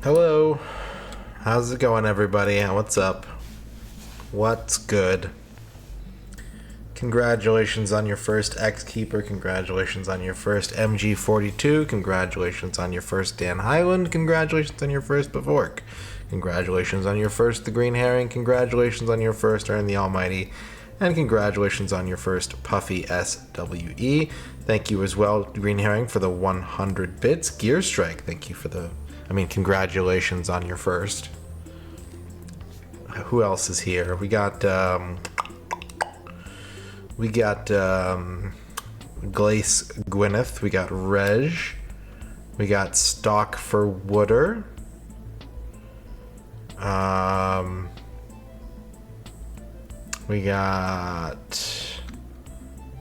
Hello. How's it going, everybody? What's up? What's good? Congratulations on your first X-Keeper. Congratulations on your first MG42. Congratulations on your first Dan Highland. Congratulations on your first Bavork. Congratulations on your first The Green Herring. Congratulations on your first Earn the Almighty. And congratulations on your first Puffy SWE. Thank you as well, Green Herring, for the 100 bits. Gear Strike, thank you for the... congratulations on your first. Who else is here? We got Glace Gwyneth. We got Reg. We got Stock for Wooder. We got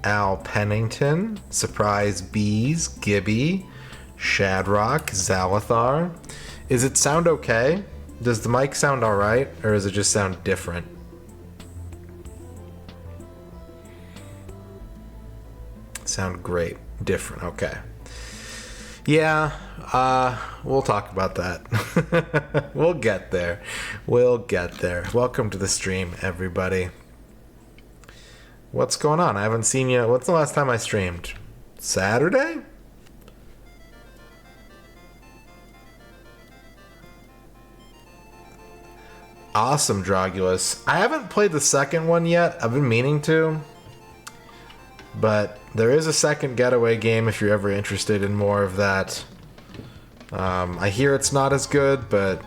Al Pennington, Surprise Bees, Gibby, Shadrock, Zalathar. Is it sound okay? Does the mic sound alright, or does it just sound different? Sound great. Different, okay. Yeah, we'll talk about that. We'll get there. We'll get there. Welcome to the stream, everybody. What's going on? I haven't seen you. What's the last time I streamed? Saturday? Awesome, Drogulus. I haven't played the second one yet. I've been meaning to. But there is a second Getaway game if you're ever interested in more of that. I hear it's not as good, but...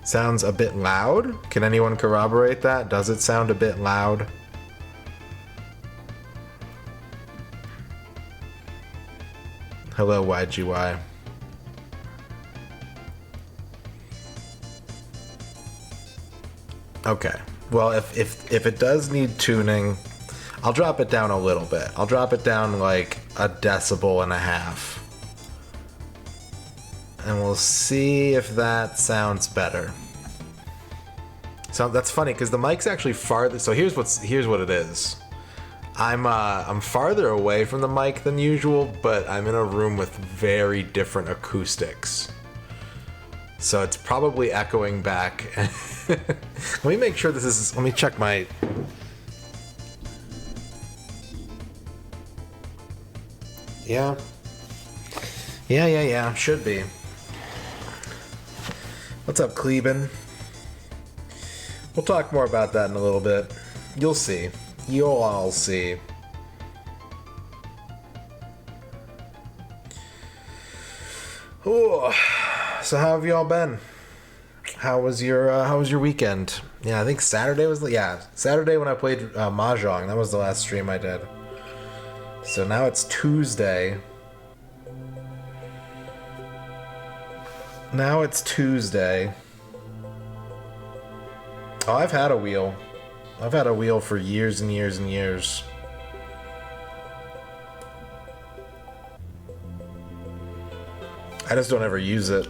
sounds a bit loud? Can anyone corroborate that? Does it sound a bit loud? Hello, YGY. Okay. Well, if it does need tuning, I'll drop it down a little bit. I'll drop it down like a decibel and a half. And we'll see if that sounds better. So that's funny because the mic's actually farther. So here's what it is. I'm farther away from the mic than usual, but I'm in a room with very different acoustics. So it's probably echoing back. Let me make sure this is. Let me check my. Yeah. Yeah. Should be. What's up, Cleben? We'll talk more about that in a little bit. You'll see. You'll all see. Ooh. So how have you all been? How was your weekend? Yeah, I think Saturday was Saturday when I played Mahjong. That was the last stream I did. So now it's Tuesday. Oh, I've had a wheel. I've had a wheel for years and years and years. I just don't ever use it.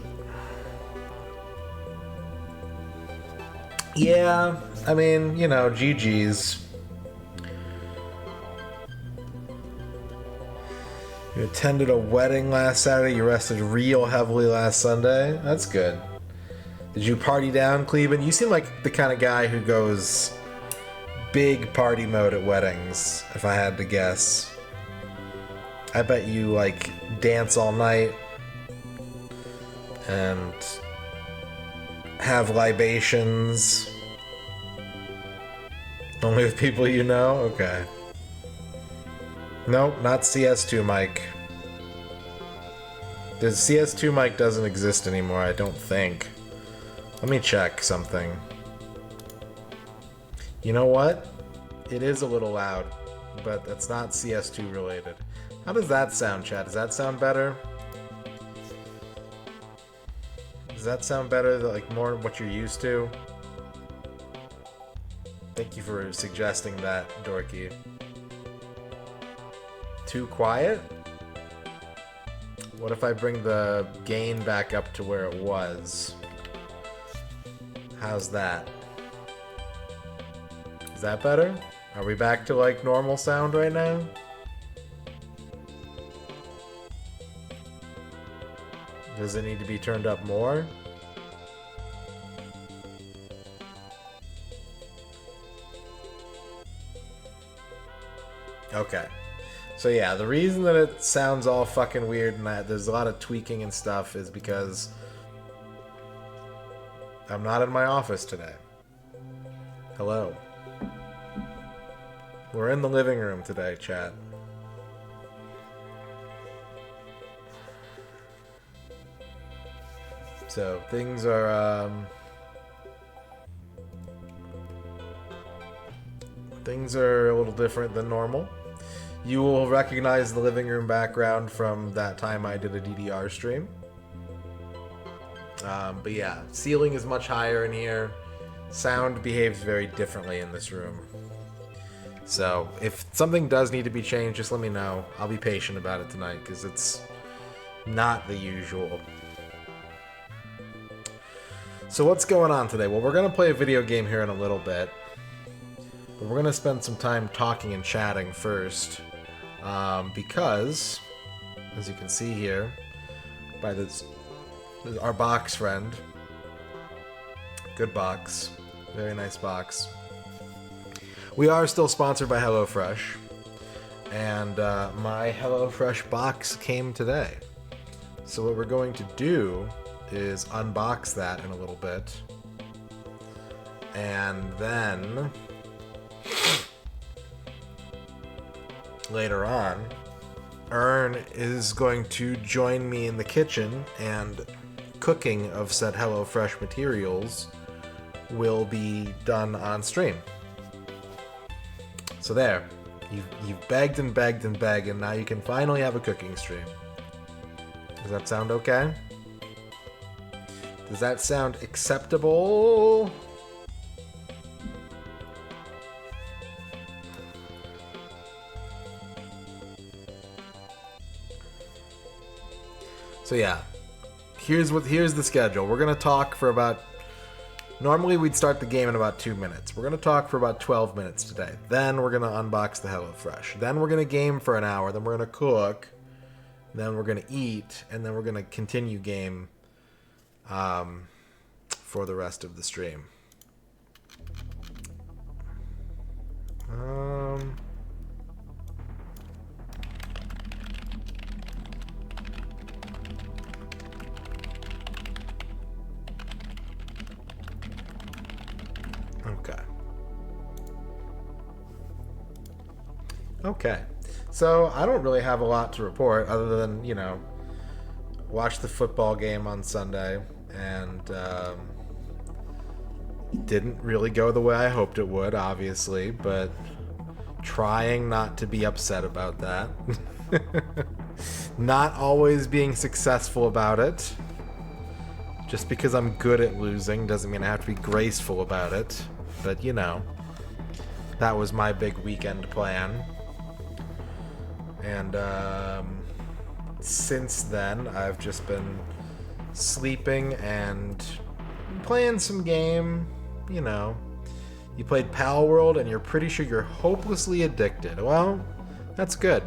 Yeah, I mean, GG's. You attended a wedding last Saturday. You rested real heavily last Sunday. That's good. Did you party down, Cleveland? You seem like the kind of guy who goes big party mode at weddings, if I had to guess. I bet you, dance all night and have libations. Only with people you know? Okay. Nope, not CS2 mic. The CS2 mic doesn't exist anymore, I don't think. Let me check something. You know what? It is a little loud, but that's not CS2 related. How does that sound, chat? Does that sound better? Does that sound better, like more what you're used to? Thank you for suggesting that, Dorky. Too quiet? What if I bring the gain back up to where it was? How's that? Is that better? Are we back to normal sound right now? Does it need to be turned up more? Okay. So yeah, the reason that it sounds all fucking weird and that there's a lot of tweaking and stuff is because I'm not in my office today. Hello. We're in the living room today, chat. So things are a little different than normal. You will recognize the living room background from that time I did a DDR stream. But yeah, ceiling is much higher in here. Sound behaves very differently in this room. So if something does need to be changed, just let me know. I'll be patient about it tonight because it's not the usual. So what's going on today? Well, we're going to play a video game here in a little bit. But we're going to spend some time talking and chatting first. Because, as you can see here, by this our box friend. Good box. Very nice box. We are still sponsored by HelloFresh. And my HelloFresh box came today. So what we're going to do is unbox that in a little bit. And then later on, Ern is going to join me in the kitchen, and cooking of said HelloFresh materials will be done on stream. So there, you've begged and begged and begged, and now you can finally have a cooking stream. Does that sound okay? Does that sound acceptable? So yeah, here's the schedule. We're gonna talk for about. Normally we'd start the game in about 2 minutes. We're gonna talk for about 12 minutes today. Then we're gonna unbox the HelloFresh. Then we're gonna game for an hour. Then we're gonna cook. Then we're gonna eat, and then we're gonna continue game for the rest of the stream. Okay. So I don't really have a lot to report other than, you know, watch the football game on Sunday, and didn't really go the way I hoped it would, obviously, but trying not to be upset about that. Not always being successful about it. Just because I'm good at losing doesn't mean I have to be graceful about it. But, you know, that was my big weekend plan. And since then, I've just been sleeping and playing some game, you know. You played Pal World and you're pretty sure you're hopelessly addicted. Well, that's good.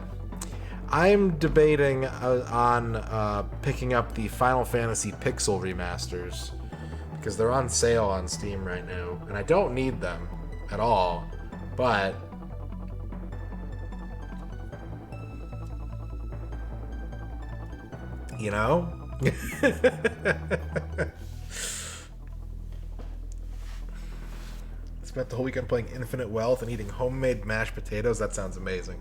I'm debating on picking up the Final Fantasy Pixel remasters because they're on sale on Steam right now, and I don't need them at all, but you know? Spent the whole weekend playing Infinite Wealth and eating homemade mashed potatoes. That sounds amazing.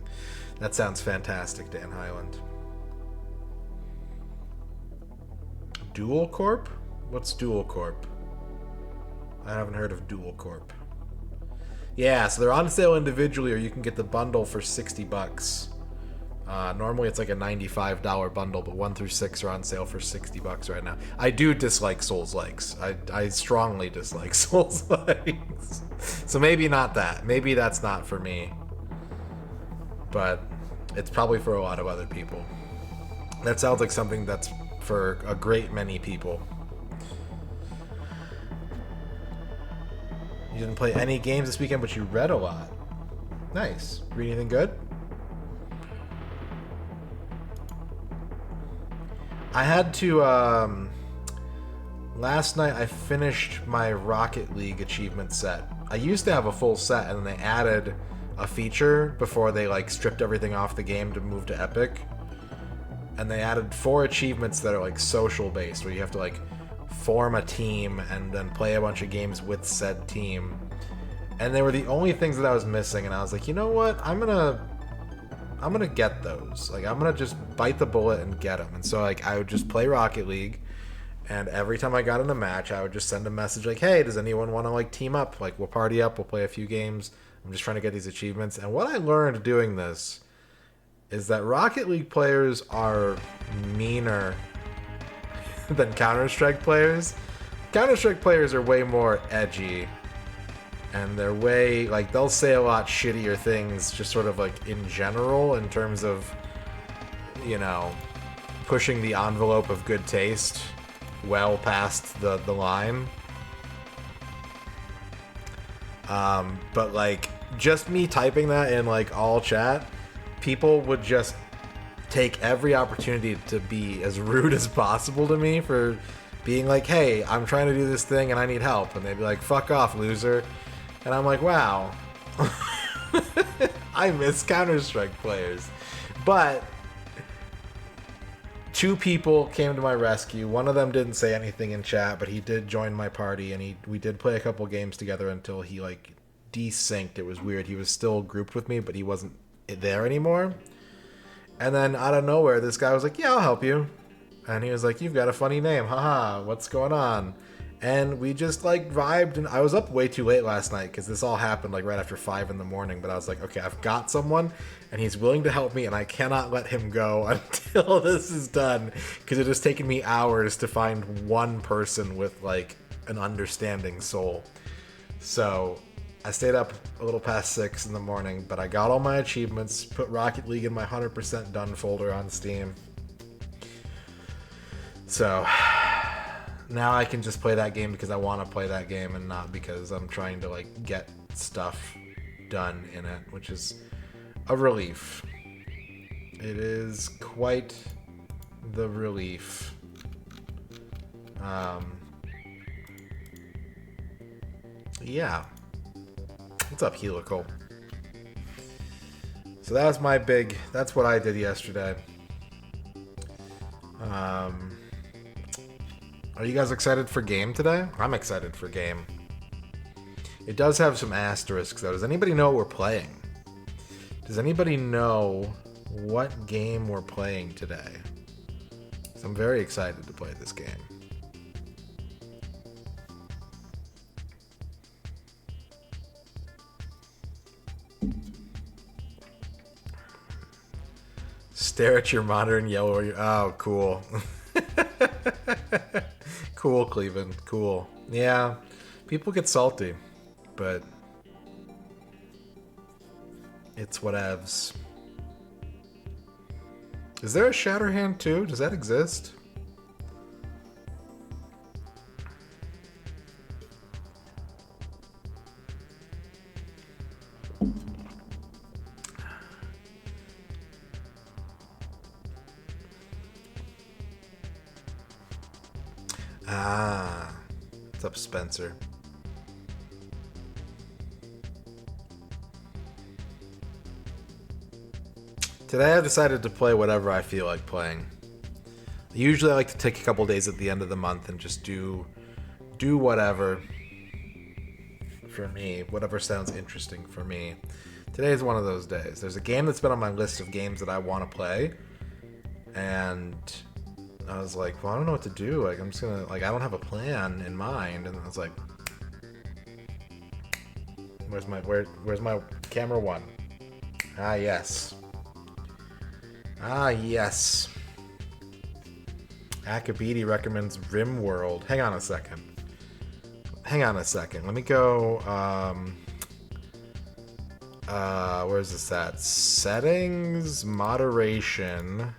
That sounds fantastic, Dan Highland. Dual Corp? What's Dual Corp? I haven't heard of Dual Corp. Yeah, so they're on sale individually, or you can get the bundle for $60. Normally it's like a $95 bundle, but 1 through 6 are on sale for $60 right now. I do dislike Souls-likes. I strongly dislike Souls-likes. So maybe not that. Maybe that's not for me. But it's probably for a lot of other people. That sounds like something that's for a great many people. You didn't play any games this weekend, but you read a lot. Nice. Read anything good? I had to, last night I finished my Rocket League achievement set. I used to have a full set, and then they added a feature before they, like, stripped everything off the game to move to Epic. And they added 4 achievements that are, like, social-based, where you have to, like, form a team and then play a bunch of games with said team. And they were the only things that I was missing, and I was like, you know what? I'm gonna get those. Like, I'm gonna just bite the bullet and get them. And so, like, I would just play Rocket League, and every time I got in a match, I would just send a message like, hey, does anyone want to, like, team up? Like, we'll party up, we'll play a few games. I'm just trying to get these achievements. And what I learned doing this is that Rocket League players are meaner than Counter-Strike players. Counter-Strike players are way more edgy, and they're way, like, they'll say a lot shittier things just sort of, like, in general, in terms of, you know, pushing the envelope of good taste well past the line. But, like, just me typing that in, like, all chat, people would just take every opportunity to be as rude as possible to me for being like, hey, I'm trying to do this thing and I need help. And they'd be like, fuck off, loser. And I'm like, wow. I miss Counter-Strike players. But 2 people came to my rescue. One of them didn't say anything in chat, but he did join my party, and we did play a couple games together until he, like, desynced. It was weird. He was still grouped with me, but he wasn't there anymore. And then out of nowhere, this guy was like, yeah, I'll help you. And he was like, you've got a funny name. Haha, what's going on? And we just, like, vibed. And I was up way too late last night because this all happened, like, right after 5 in the morning. But I was like, okay, I've got someone, and he's willing to help me, and I cannot let him go until this is done, because it has taken me hours to find one person with, like, an understanding soul. So I stayed up a little past 6 in the morning, but I got all my achievements, put Rocket League in my 100% done folder on Steam. So now I can just play that game because I want to play that game and not because I'm trying to, like, get stuff done in it, which is a relief. It is quite the relief. Yeah. What's up, Helical? So that was that's what I did yesterday. Are you guys excited for game today? I'm excited for game. It does have some asterisks, though. Does anybody know what we're playing? Does anybody know what game we're playing today? So I'm very excited to play this game. Stare at your monitor and yell or oh, cool. Cool, Cleveland. Cool. Yeah, people get salty, but it's whatevs. Is there a Shatterhand too? Does that exist? Ah, what's up, Spencer? Today I've decided to play whatever I feel like playing. Usually I like to take a couple days at the end of the month and just do whatever for me, whatever sounds interesting for me. Today is one of those days. There's a game that's been on my list of games that I want to play, and I was like, well, I don't know what to do. Like, I'm just gonna, like, I don't have a plan in mind. And I was like, where's my camera one? Ah, yes. Ah, yes. Akabidi recommends RimWorld. Hang on a second. Let me go, where's this at? Settings, moderation.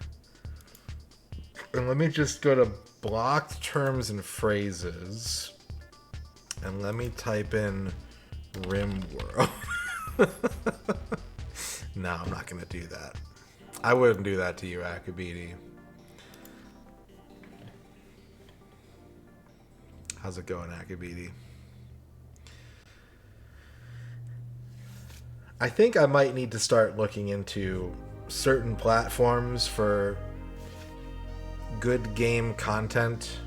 And let me just go to blocked terms and phrases. And let me type in RimWorld. No, I'm not going to do that. I wouldn't do that to you, Akabidi. How's it going, Akabidi? I think I might need to start looking into certain platforms for good game content,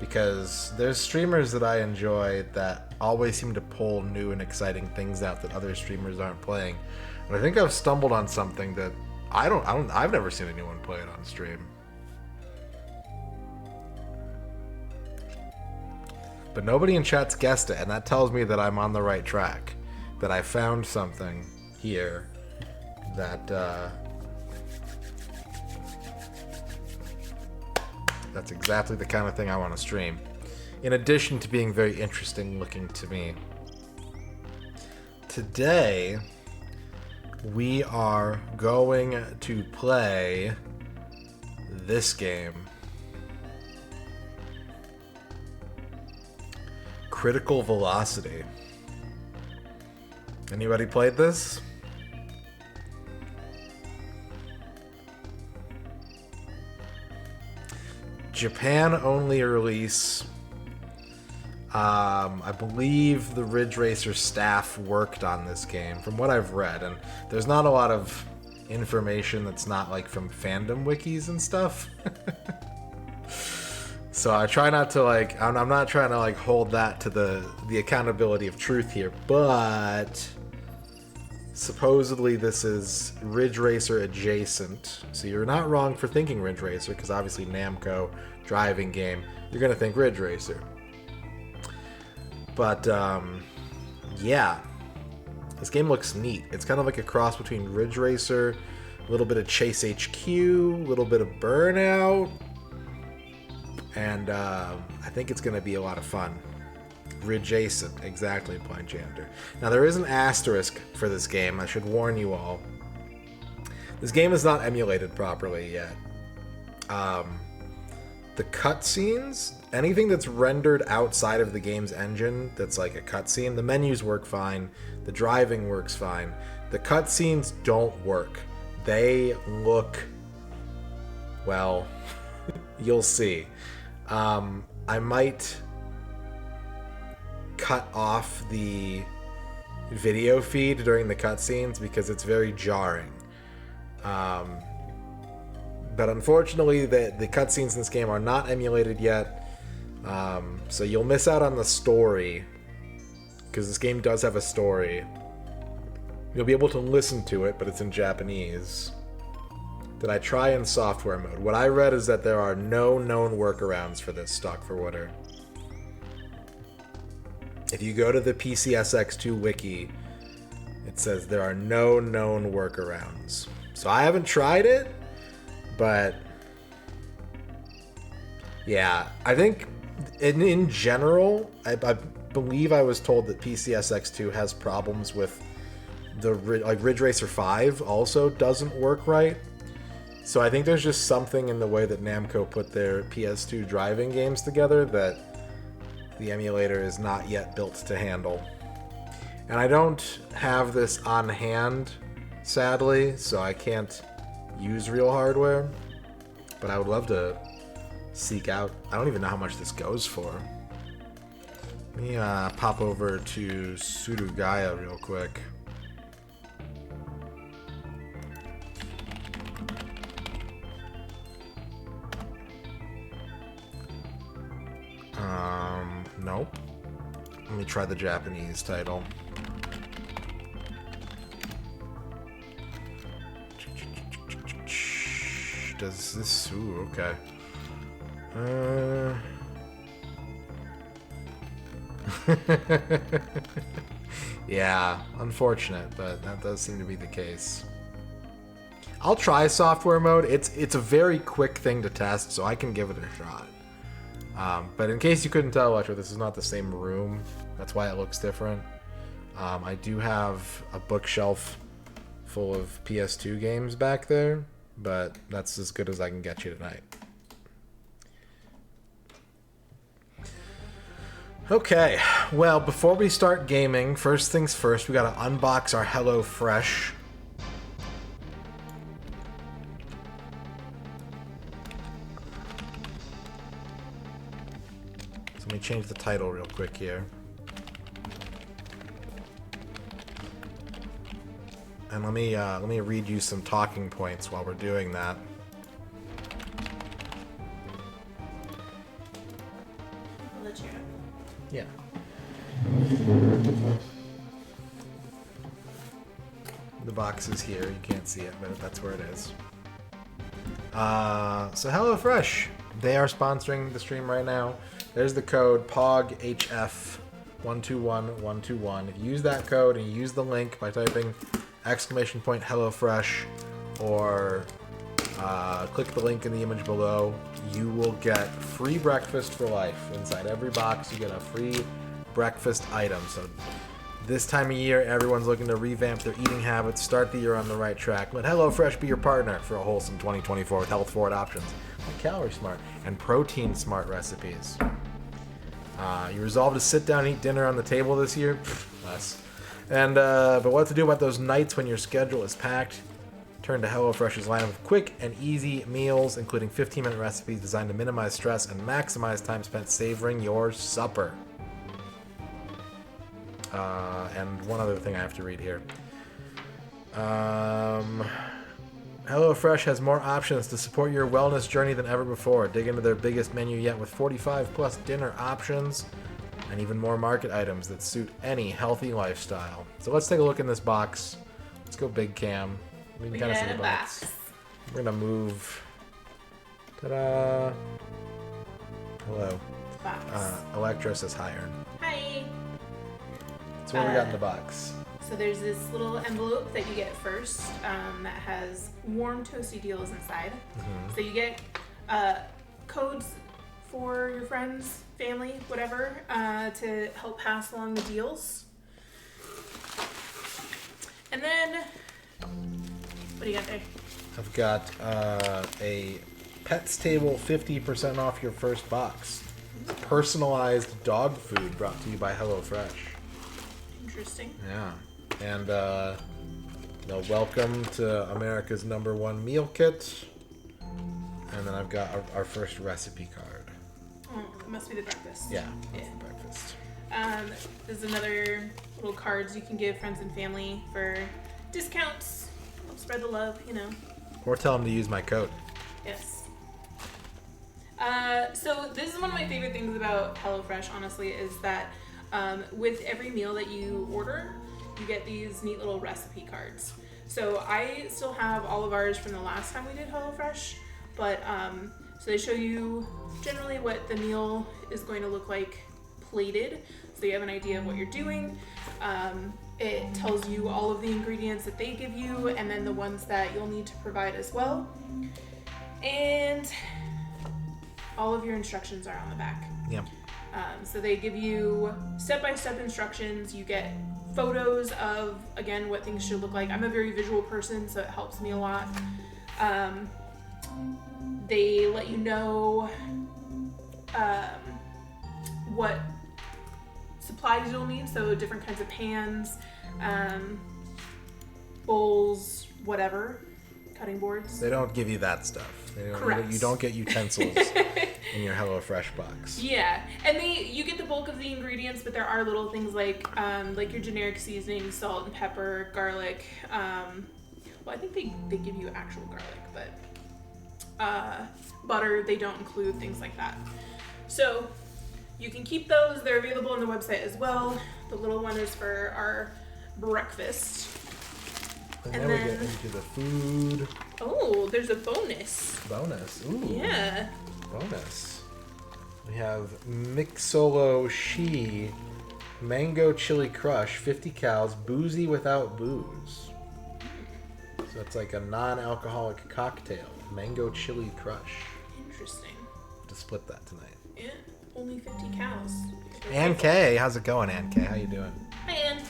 because there's streamers that I enjoy that always seem to pull new and exciting things out that other streamers aren't playing. And I think I've stumbled on something that I've never seen anyone play it on stream. But nobody in chat's guessed it, and that tells me that I'm on the right track. That I found something here that that's exactly the kind of thing I want to stream. In addition to being very interesting looking to me. Today, we are going to play this game. Critical Velocity. Anybody played this? Japan only release. I believe the Ridge Racer staff worked on this game, from what I've read, and there's not a lot of information that's not like from fandom wikis and stuff. So I try not to like, I'm not trying to like hold that to the accountability of truth here, but supposedly this is Ridge Racer adjacent. So you're not wrong for thinking Ridge Racer, because obviously Namco, driving game, you're gonna think Ridge Racer. But yeah, this game looks neat. It's kind of like a cross between Ridge Racer, a little bit of Chase HQ, a little bit of Burnout, and I think it's going to be a lot of fun. Ridge-acent, exactly, Point Janitor. Now, there is an asterisk for this game. I should warn you all. This game is not emulated properly yet. The cutscenes, anything that's rendered outside of the game's engine that's like a cutscene, the menus work fine, the driving works fine. The cutscenes don't work. They look, well, you'll see. I might cut off the video feed during the cutscenes because it's very jarring. But unfortunately, the cutscenes in this game are not emulated yet, so you'll miss out on the story, because this game does have a story. You'll be able to listen to it, but it's in Japanese. Did I try in software mode? What I read is that there are no known workarounds for this stock for water. If you go to the PCSX2 wiki, it says there are no known workarounds. So I haven't tried it, but yeah, I think in general, I believe I was told that PCSX2 has problems with the Ridge Racer 5 also doesn't work right. So I think there's just something in the way that Namco put their PS2 driving games together that the emulator is not yet built to handle. And I don't have this on hand, sadly, so I can't use real hardware. But I would love to seek out. I don't even know how much this goes for. Let me pop over to Surugaya real quick. Nope. Let me try the Japanese title. Does this... Ooh, okay. Yeah, unfortunate, but that does seem to be the case. I'll try software mode. It's a very quick thing to test, so I can give it a shot. But in case you couldn't tell, Electro, this is not the same room. That's why it looks different. I do have a bookshelf full of PS2 games back there, but that's as good as I can get you tonight. Okay, well, before we start gaming, first things first, we gotta unbox our HelloFresh. Let me change the title real quick here. And let me read you some talking points while we're doing that. I'll let you know. Yeah. The box is here. You can't see it, but that's where it is. So HelloFresh, they are sponsoring the stream right now. There's the code POGHF121121. If you use that code and you use the link by typing !HelloFresh or click the link in the image below, you will get free breakfast for life. Inside every box, you get a free breakfast item. So this time of year, everyone's looking to revamp their eating habits, start the year on the right track. Let HelloFresh be your partner for a wholesome 2024 with health-forward options like Calorie Smart and Protein Smart recipes. You resolve to sit down and eat dinner on the table this year? Less. And but what to do about those nights when your schedule is packed? Turn to HelloFresh's lineup of quick and easy meals, including 15-minute recipes designed to minimize stress and maximize time spent savoring your supper. And one other thing I have to read here. HelloFresh has more options to support your wellness journey than ever before. Dig into their biggest menu yet with 45 plus dinner options and even more market items that suit any healthy lifestyle. So let's take a look in this box. Let's go big cam. We can kind of see the box. We're gonna move. Ta-da! Hello. Box. Electra says hi, Ern. Hi. So what we got in the box? So there's this little envelope that you get first that has warm toasty deals inside. Mm-hmm. So you get codes for your friends, family, whatever, to help pass along the deals. And then, what do you got there? I've got a Pets Table 50% off your first box. Personalized dog food brought to you by HelloFresh. Interesting. Yeah. And, welcome to America's #1 meal kit. And then I've got our first recipe card. Oh, it must be the breakfast. Yeah. The breakfast. There's another little cards you can give friends and family for discounts. Help spread the love, Or tell them to use my code. Yes. So this is one of my favorite things about HelloFresh, honestly, is that with every meal that you order, you get these neat little recipe cards. So I still have all of ours from the last time we did HelloFresh, but so they show you generally what the meal is going to look like plated, so you have an idea of what you're doing. It tells you all of the ingredients that they give you, and then the ones that you'll need to provide as well. And all of your instructions are on the back. Yeah. So they give you step-by-step instructions. You get photos of, again, what things should look like. I'm a very visual person, so it helps me a lot. They let you know what supplies you'll need, so different kinds of pans, bowls, whatever, cutting boards. They don't give you that stuff. Correct. You don't get utensils in your HelloFresh box. Yeah, and you get the bulk of the ingredients, but there are little things like your generic seasoning, salt and pepper, garlic. Well, I think they give you actual garlic, but butter, they don't include things like that. So you can keep those. They're available on the website as well. The little one is for our breakfast. And then we get into the food. Oh, there's a bonus. Bonus. Ooh. Yeah. Bonus. We have Mixolo Shi Mango Chili Crush 50 cals, boozy without booze. So it's like a non-alcoholic cocktail. Mango Chili Crush. Interesting. To split that tonight. Yeah, only 50 cows. Ann K, how's it going, Ann K? How you doing? Hi, Ann.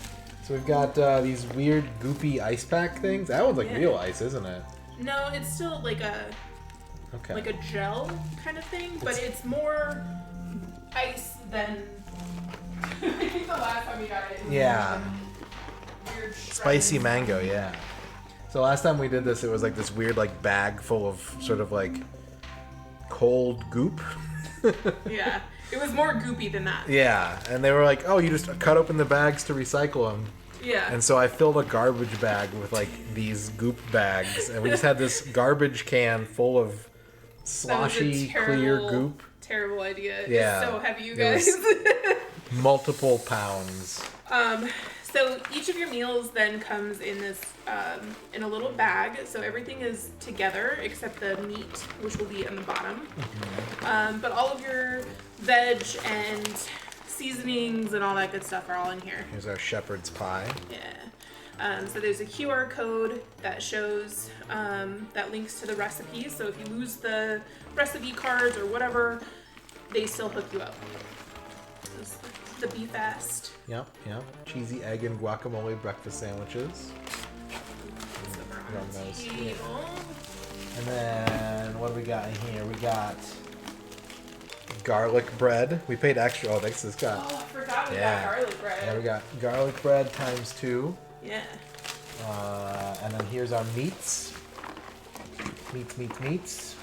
So we've got these weird goopy ice pack things. That one's like real ice, isn't it? No, it's still like a gel kind of thing, but it's more ice than I think the last time we got it. Yeah. Weird Spicy mango, yeah. So last time we did this, it was like this weird bag full of sort of like cold goop. Yeah. It was more goopy than that. Yeah, and they were like, oh, you just cut open the bags to recycle them. Yeah. And so I filled a garbage bag with like these goop bags, and we just had this garbage can full of sloshy, clear goop. Terrible idea. Yeah. It's so heavy, you guys. Multiple pounds. So each of your meals then comes in this in a little bag. So everything is together except the meat, which will be in the bottom. Mm-hmm. But all of your veg and seasonings and all that good stuff are all in here. Here's our shepherd's pie. Yeah. So there's a QR code that shows that links to the recipe. So if you lose the recipe cards or whatever, they still hook you up. The Be Fast. Yep. Cheesy egg and guacamole breakfast sandwiches. Run those. And then what do we got in here? We got garlic bread. We paid extra. Oh, thanks. This got. Oh, I forgot we got garlic bread. Yeah, we got garlic bread times 2. Yeah. And then here's our meats. Meats.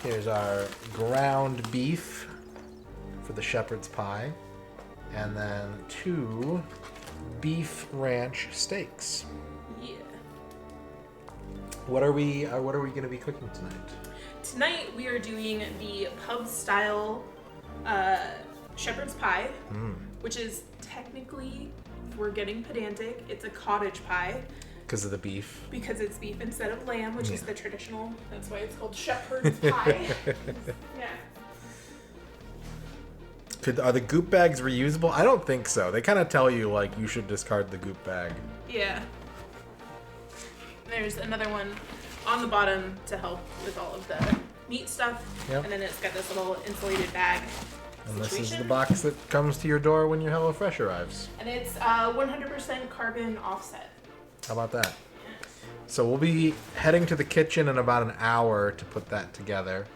Here's our ground beef for the shepherd's pie. And then 2 beef ranch steaks. Yeah. What are we going to be cooking tonight? Tonight we are doing the pub style shepherd's pie, which is technically, if we're getting pedantic, it's a cottage pie. Because of the beef. Because it's beef instead of lamb, which is the traditional. That's why it's called shepherd's pie. Yeah. Are the goop bags reusable? I don't think so. They kind of tell you, like, you should discard the goop bag. Yeah. There's another one on the bottom to help with all of the meat stuff. Yep. And then it's got this little insulated bag. And this is the box that comes to your door when your HelloFresh arrives. And it's 100% carbon offset. How about that? Yeah. So we'll be heading to the kitchen in about an hour to put that together.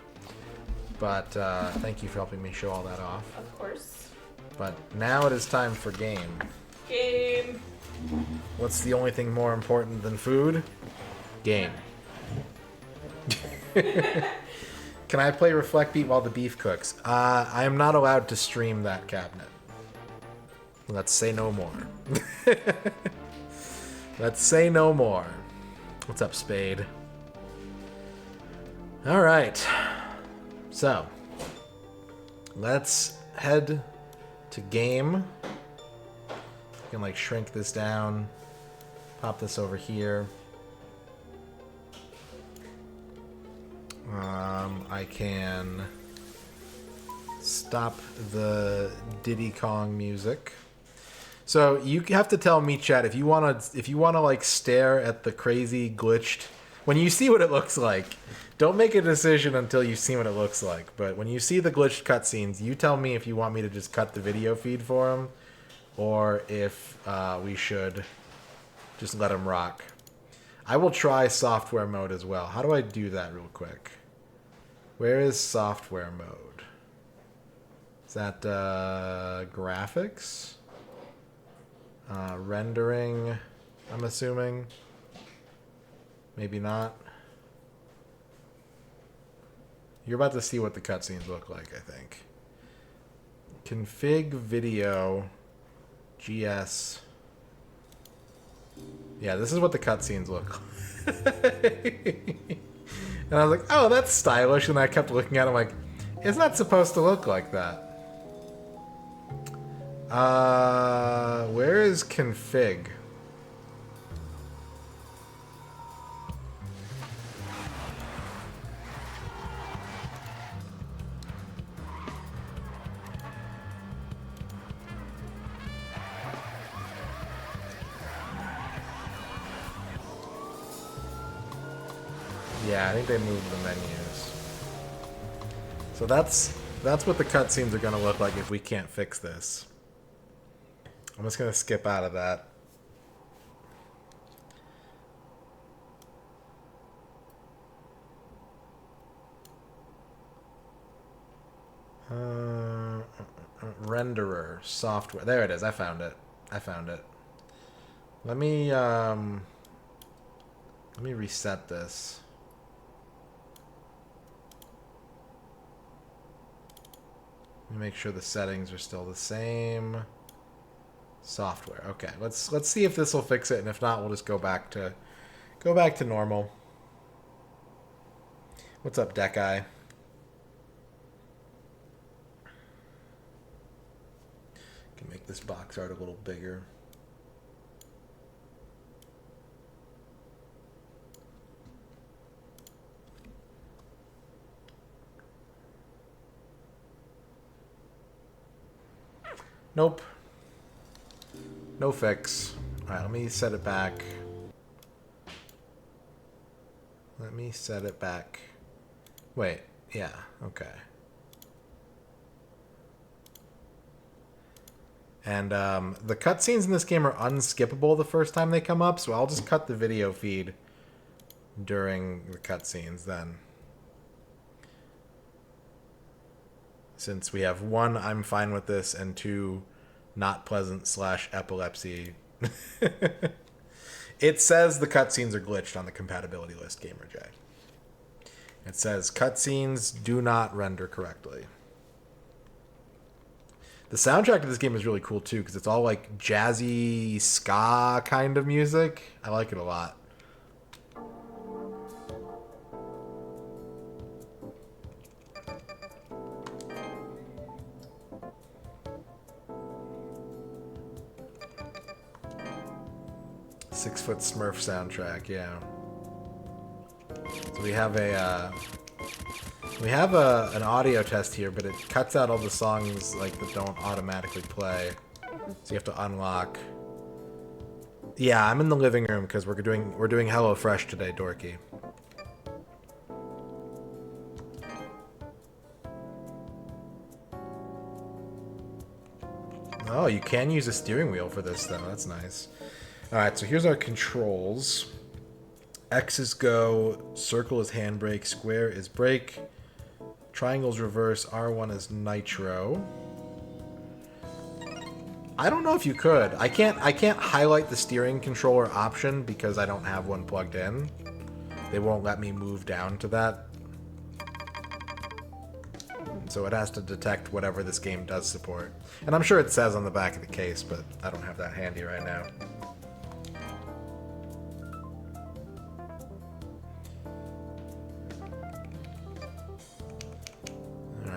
But thank you for helping me show all that off. Of course. But now it is time for game. Game. What's the only thing more important than food? Game. Can I play Reflect Beat while the beef cooks? I am not allowed to stream that cabinet. Let's say no more. Let's say no more. What's up, Spade? All right. So, let's head to game. You can like shrink this down, pop this over here. I can stop the Diddy Kong music. So you have to tell me, chat, if you wanna like stare at the crazy glitched. When you see what it looks like, don't make a decision until you've seen what it looks like. But when you see the glitched cutscenes, you tell me if you want me to just cut the video feed for them, or if we should just let them rock. I will try software mode as well. How do I do that real quick? Where is software mode? Is that graphics? Rendering, I'm assuming. Maybe not. You're about to see what the cutscenes look like, I think. Config video GS. Yeah, this is what the cutscenes look like. And I was like, oh, that's stylish. And I kept looking at it like, it's not supposed to look like that. Where is config? Yeah, I think they moved the menus. So that's what the cutscenes are going to look like if we can't fix this. I'm just going to skip out of that. Renderer software. There it is. I found it. Let me reset this. me make sure the settings are still the same. Software. Okay, let's see if this will fix it, and if not, we'll just go back to normal. What's up, Deck Eye? Can make this box art a little bigger. Nope. No fix. Alright, let me set it back. Let me set it back. Wait, yeah, okay. And the cutscenes in this game are unskippable the first time they come up, so I'll just cut the video feed during the cutscenes then. Since we have 1, I'm fine with this, and 2, not pleasant / epilepsy. It says the cutscenes are glitched on the compatibility list, GamerJ. It says cutscenes do not render correctly. The soundtrack of this game is really cool too, because it's all like jazzy ska kind of music. I like it a lot. Six-foot Smurf soundtrack, yeah. So we have an audio test here, but it cuts out all the songs like that don't automatically play. So you have to unlock. Yeah, I'm in the living room because we're doing HelloFresh today, Dorky. Oh, you can use a steering wheel for this though. That's nice. Alright, so here's our controls. X is go, circle is handbrake, square is brake, triangle's reverse, R1 is nitro. I don't know if you could. I can't highlight the steering controller option because I don't have one plugged in. They won't let me move down to that. So it has to detect whatever this game does support. And I'm sure it says on the back of the case, but I don't have that handy right now.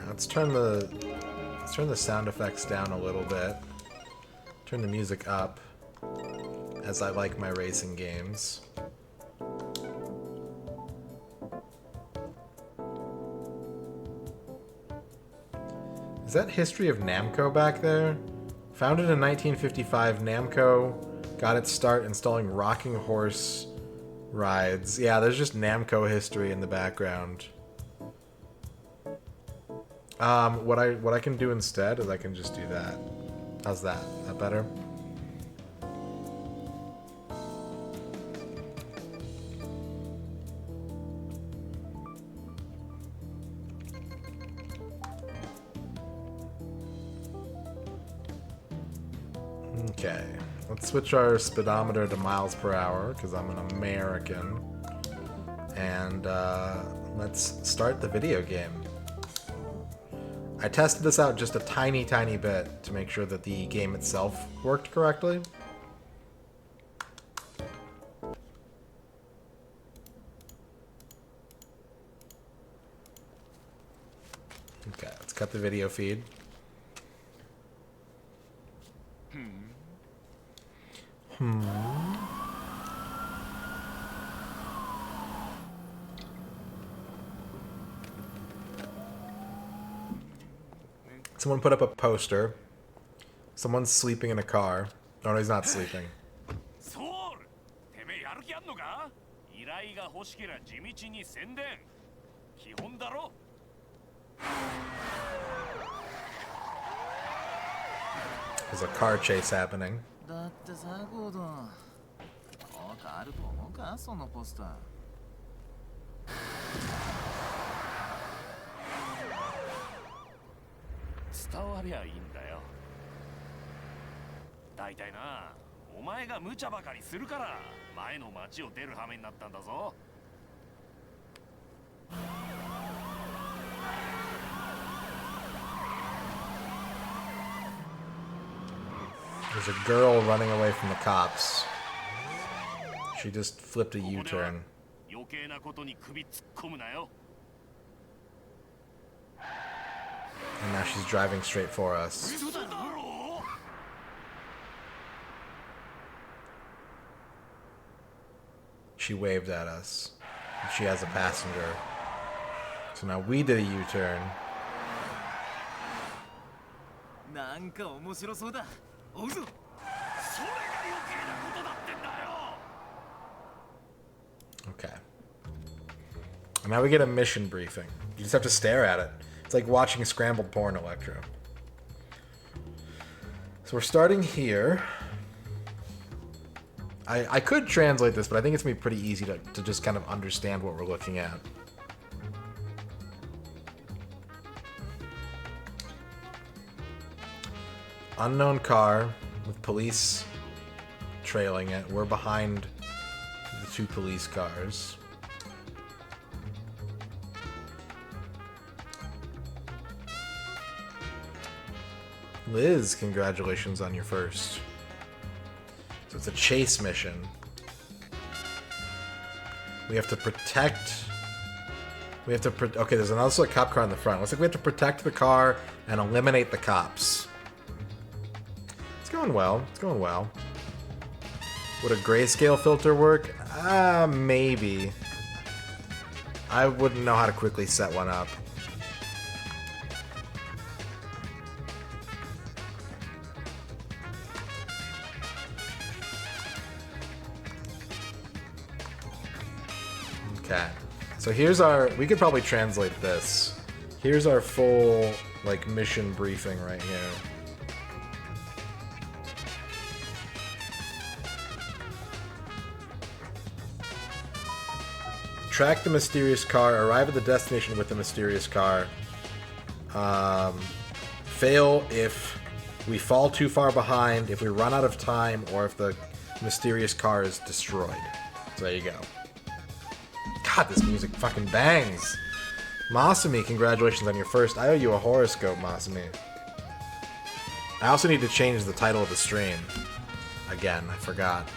Let's turn the sound effects down a little bit. Turn the music up, as I like my racing games. Is that History of Namco back there? Founded in 1955, Namco got its start installing rocking horse rides. Yeah, there's just Namco history in the background. What I can do instead is I can just do that. How's that? Is that better? Okay. Let's switch our speedometer to miles per hour because I'm an American. And let's start the video game. I tested this out just a tiny bit to make sure that the game itself worked correctly. Okay, let's cut the video feed. Someone put up a poster. Someone's sleeping in a car. Oh, no, he's not sleeping. There's a car chase happening. There's a girl running away from the cops. She just flipped a U-turn. And now she's driving straight for us. She waved at us. She has a passenger. So now we did a U-turn. Okay. And now we get a mission briefing. You just have to stare at it. It's like watching scrambled porn, Electro. So we're starting here. I could translate this, but I think it's going to be pretty easy to just kind of understand what we're looking at. Unknown car with police trailing it. We're behind the two police cars. Liz, congratulations on your first. So it's a chase mission. We have to protect... okay, there's also a cop car in the front. Looks like we have to protect the car and eliminate the cops. It's going well. It's going well. Would a grayscale filter work? Maybe. I wouldn't know how to quickly set one up. Okay, so here's our, we could probably translate this. Here's our full, like, mission briefing right here. Track the mysterious car, arrive at the destination with the mysterious car. Fail if we fall too far behind, if we run out of time, or if the mysterious car is destroyed. So there you go. God, this music fucking bangs. Masumi, congratulations on your first. I owe you a horoscope, Masumi. I also need to change the title of the stream. Again, I forgot.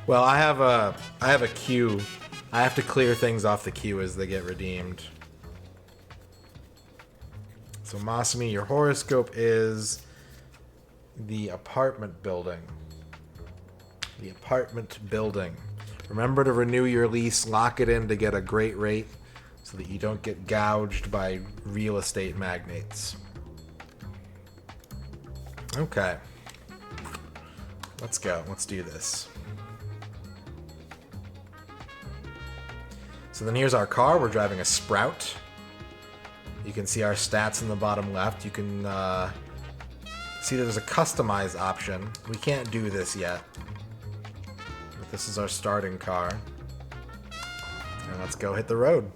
Well, I have a queue. I have to clear things off the queue as they get redeemed. So Masumi, your horoscope is the apartment building. The apartment building. Remember to renew your lease, lock it in to get a great rate so that you don't get gouged by real estate magnates. Okay. Let's go. Let's do this. So then here's our car. We're driving a Sprout. You can see our stats in the bottom left. You can see there's a customize option. We can't do this yet. But this is our starting car. And let's go hit the road.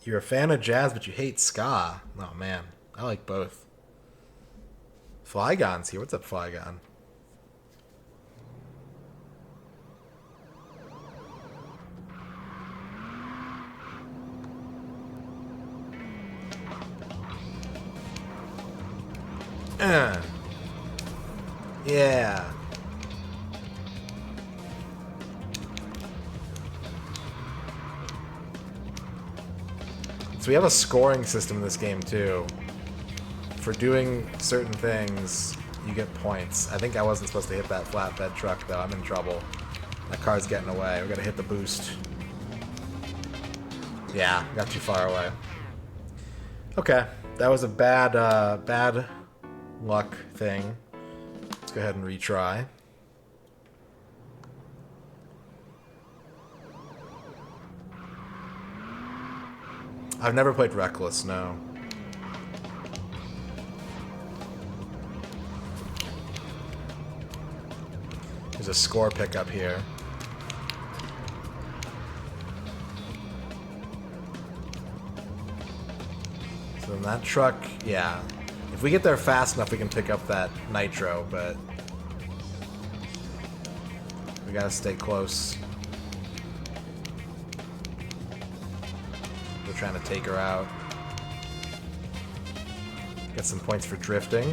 You're a fan of jazz, but you hate ska. Oh man, I like both. Flygon's here. What's up, Flygon? Yeah. So we have a scoring system in this game too. For doing certain things, you get points. I think I wasn't supposed to hit that flatbed truck though. I'm in trouble. That car's getting away. We gotta hit the boost. Yeah, got too far away. Okay, that was a bad luck thing. Let's go ahead and retry. I've never played Reckless, no. There's a score pickup here. So in that truck, yeah. If we get there fast enough, we can pick up that nitro, but gotta stay close. We're trying to take her out. Get some points for drifting.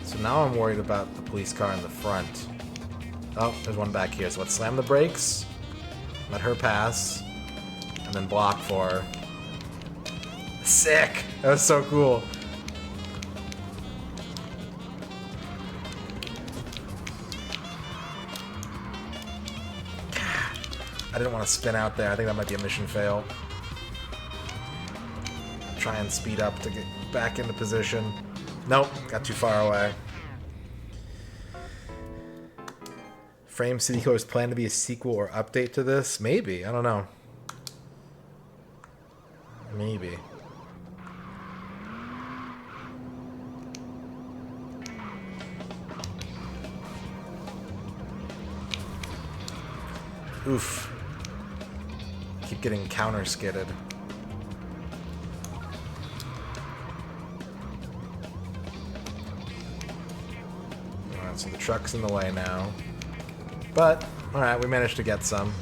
So now I'm worried about the police car in the front. Oh, there's one back here. So let's slam the brakes, let her pass, and then block for her. Sick! That was so cool. I didn't want to spin out there. I think that might be a mission fail. Try and speed up to get back into position. Nope, got too far away. Frame City Colors plan to be a sequel or update to this? Maybe, I don't know. Maybe. Oof. Keep getting counter skidded. Alright, so the truck's in the way now. But, alright, we managed to get some.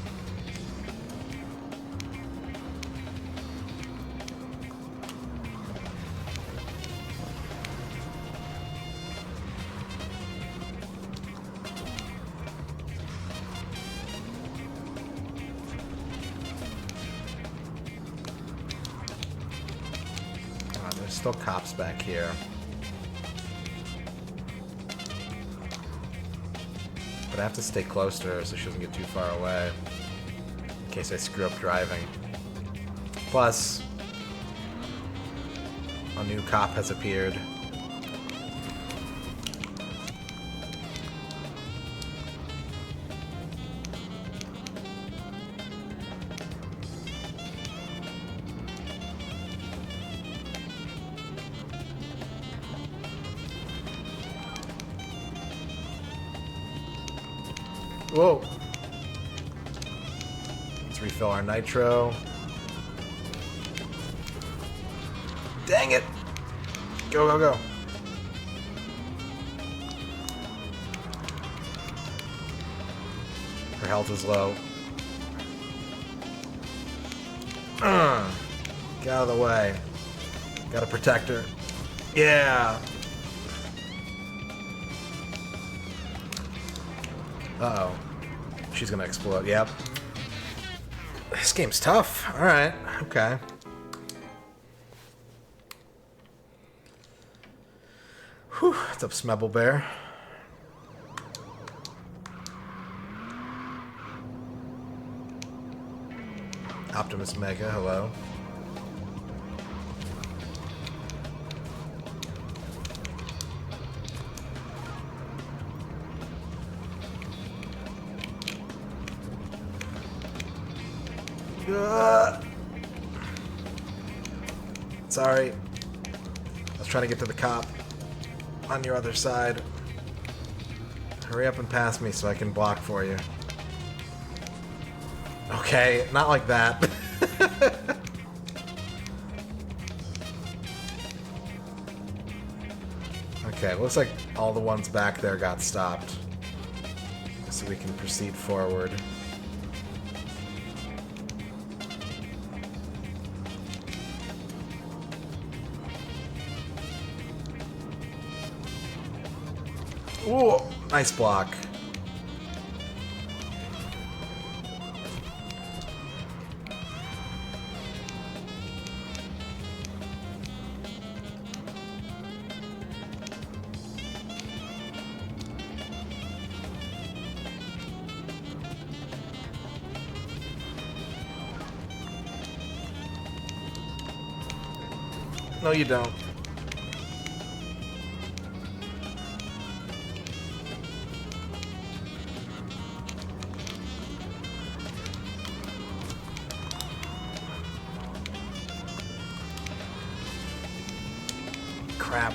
There's still cops back here. But I have to stay close to her so she doesn't get too far away. In case I screw up driving. Plus, a new cop has appeared. Whoa. Let's refill our nitro. Dang it! Go, go, go. Her health is low. Get out of the way. Gotta protect her. Yeah! Uh-oh. She's gonna explode. Yep. This game's tough. Alright. Okay. Whew. What's up, Smebble Bear? Optimus Mega, hello. Sorry. I was trying to get to the cop on your other side. Hurry up and pass me so I can block for you. Okay, not like that. Okay, looks like all the ones back there got stopped. So we can proceed forward. Ooh, nice block. No, you don't. Crap.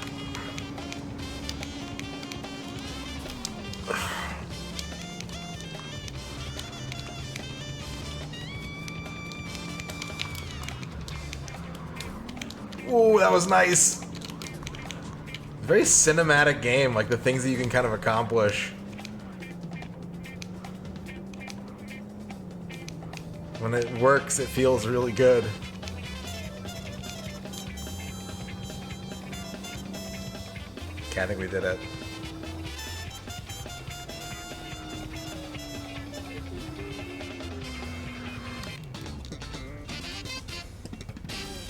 Ooh, that was nice. Very cinematic game, like the things that you can kind of accomplish. When it works, it feels really good. Okay, I think we did it.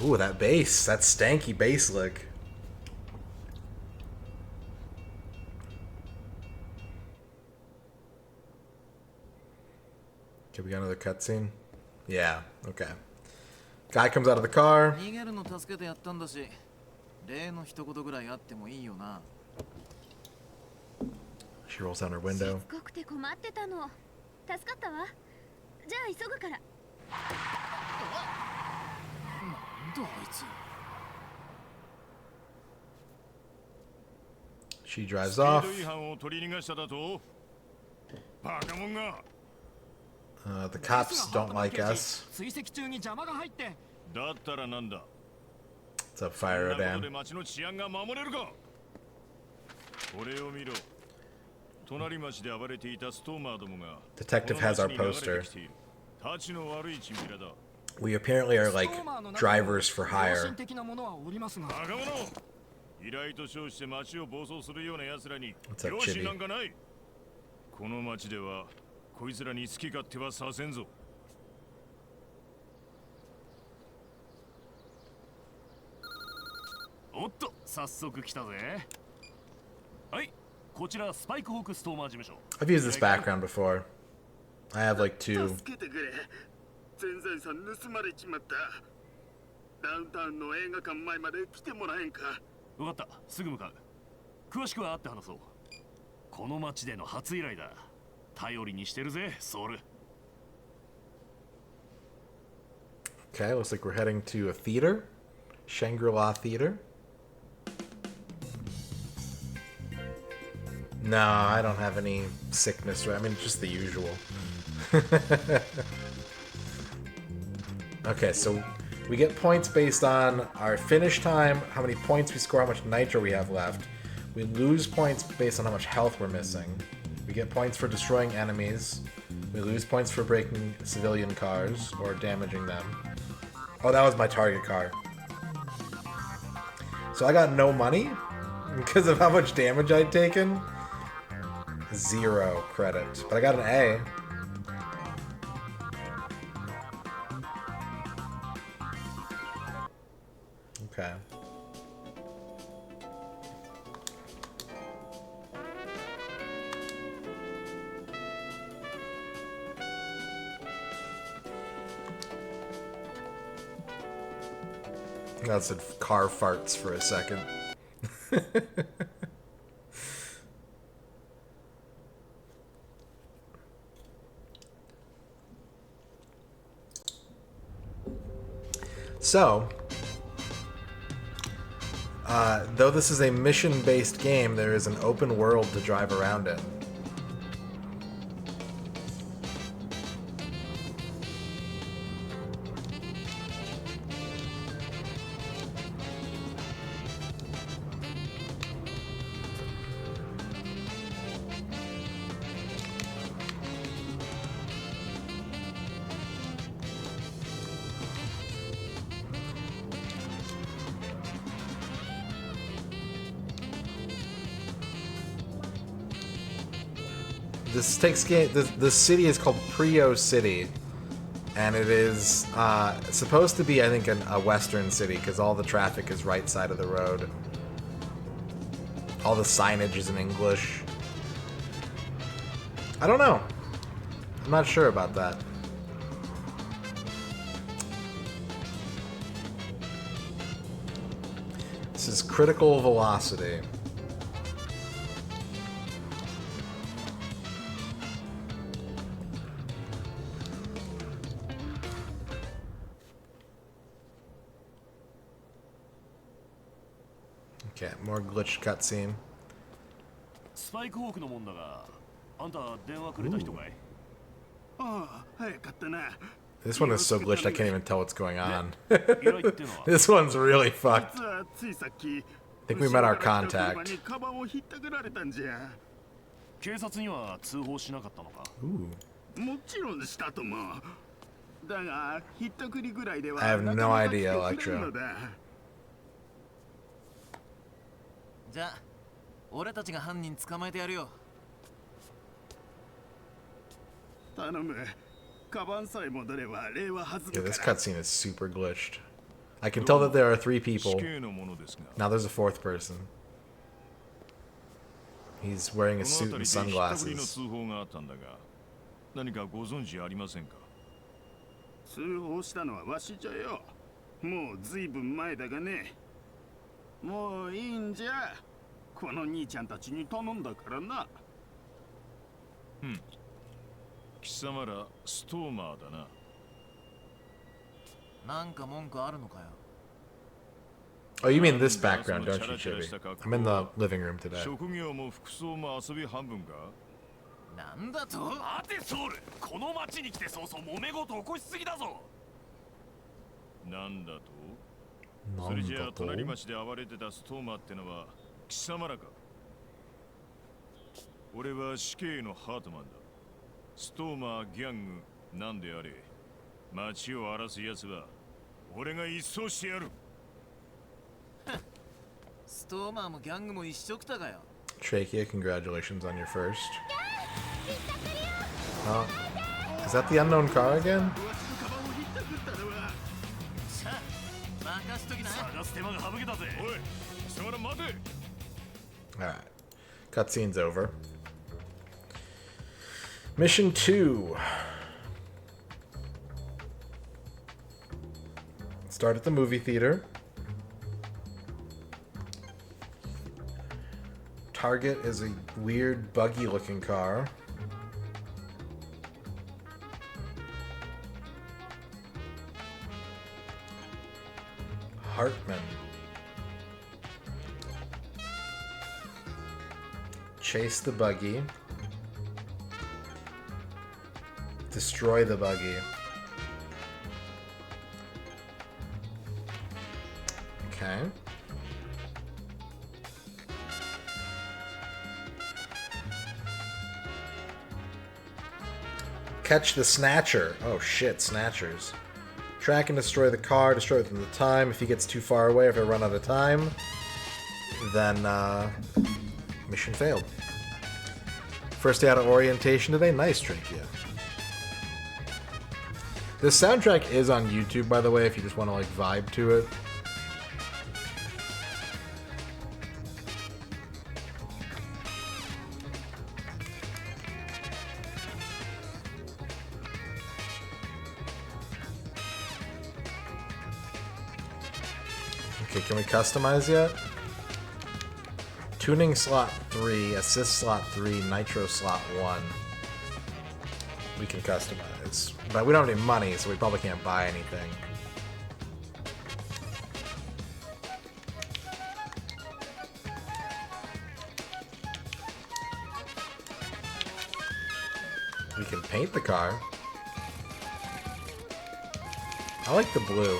Ooh, that bass. That stanky bass lick. Okay, we got another cutscene? Yeah, okay. Guy comes out of the car. She rolls down her window. She drives off. The cops don't like us. What's up, MisterRadon? Detective has our poster. We apparently are like drivers for hire. What's up, Chibi? I've used this background before. I have like 2. Okay, looks like we're heading to a theater. Shangri-La Theater. No, I don't have any sickness, right? I mean, just the usual. Okay, so we get points based on our finish time, how many points we score, how much nitro we have left. We lose points based on how much health we're missing. We get points for destroying enemies. We lose points for breaking civilian cars or damaging them. Oh, that was my target car. So I got no money because of how much damage I'd taken. 0 credit. But I got an A. Okay. I said car farts for a second. So, though this is a mission-based game, there is an open world to drive around in. This takes game. The city is called Prio City, and it is supposed to be, I think, a western city because all the traffic is right side of the road. All the signage is in English. I don't know. I'm not sure about that. This is Critical Velocity. Okay, more glitched cutscene. Spike Hawk のもんだが、あんた電話くれた人かい？ああ、早かったな。This one is so glitched I can't even tell what's going on. 依頼ってのは This one's really fucked. 実はついさっき I think we met our 後ろから来た contact. 車にカバンをひったくられたんじゃ。警察には通報しなかったのか Ooh. もちろんしたとも。だがひったくりぐらいでは I have no なかなか idea, 来てくれん Electro. のだ。じゃあ俺たちが犯人捕まえてやるよ。頼む。カバンさえ戻れば礼は弾 Yeah, む this から。 cutscene is super glitched. I can tell that there are 3 死 people. 刑のものですが Now there's a 4th person. He's wearing こ a の suit 辺 and りでひったくりの sunglasses. 通報があったんだが何かご存知ありませんか通報したのはわしじゃよ。もうずいぶん前だがね。もういいんじゃ。この兄ちゃんたちに頼んだからな。貴様らストーマーだななんか文句あるのかよ。 Oh, you mean this background, don't you, Chibi? I'm in the living room today. 職業も服装も遊び半分かなんだと？待てソウルこの町に来て早々揉め事起こしすぎだぞなんだとそれじゃあ隣町で暴れてたストーマーってのは貴様らか俺は死刑のハートマンだストーマーギャングなんであれ町を荒らす奴は俺が一掃してやるストーマーもギャングも一緒くたかよ。 Trachea, congratulations on your first. Oh, is that the unknown car again? さあ任しときな。探す手間が省けたぜおい貴様ら待て Alright. Cutscene's over. Mission 2. Start at the movie theater. Target is a weird, buggy looking car. Hartman. Chase the buggy. Destroy the buggy. Okay. Catch the Snatcher. Oh shit, Snatchers. Track and destroy the car, destroy it within the time. If he gets too far away, if I run out of time, then mission failed. First day out of orientation today. Nice, Trachea. This soundtrack is on YouTube, by the way, if you just want to like vibe to it. Okay, can we customize yet? Tuning slot 3, assist slot 3, nitro slot 1. We can customize. But we don't have any money, so we probably can't buy anything. We can paint the car. I like the blue.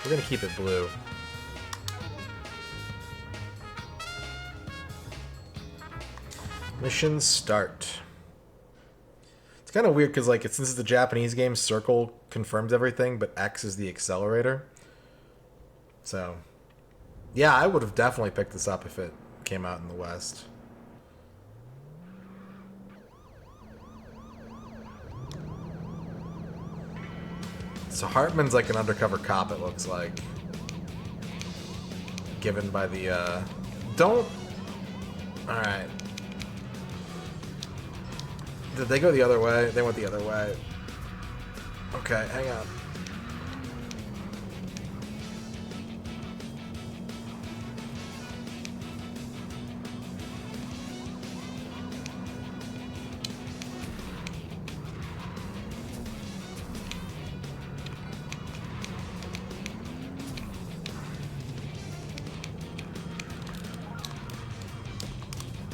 We're gonna keep it blue. Mission start. It's kind of weird because, like, since it's a Japanese game, circle confirms everything, but X is the accelerator. So, yeah, I would have definitely picked this up if it came out in the West. So Hartman's like an undercover cop, it looks like. Given by the, Don't... Alright. Did they go the other way? They went the other way. Okay, hang on.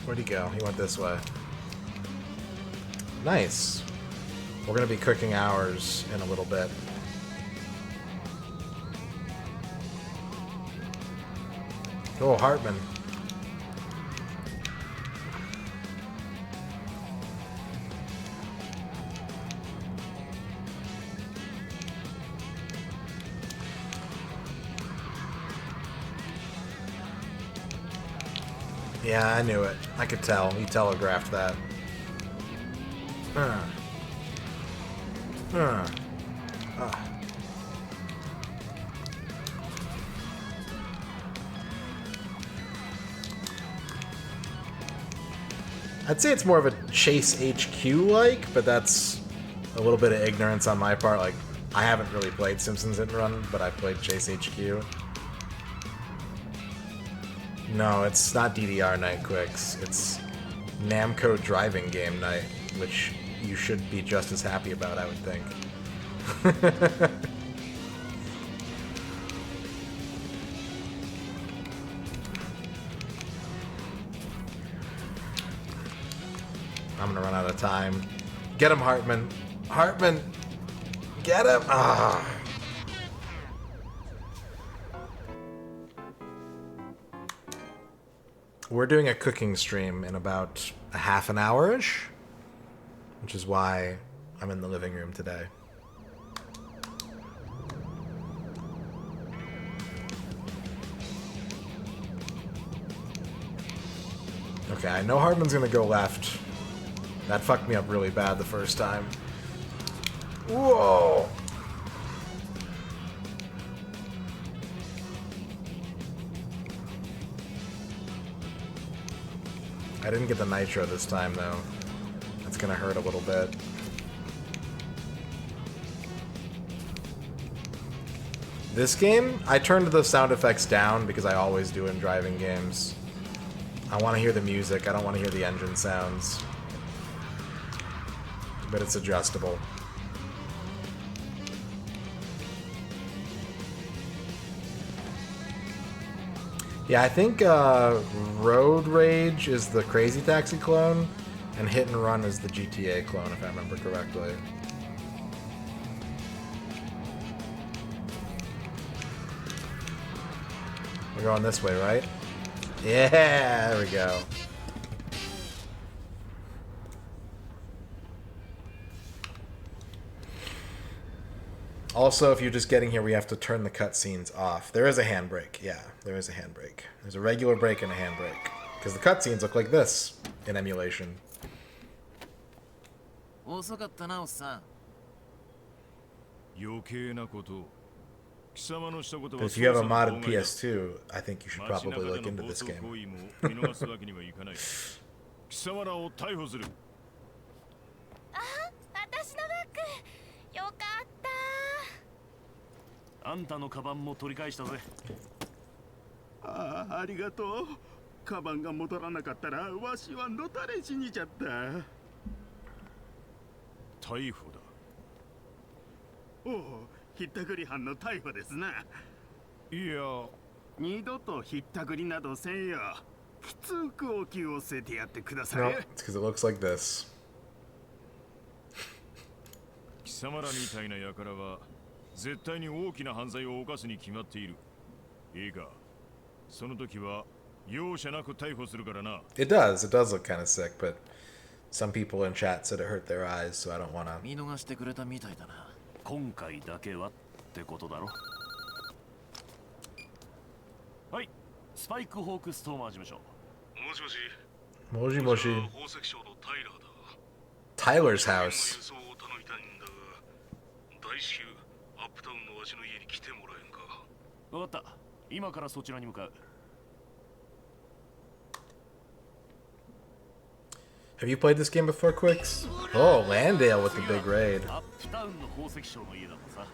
Where'd he go? He went this way. Nice. We're gonna be cooking ours in a little bit. Oh, Hartman. Yeah, I knew it. I could tell. He telegraphed that. I'd say it's more of a Chase HQ-like, but that's a little bit of ignorance on my part. Like, I haven't really played Simpsons Hit and Run, but I played Chase HQ. No, it's not DDR Night Quicks. It's Namco Driving Game Night, which you should be just as happy about, I would think. I'm gonna run out of time. Get him, Hartman. Hartman! Get him! Ah. We're doing a cooking stream in about a half an hour-ish, which is why I'm in the living room today. Okay, I know Hartman's gonna go left. That fucked me up really bad the first time. Whoa! I didn't get the nitro this time, though. That's gonna hurt a little bit. This game, I turned the sound effects down because I always do in driving games. I want to hear the music, I don't want to hear the engine sounds. But it's adjustable. Yeah, I think Road Rage is the Crazy Taxi clone, and Hit and Run is the GTA clone, if I remember correctly. We're going this way, right? Yeah, there we go. Also, if you're just getting here, we have to turn the cutscenes off. There is a handbrake. Yeah, there is a handbrake. There's a regular brake and a handbrake. Because the cutscenes look like this in emulation. But if you have a modded PS2, I think you should probably look into this game. あんたのカバンも取り返したぜ。ああ、ありがとう。カバンが戻らなかったらわしはのたれ死にちゃった。逮捕だ。おお、ひったくり犯の逮捕ですな。いや、二度とひったくりなどせんよ。きつくお気を据えてやってください。 No, it's because it looks like this. 貴様らみたいな輩は絶対に大きな犯罪を犯すに決まっている。いいか、その時は容赦なく逮捕するからな。It does look kind of sick, but some people in chat said it hurt their eyes, so I don't want to. 見逃してくれたみたいだな。今回だけはってことだろ。はい、スパイクホークストーマー事務所。もしもし。もしもし。宝石商のタイラーだ。 Tyler's house. 大至急アップタウンのわしの家に来てもらえんか。わかった。今からそちらに向かう。Have you played this game before, Quicks? Oh, Landale with the big raid. アップタウンの宝石商の家だとさ。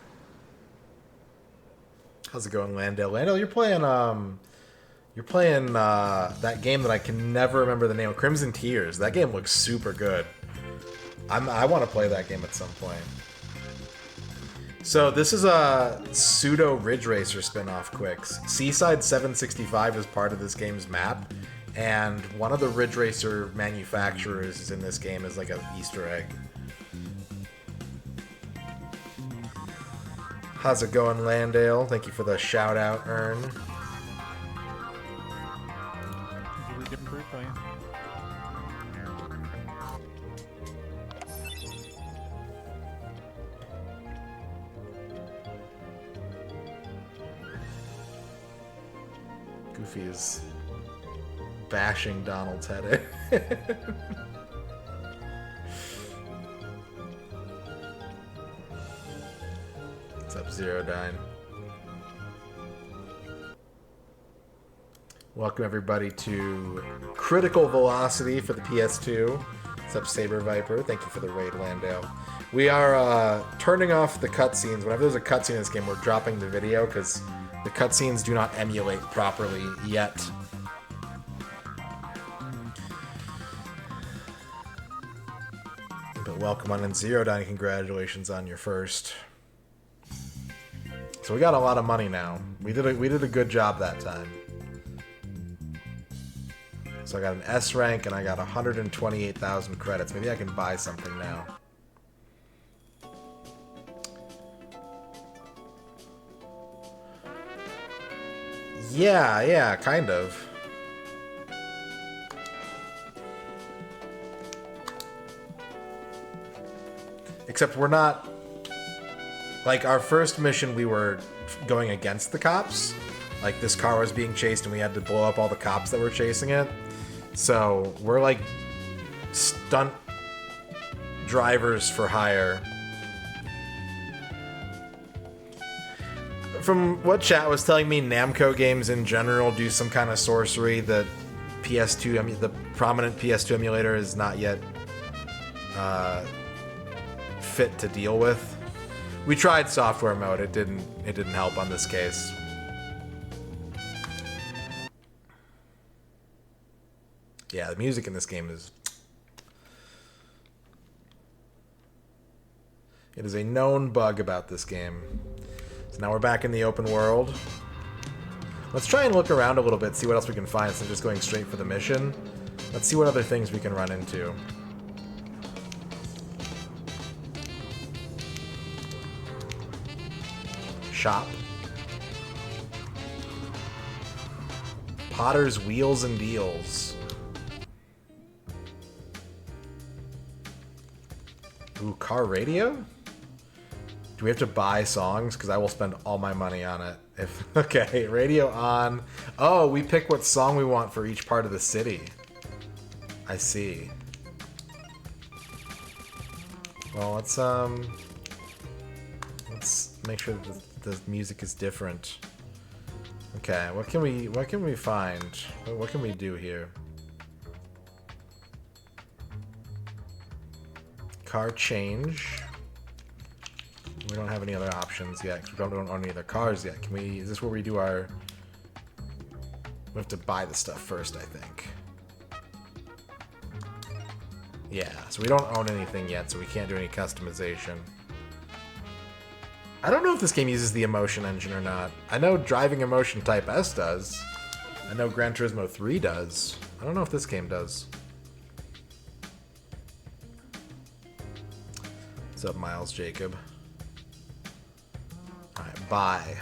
How's it going, Landale? Landale, you're playing that game that I can never remember the name of, Crimson Tears. That game looks super good. I want to play that game at some point. So this is a pseudo Ridge Racer spin-off, Quicks. Seaside 765 is part of this game's map, and one of the Ridge Racer manufacturers is in this game as like an Easter egg. How's it going, Landale? Thank you for the shout out, Ern. Really different group, oh yeah. Goofy is bashing Donald's head in. What's up, Zerodyne? Welcome everybody to Critical Velocity for the PS2. What's up, Saber Viper? Thank you for the raid, Landale. We are turning off the cutscenes. Whenever there's a cutscene in this game, we're dropping the video because the cutscenes do not emulate properly yet. But welcome on in, Zerodyne. Congratulations on your first. So we got a lot of money now. We did a good job that time. So I got an S rank and I got 128,000 credits. Maybe I can buy something now. Yeah, kind of. Except we're not... Like, our first mission, we were going against the cops. Like, this car was being chased and we had to blow up all the cops that were chasing it. So, we're like stunt drivers for hire. From what chat was telling me, Namco games in general do some kind of sorcery that PS2, the prominent PS2 emulator is not yet fit to deal with. We tried software mode, it didn't help on this case. Yeah, the music in this game is... It is a known bug about this game. So now we're back in the open world. Let's try and look around a little bit, see what else we can find instead of just going straight for the mission. Let's see what other things we can run into. Shop. Potter's Wheels and Deals. Ooh, car radio? Do we have to buy songs? Because I will spend all my money on it. Okay, radio on. Oh, we pick what song we want for each part of the city. I see. Well, let's make sure that the music is different. Okay, what can we find? What can we do here? Car change. We don't have any other options yet, because we don't own any other cars yet. Can we, is this where we do our... We have to buy the stuff first, I think. Yeah, so we don't own anything yet, so we can't do any customization. I don't know if this game uses the Emotion engine or not. I know Driving Emotion Type S does. I know Gran Turismo 3 does. I don't know if this game does. What's up, Miles Jacob? Alright, buy.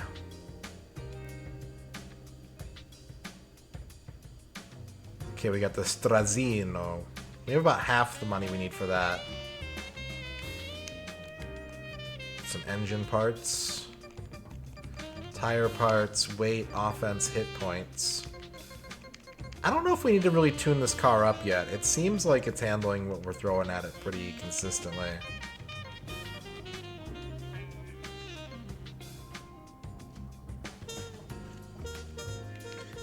Okay, we got the Strazzino. We have about half the money we need for that. Some engine parts. Tire parts, weight, offense, hit points. I don't know if we need to really tune this car up yet. It seems like it's handling what we're throwing at it pretty consistently.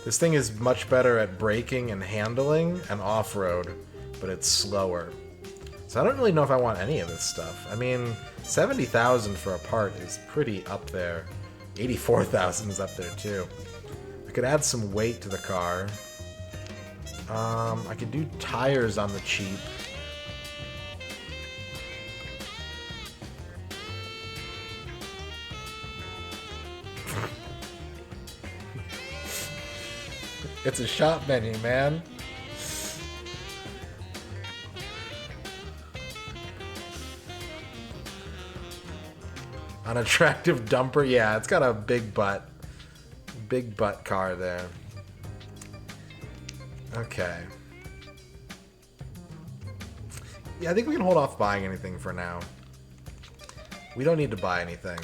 This thing is much better at braking and handling and off-road, but it's slower. So I don't really know if I want any of this stuff. I mean, 70,000 for a part is pretty up there. 84,000 is up there too. I could add some weight to the car. I could do tires on the cheap. It's a shop menu, man. Unattractive dumper. Yeah, it's got a big butt. Big butt car there. Okay. Yeah, I think we can hold off buying anything for now. We don't need to buy anything.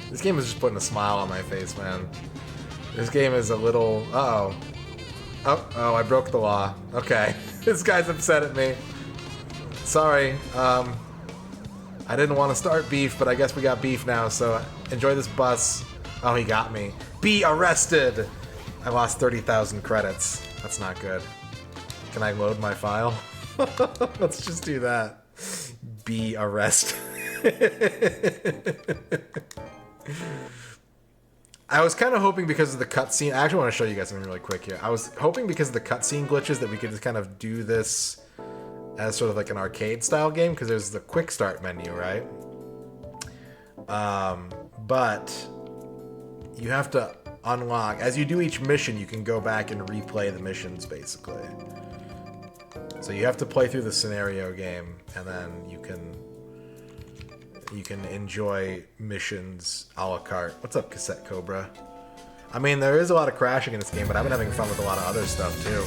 This game is just putting a smile on my face, man. This game is a little... Uh-oh. Oh, I broke the law. Okay. This guy's upset at me. Sorry. I didn't want to start beef, but I guess we got beef now, so enjoy this bus. Oh, he got me. Be arrested! I lost 30,000 credits. That's not good. Can I load my file? Let's just do that. Be arrested. I was kind of hoping because of the cutscene. I actually want to show you guys something really quick here. I was hoping because of the cutscene glitches that we could just kind of do this as sort of like an arcade style game, because there's the quick start menu, right? But you have to unlock, as you do each mission, you can go back and replay the missions basically. So you have to play through the scenario game, and then you can enjoy missions a la carte. What's up, Cassette Cobra? I mean, there is a lot of crashing in this game, but I've been having fun with a lot of other stuff too.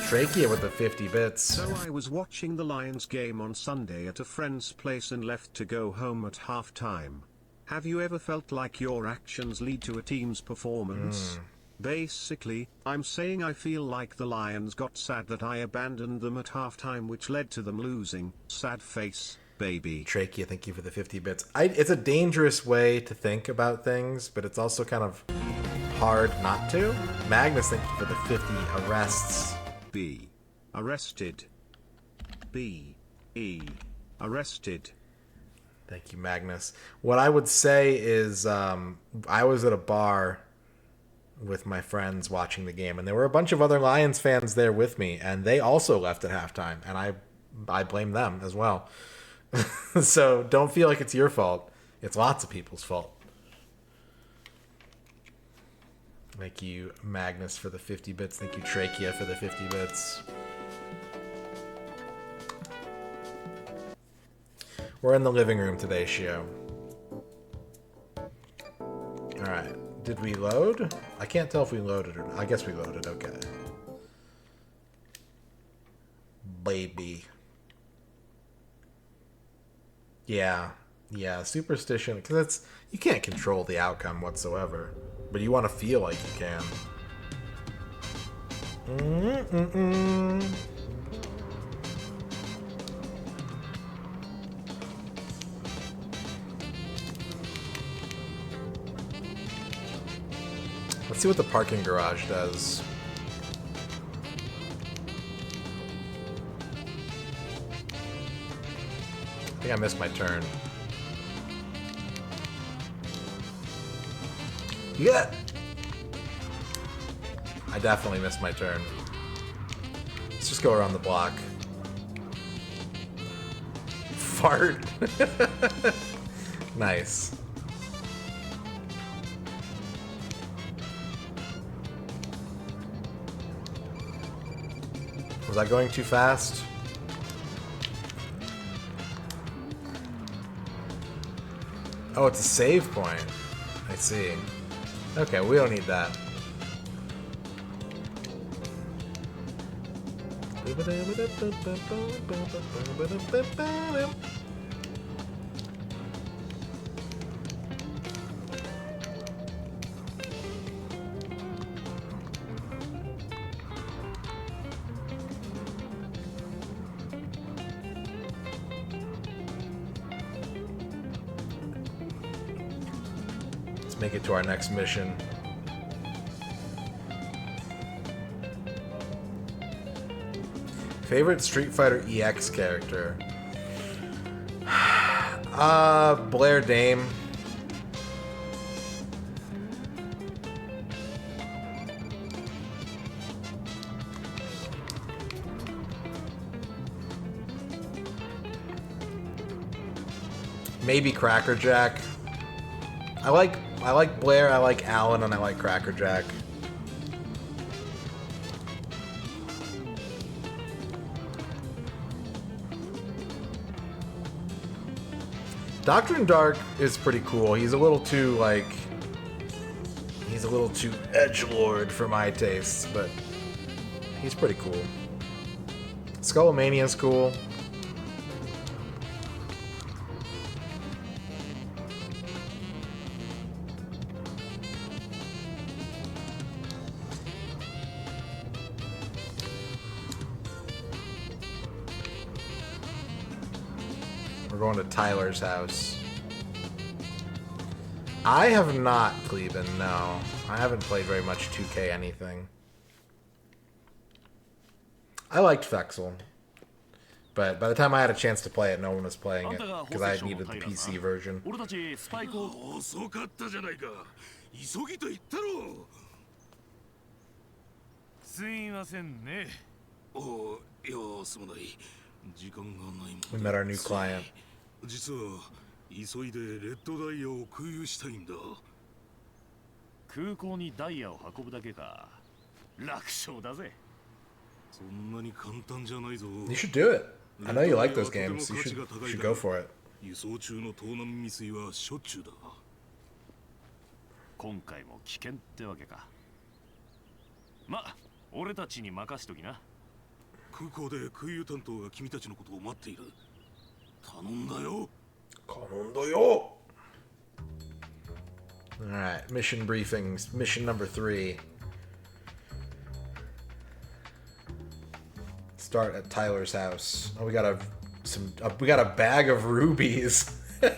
Trachea with the 50 bits. So I was watching the Lions game on Sunday at a friend's place and left to go home at halftime. Have you ever felt like your actions lead to a team's performance? Basically, I'm saying I feel like the Lions got sad that I abandoned them at halftime, which led to them losing. Sad face, baby. Trachea, thank you for the 50 bits. It's a dangerous way to think about things, but it's also kind of hard not to. Magnus, thank you for the 50 arrests. B. Arrested. B. E. Arrested. Thank you, Magnus. What I would say is I was at a bar with my friends watching the game, and there were a bunch of other Lions fans there with me, and they also left at halftime, and I blame them as well. So don't feel like it's your fault. It's lots of people's fault. Thank you, Magnus, for the 50 bits. Thank you, Trachea, for the 50 bits. We're in the living room today, Shio. Alright. Did we load? I can't tell if we loaded or not. I guess we loaded. Okay. Baby. Yeah. Yeah, superstition. Because you can't control the outcome whatsoever. But you want to feel like you can. Let's see what the parking garage does. I think I missed my turn. Yeah! I definitely missed my turn. Let's just go around the block. Fart! Nice. Was I going too fast? Oh, it's a save point. I see. Okay, we don't need that. Let's make it to our next mission. Favorite Street Fighter EX character? Blair Dame. Maybe Crackerjack. I like Blair, I like Alan, and I like Crackerjack. Doctrine Dark is pretty cool. He's a little too, like... He's a little too edgelord for my tastes, but he's pretty cool. Skullomania's cool. We're going to Tyler's house. I have not, Cleveland, no. I haven't played very much 2K anything. I liked Fexel. But by the time I had a chance to play it, no one was playing it, because I needed the PC version. 遅かったじゃないか。急ぎと言ったろ。すいませんね。おいや、すまない。時間がないもん。 We met our new client. 実は急いでレッドダイヤを空輸したいんだ。空港にダイヤを運ぶだけか。楽勝だぜ。そんなに簡単じゃないぞ。 You should do it. I know you like those games. You should go for it. 輸送中の盗難未遂はしょっちゅうだ。今回も危険ってわけか。ま、俺たちに任しときな。空港で空輸担当が君たちのことを待っている。頼んだよ。頼んだよ。Alright, mission briefings. Mission number 3. Start at Tyler's house. Oh, we got a bag of rubies. We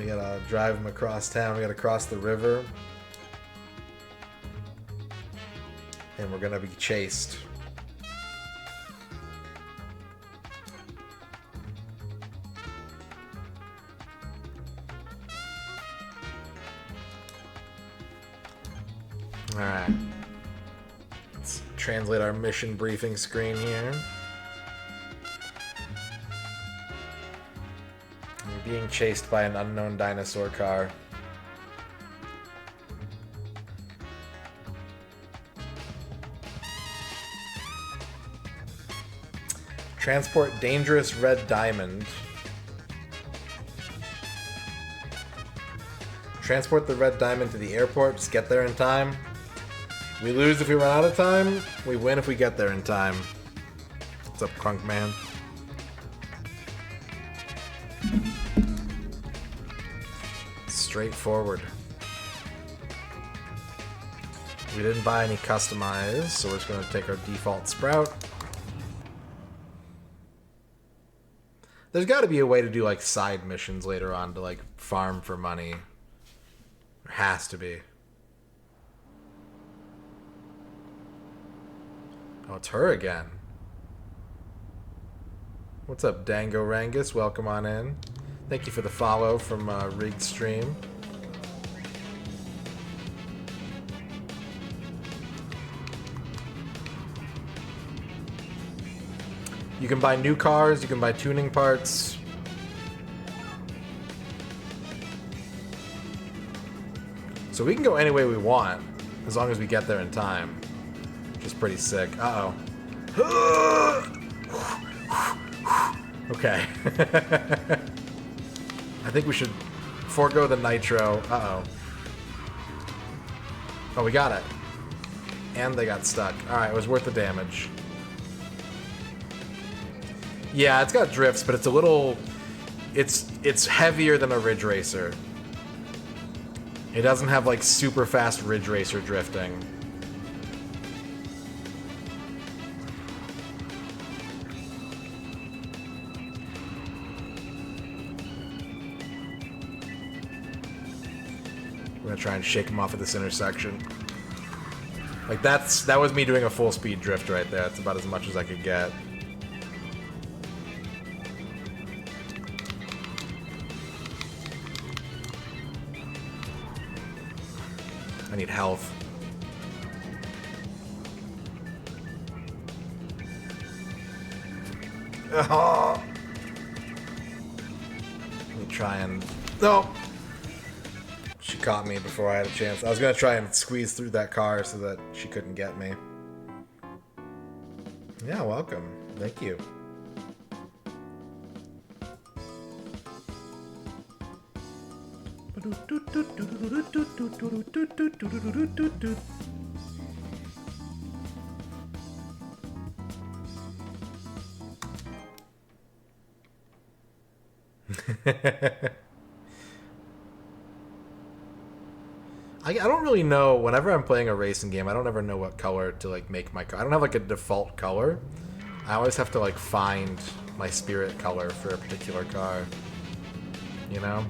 gotta drive him across town. We gotta cross the river. And we're gonna be chased. Alright. Let's translate our mission briefing screen here. We're being chased by an unknown dinosaur car. Transport dangerous red diamond. Transport the red diamond to the airport. Just get there in time. We lose if we run out of time. We win if we get there in time. What's up, Crunk Man? Straightforward. We didn't buy any customized, so we're just going to take our default sprout. There's got to be a way to do like side missions later on to like farm for money. There has to be. Oh, it's her again. What's up, Dango Rangus? Welcome on in. Thank you for the follow from Rigged Stream. You can buy new cars, you can buy tuning parts. So we can go any way we want, as long as we get there in time. Which is pretty sick. Uh-oh. Okay. I think we should forego the nitro. Uh-oh. Oh, we got it. And they got stuck. Alright, it was worth the damage. Yeah, it's got drifts, but it's a little... It's heavier than a Ridge Racer. It doesn't have, like, super fast Ridge Racer drifting. We're gonna try and shake him off at this intersection. Like that was me doing a full speed drift right there. That's about as much as I could get. I need health. Oh. Let me try and... No! She caught me before I had a chance. I was gonna try and squeeze through that car so that she couldn't get me. Yeah, welcome. Thank you. I don't really know. Whenever I'm playing a racing game, I don't ever know what color to like make my car. I don't have like a default color. I always have to like find my spirit color for a particular car. You know?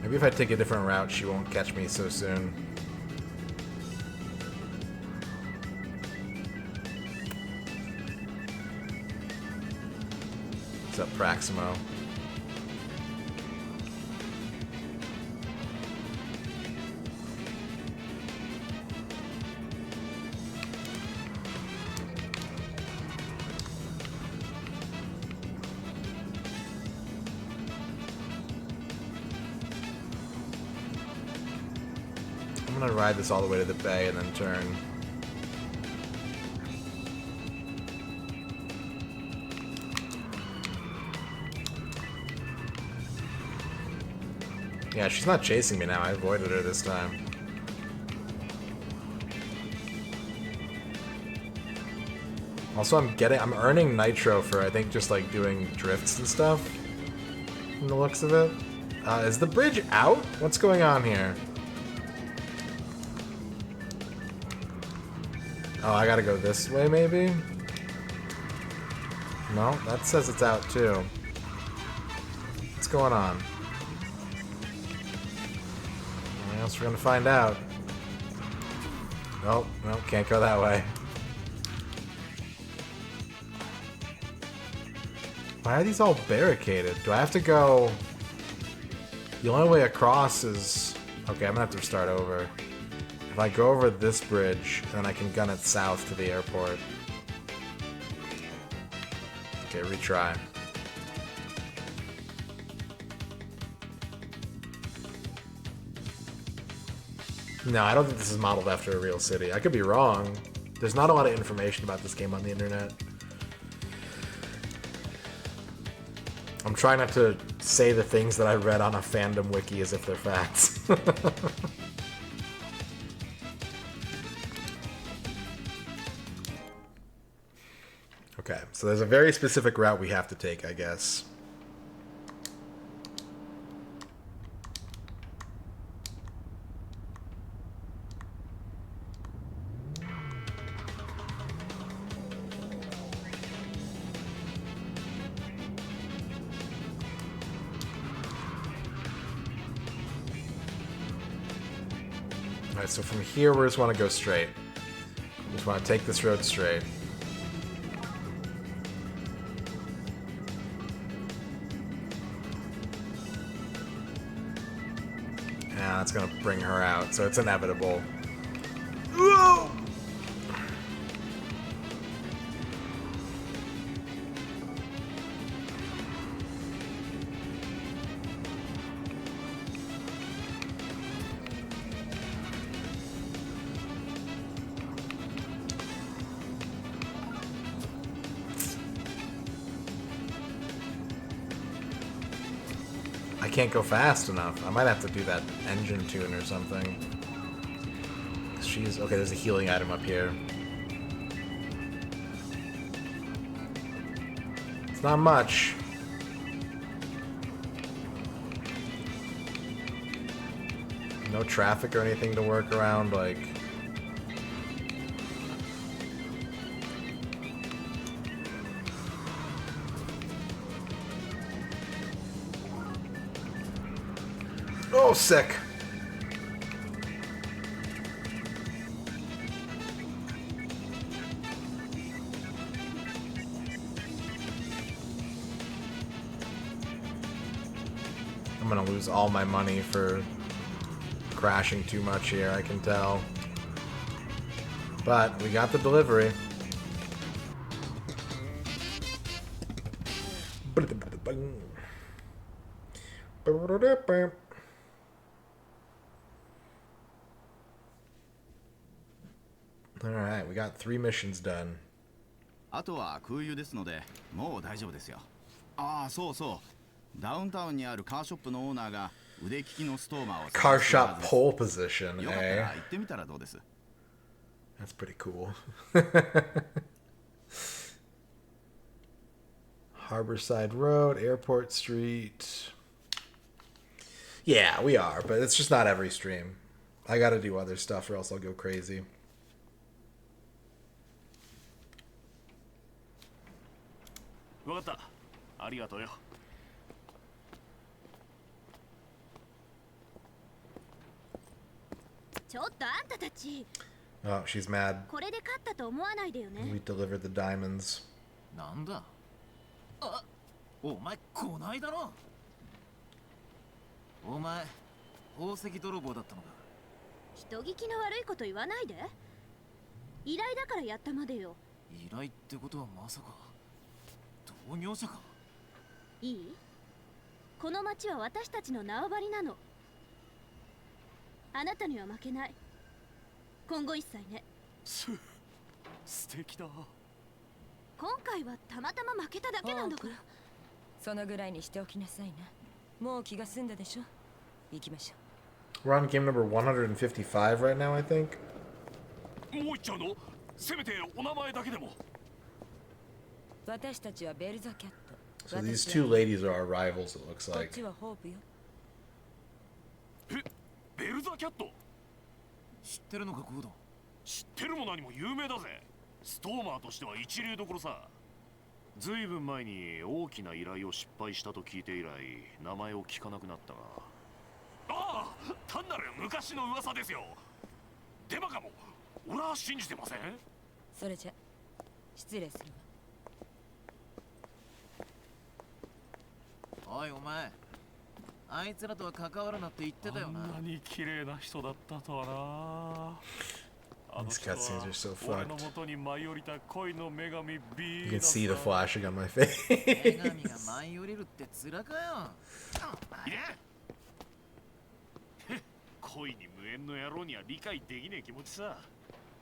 Maybe if I take a different route, she won't catch me so soon. What's up, Praximo? I'm gonna ride this all the way to the bay and then turn. Yeah, she's not chasing me now. I avoided her this time. Also, I'm earning nitro for, I think, just like doing drifts and stuff. From the looks of it. Is the bridge out? What's going on here? Oh, I gotta go this way, maybe? No, that says it's out, too. What's going on? I guess we're gonna find out. Nope, nope, can't go that way. Why are these all barricaded? Do I have to go... The only way across is... Okay, I'm gonna have to start over. If I go over this bridge, then I can gun it south to the airport. Okay, retry. No, I don't think this is modeled after a real city. I could be wrong. There's not a lot of information about this game on the internet. I'm trying not to say the things that I read on a fandom wiki as if they're facts. Okay, so there's a very specific route we have to take, I guess. Alright, so from here we just want to go straight. We just want to take this road straight. Yeah, that's gonna bring her out, so it's inevitable. Whoa! I can't go fast enough. I might have to do that engine tune or something. She's... Okay, there's a healing item up here. It's not much. No traffic or anything to work around, like... Oh, sick. I'm gonna lose all my money for crashing too much here, I can tell. But we got the delivery. Alright, we got 3 missions done. あとは空輸ですので、もう大丈夫ですよ。ああ、そうそう。ダウンタウンにあるカーショップのオーナーが腕利きのストーマーを Car shop pole position, よかった eh? ら行ってみたらどうです? That's pretty cool. Harborside Road, Airport Street. Yeah, we are, but it's just not every stream. I gotta do other stuff or else I'll go crazy. Oh, she's mad. We delivered the diamonds. なんだあ、お前こないだろお前宝石泥棒だったのか人聞きの悪いこと言わないで依頼だからやったまでよ依頼ってことはまさか同業者かいいこの町は私たちの縄張りなのあなたには負けない今後一切ね素敵だ今回はたまたま負けただけなんだからそのぐらいにしておきなさいなもう気が済んだでしょ行きましょう We're on game number 155 right now, I think. もう一丁のせめてお名前だけでも私たちはベルザキャット So these two ladies are our rivals, it looks こっ like. ちはホープよベルザキャット知ってるのかゴードン知ってるも何も有名だぜストーマーとしては一流どころさずいぶん前に大きな依頼を失敗したと聞いて以来名前を聞かなくなったがああ単なる昔の噂ですよデマかも俺は信じてませんそれじゃ失礼するわおいお前あいつらとは関わるなって言ってたよなあんなに綺麗な人だったとはな These cutscenes are so fucked. 俺の元に舞い降りた恋の女神 B You can see the flashing on my face. 女神が舞い降りるって面かよいや恋に無縁の野郎には理解できねえ気持ちさ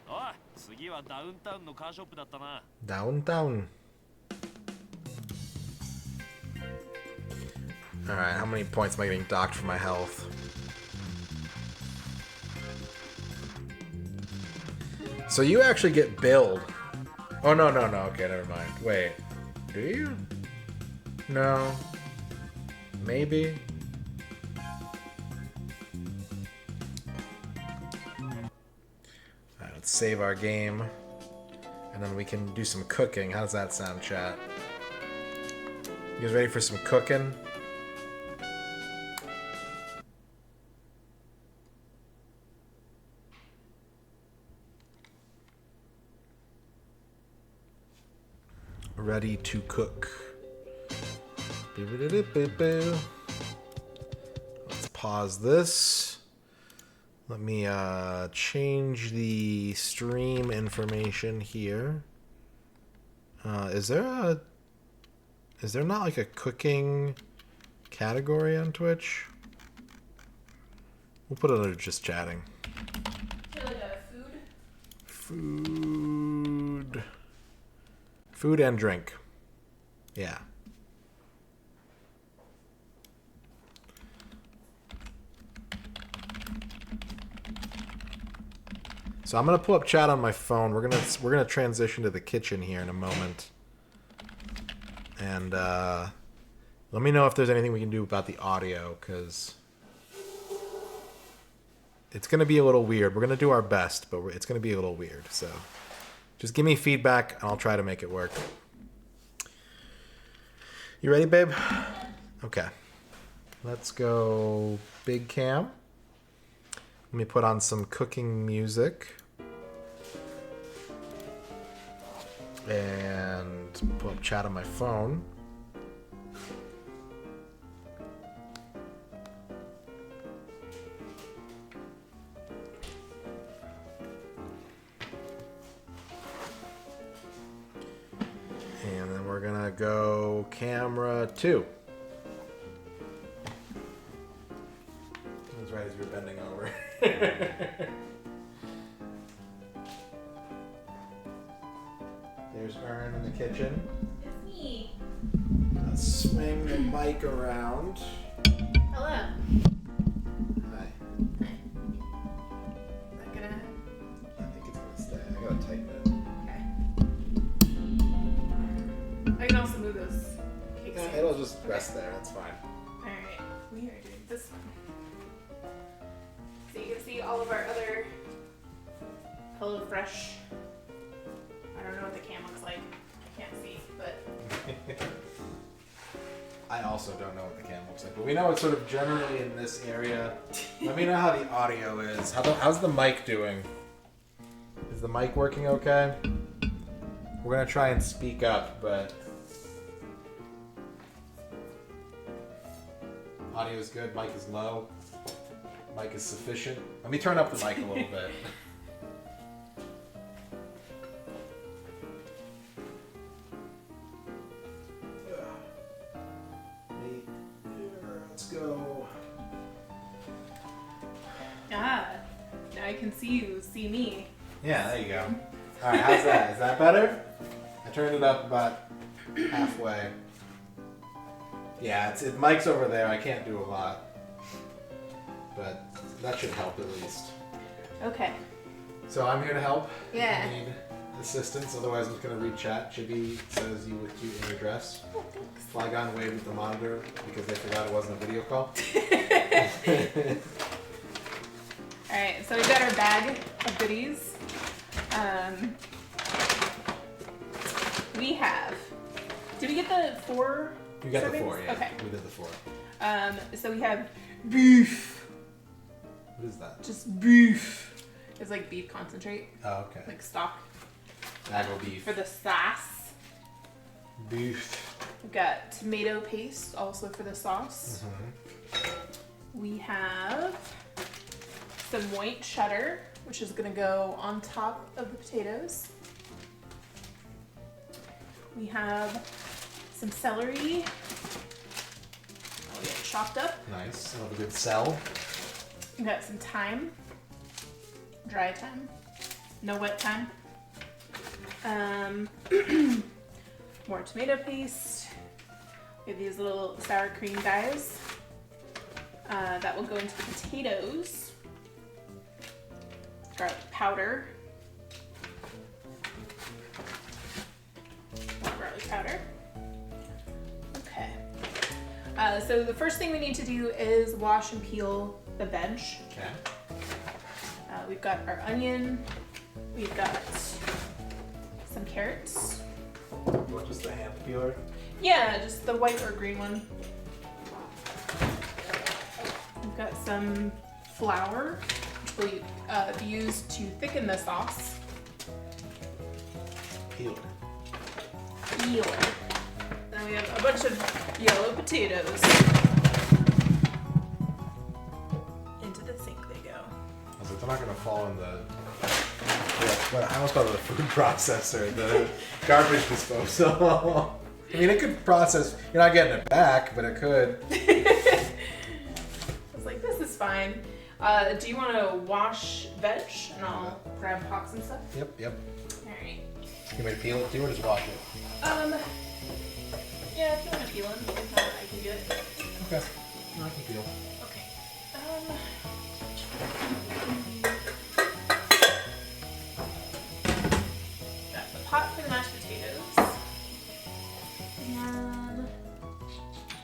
おい次はダウンタウンのカーショップだったな Downtown. Alright, how many points am I getting docked for my health? So you actually get billed. Oh, no. Okay, never mind. Wait. Do you? No. Maybe? Alright, let's save our game. And then we can do some cooking. How does that sound, chat? You guys ready for some cooking? Ready to cook. Let's pause this. Let me change the stream information here. Is there not like a cooking category on Twitch? We'll put it under just chatting. Food. Food and drink. Yeah. So I'm gonna pull up chat on my phone. We're gonna transition to the kitchen here in a moment. And let me know if there's anything we can do about the audio, because it's gonna be a little weird. We're gonna do our best, but it's gonna be a little weird. So just give me feedback, and I'll try to make it work. You ready, babe? Okay. Let's go big cam. Let me put on some cooking music. And pull up chat on my phone. And then we're gonna go camera 2. That's right as you're bending over. There's Ern in the kitchen. It's me. Let's swing the mic around. Hello. Hi. Is that gonna... I think it's gonna stay. I gotta tighten it. Okay. I can also move those cakes. Yeah, it'll just rest there. That's fine. Alright, we are doing this one. So you can see all of our other HelloFresh. I don't know what the cam looks like. I can't see, but... I also don't know what the cam looks like, but we know it's sort of generally in this area. Let me know how the audio is. How's the mic doing? Is the mic working okay? We're gonna try and speak up, but audio is good, mic is low, mic is sufficient. Let me turn up the mic a little bit. Let's go. Ah, now I can see you, see me. Yeah, there you go. All right, how's that? Is that better? I turned it up about halfway. Yeah, mic's over there. I can't do a lot, but that should help at least. Okay. So I'm here to help. Yeah. If you need assistance, otherwise I'm just gonna read chat. Chibi says you look cute in your dress. Oh, thanks. Flygon waved at the monitor because they forgot it wasn't a video call. Alright, so we've got our bag of goodies. We have... Did we get the 4 You got servings? the 4, yeah. Okay. We did the 4. So we have beef. What is that? Just beef. It's like beef concentrate. Oh, okay. Like stock. Nago beef. For the sauce. Beef. We've got tomato paste also for the sauce. We have some white cheddar, which is going to go on top of the potatoes. We have some celery. I'll get chopped up. Nice. Love a good cell. We got some thyme. Dry thyme. No wet thyme. More tomato paste. We have these little sour cream guys. That will go into the potatoes. Garlic powder. More garlic powder. Okay. So the first thing we need to do is wash and peel the veg. Okay. We've got our onion. We've got some carrots. You want just the hand peeler? Yeah, just the white or green one. We've got some flour, which will be used to thicken the sauce. Peeler. Peeler. Then we have a bunch of yellow potatoes. Into the sink they go. I was like, they're not gonna fall in the. What I almost called it the food processor, the garbage disposal. I mean, it could process. You're not getting it back, but it could. I was like, this is fine. Do you want to wash veg? And I'll grab pots and stuff. Yep, yep. Alright. You want me to peel it too, or just wash it? Yeah, if you want to peel it, if not, I can do it. Okay. No, I can peel. Okay. Got the pot for the mashed potatoes. And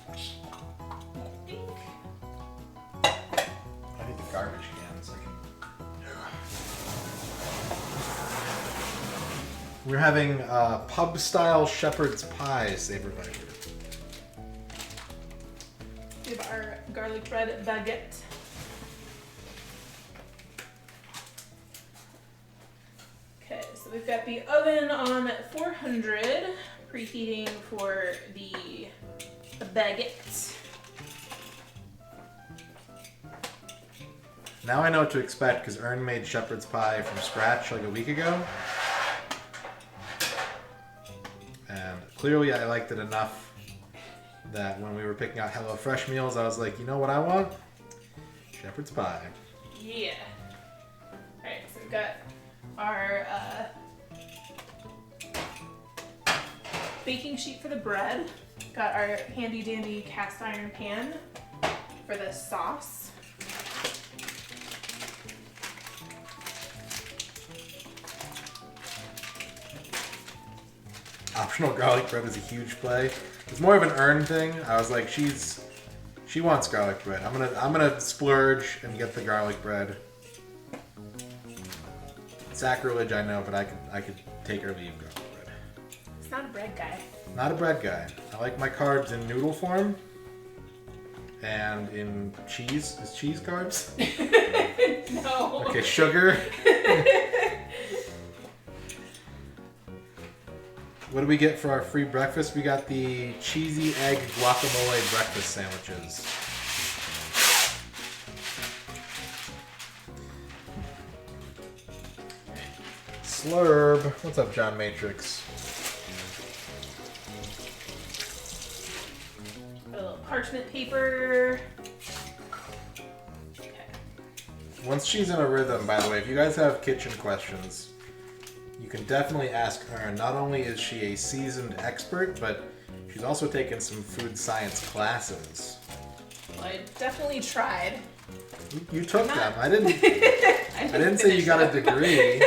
I think I need the garbage can so I can. We're having pub-style shepherd's pies they provided. we have our garlic bread baguette. So we've got the oven on 400, preheating for the baguette. Now I know what to expect because Ern made shepherd's pie from scratch like a week ago. And clearly I liked it enough that when we were picking out HelloFresh meals, I was like, you know what I want? Shepherd's pie. Yeah. Alright, so we've got our baking sheet for the bread. Got our handy dandy cast iron pan for the sauce. Optional garlic bread is a huge play. It's more of an Ern thing. I was like, she wants garlic bread. I'm gonna splurge and get the garlic bread. Sacrilege, I know, but I could take or leave garlic bread. It's not a bread guy. Not a bread guy. I like my carbs in noodle form and in cheese. Is cheese carbs? No. Okay, sugar. What do we get for our free breakfast? We got the cheesy egg guacamole breakfast sandwiches. Slurb. What's up, John Matrix? A little parchment paper. Okay. Once she's in a rhythm, by the way, if you guys have kitchen questions, you can definitely ask her. Not only is she a seasoned expert, but she's also taken some food science classes. Well, I definitely tried. You took them. I didn't. I didn't say you got a degree.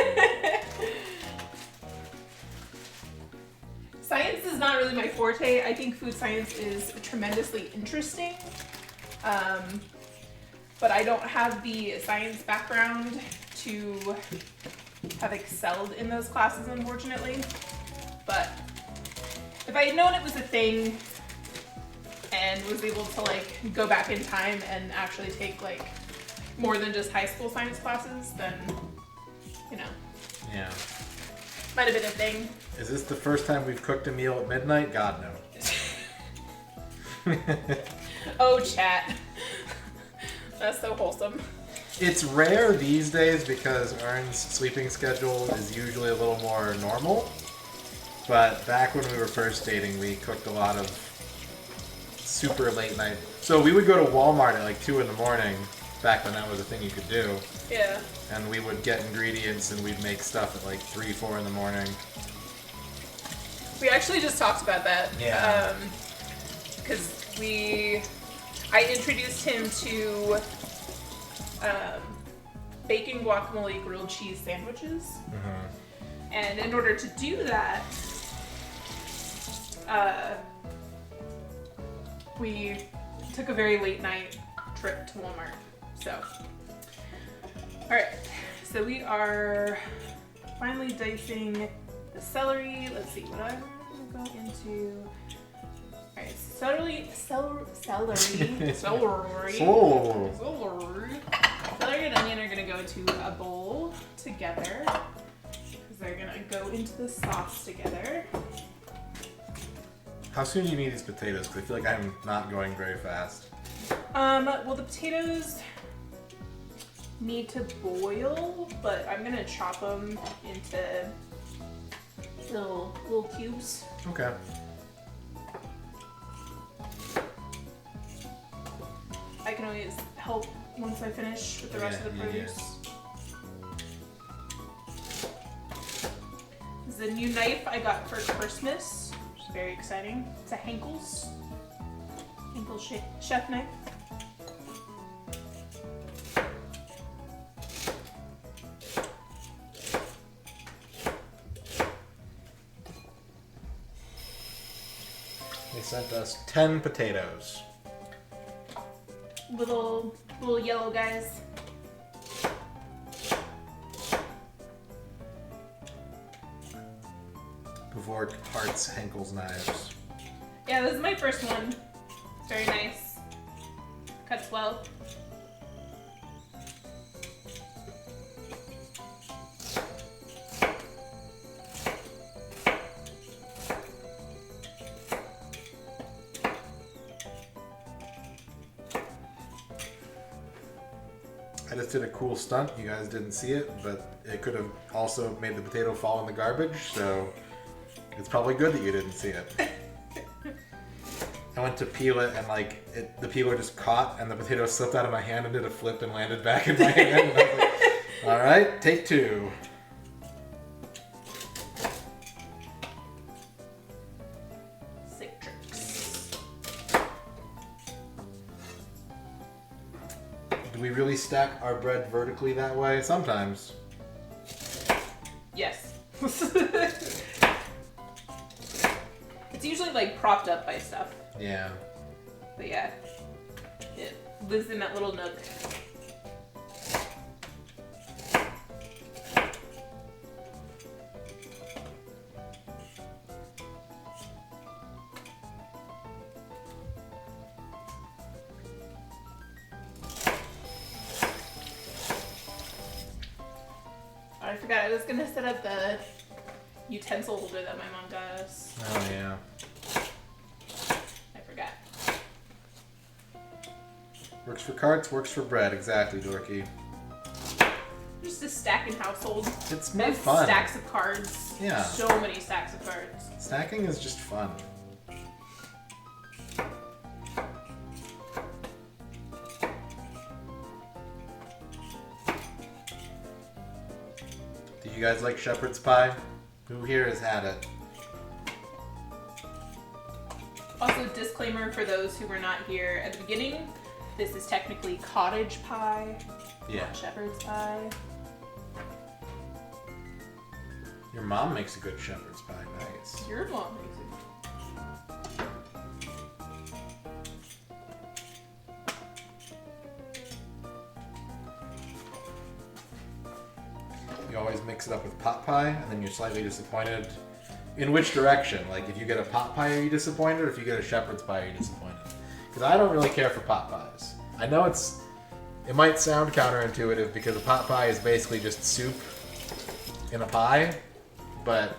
Science is not really my forte. I think food science is tremendously interesting, but I don't have the science background to have excelled in those classes, unfortunately. But if I had known it was a thing and was able to like go back in time and actually take like more than just high school science classes, then you know, Yeah. might have been a thing. Is this the first time we've cooked a meal at midnight? God, no. Oh, chat. That's so wholesome. It's rare these days because Ern's sleeping schedule is usually a little more normal. But back when we were first dating, we cooked a lot of super late night. So we would go to Walmart at like 2 in the morning, back when that was a thing you could do. Yeah. And we would get ingredients and we'd make stuff at like 3, 4 in the morning. We actually just talked about that. Yeah. Because I introduced him to bacon guacamole grilled cheese sandwiches. Mm-hmm. And in order to do that, we took a very late night trip to Walmart. So, alright. So we are finally dicing the celery. Let's see what I'm gonna go into. Alright, celery, Celery and onion are gonna go into a bowl together because they're gonna go into the sauce together. How soon do you need these potatoes? Because I feel like I'm not going very fast. Well, the potatoes need to boil, but I'm gonna chop them into little cubes. Okay. I can always help once I finish with the rest of the produce. This is a new knife I got for Christmas, which is very exciting. It's a Henkel's chef knife. They sent us 10 potatoes. Little yellow guys. Before Hart's Henkel's knives. Yeah, this is my first one. It's very nice. Cuts well. just did a cool stunt. You guys didn't see it, but it could have also made the potato fall in the garbage, so it's probably good that you didn't see it. I went to peel it, and the peeler just caught, and the potato slipped out of my hand and did a flip and landed back in my hand. And I was like, all right, take two. Sick tricks. Do we really stack our bread vertically that way? Sometimes. Yes. It's usually like propped up by stuff. Yeah. But yeah, it lives in that little nook. I forgot I was gonna set up the utensil holder that my mom got us. Oh, yeah. I forgot. Works for carts, works for bread. Exactly, Dorky. Just a stacking household. It's I more have fun. stacks of cards. Yeah. So many stacks of cards. Stacking is just fun. Do you guys like shepherd's pie? Who here has had it? Also, disclaimer for those who were not here at the beginning, this is technically cottage pie, Yeah. not shepherd's pie. Your mom makes a good shepherd's pie. Nice. Your mom makes it. You always mix it up with pot pie, and then you're slightly disappointed. In which direction? Like, if you get a pot pie, are you disappointed? Or if you get a shepherd's pie, are you disappointed? Because I don't really care for pot pies. I know it might sound counterintuitive because a pot pie is basically just soup in a pie, but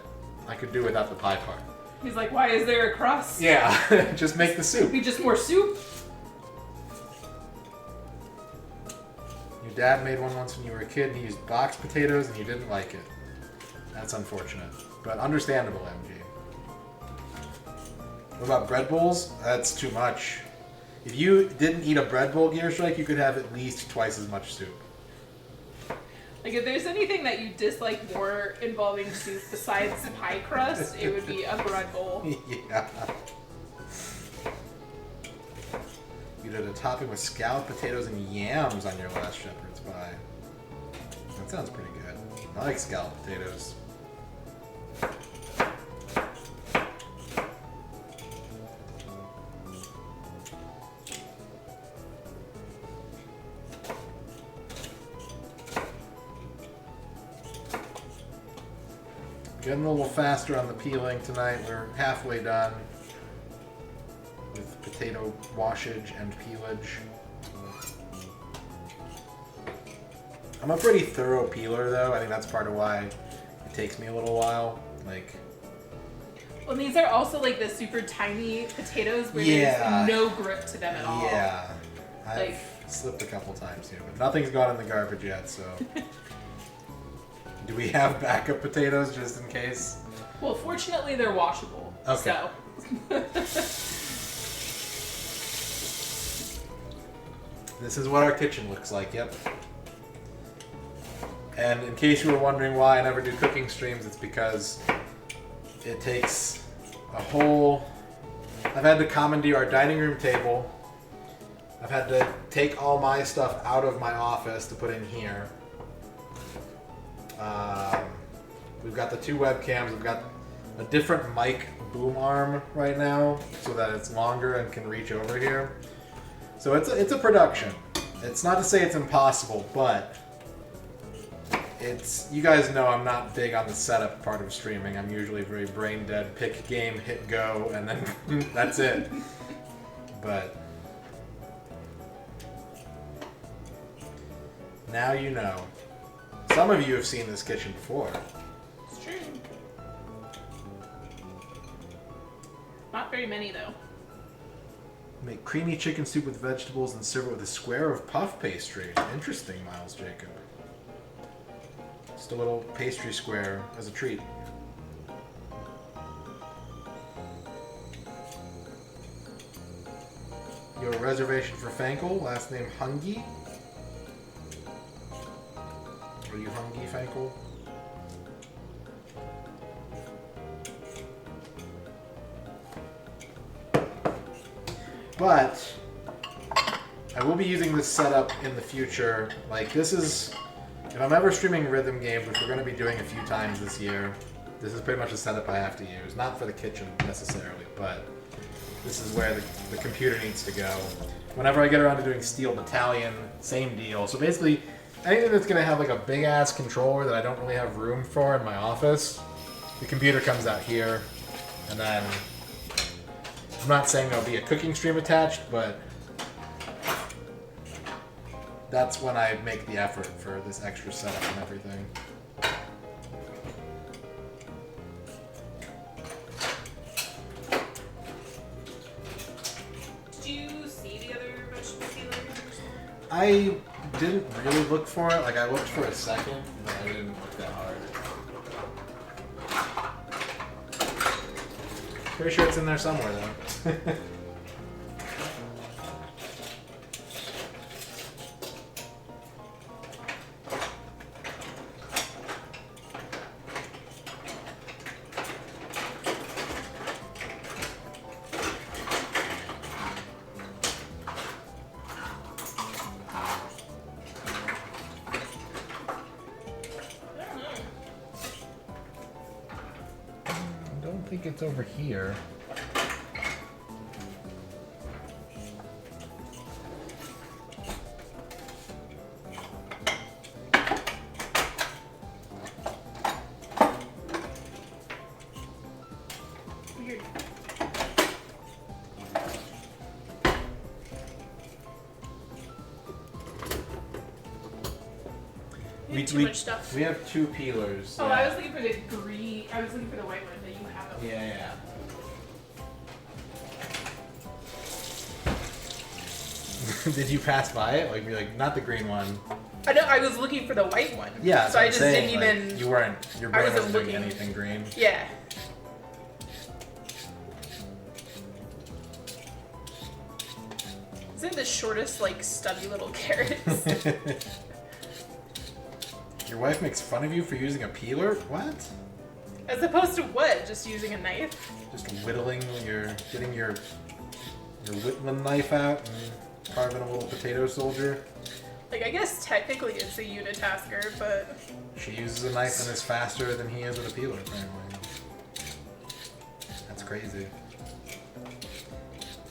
I could do without the pie part. He's like, why is there a crust? Yeah, just make the soup. Be just more soup? Your dad made one once when you were a kid and he used boxed potatoes and you didn't like it. That's unfortunate, but understandable, MG. What about bread bowls? That's too much. If you didn't eat a bread bowl, Gear Strike, you could have at least twice as much soup. Like, if there's anything that you dislike more involving soup besides pie crust, it would be a bread bowl. Yeah. You did a topping with scalloped potatoes and yams on your last shepherd's pie. That sounds pretty good. I like scalloped potatoes. Getting a little faster on the peeling tonight. We're halfway done with potato washage and peelage. I'm a pretty thorough peeler, though. I think that's part of why it takes me a little while. Like, Well, these are also like the super tiny potatoes where Yeah. there's no grip to them at all. yeah, I've Like- slipped a couple times here, but nothing's gone in the garbage yet. So, do we have backup potatoes just in case? Well, fortunately, they're washable. Okay. So. This is what our kitchen looks like, yep. And in case you were wondering why I never do cooking streams, it's because it takes a whole... I've had to commandeer our dining room table. I've had to take all my stuff out of my office to put in here. We've got the two webcams. We've got a different mic boom arm right now so that it's longer and can reach over here. So it's a production. It's not to say it's impossible, but it's, you guys know I'm not big on the setup part of streaming. I'm usually very brain dead, pick game, hit go, and then that's it. But now you know. Some of you have seen this kitchen before. It's true. Not very many, though. Make creamy chicken soup with vegetables and serve it with a square of puff pastry. Interesting, Miles Jacob. Just a little pastry square as a treat. Your reservation for Fankel, last name Hungy. Are you Hungy, Fankel? But I will be using this setup in the future. Like, this is, if I'm ever streaming rhythm games, which we're going to be doing a few times this year, this is pretty much a setup I have to use. Not for the kitchen necessarily, but this is where the computer needs to go. Whenever I get around to doing Steel Battalion, same deal. So basically, anything that's going to have like a big ass controller that I don't really have room for in my office, the computer comes out here, and then I'm not saying there'll be a cooking stream attached, but that's when I make the effort for this extra setup and everything. Did you see the other vegetable peelers? I didn't really look for it. Like, I looked for a second, but I didn't look that hard. Pretty sure it's in there somewhere, though. I don't think it's over here. Weird. We have too much stuff. We have two peelers. Oh, yeah. I was looking for the green. I was looking for the white one that you have. Yeah. Did you pass by it? Like, be like, not the green one. I know. I was looking for the white one. Yeah, So I just didn't like, even. You weren't. Your brain wasn't wasn't doing looking. anything green. Yeah. Isn't the shortest, like, stubby little carrots? Your wife makes fun of you for using a peeler? What? As opposed to what? Just using a knife? Just whittling getting your whittling knife out and carving a little potato soldier. Like, I guess technically it's a unitasker, but She uses a knife and is faster than he is with a peeler, apparently. That's crazy.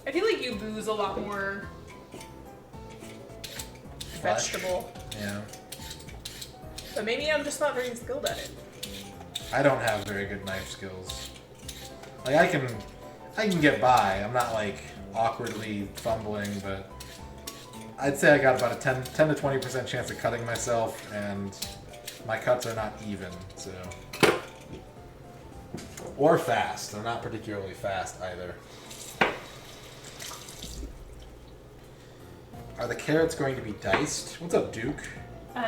I feel like you lose a lot more Flesh? vegetable. Yeah. But maybe I'm just not very skilled at it. I don't have very good knife skills. Like, I can get by. I'm not, like, awkwardly fumbling, but I'd say I got about a 10 to 20% chance of cutting myself, and my cuts are not even, so. Or fast. They're not particularly fast either. Are the carrots going to be diced? What's up, Duke?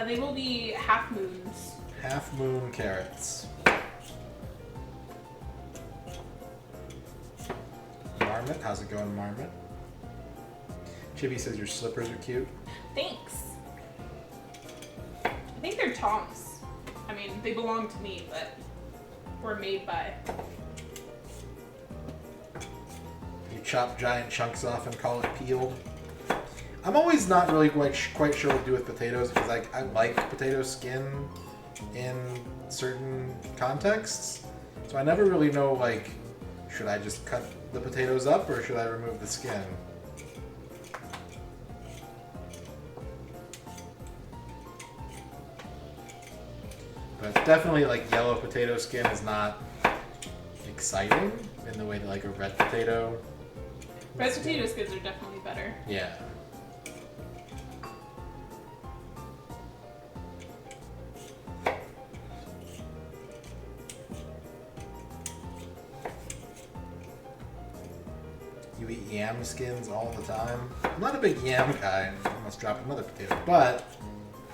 They will be half moons. Half moon carrots. Marmot, how's it going, Marmot? Chibi says your slippers are cute. Thanks. I think they're Tom's. I mean, they belong to me, but were made by. You chop giant chunks off and call it peeled. I'm always not really quite sure what to do with potatoes because I like potato skin in certain contexts. So I never really know, like, should I just cut the potatoes up or should I remove the skin? But it's definitely, like, yellow potato skin is not exciting in the way that, like, a red potato. Red potato skins are definitely better. Yeah. You eat yam skins all the time. I'm not a big yam guy. I almost dropped another potato, but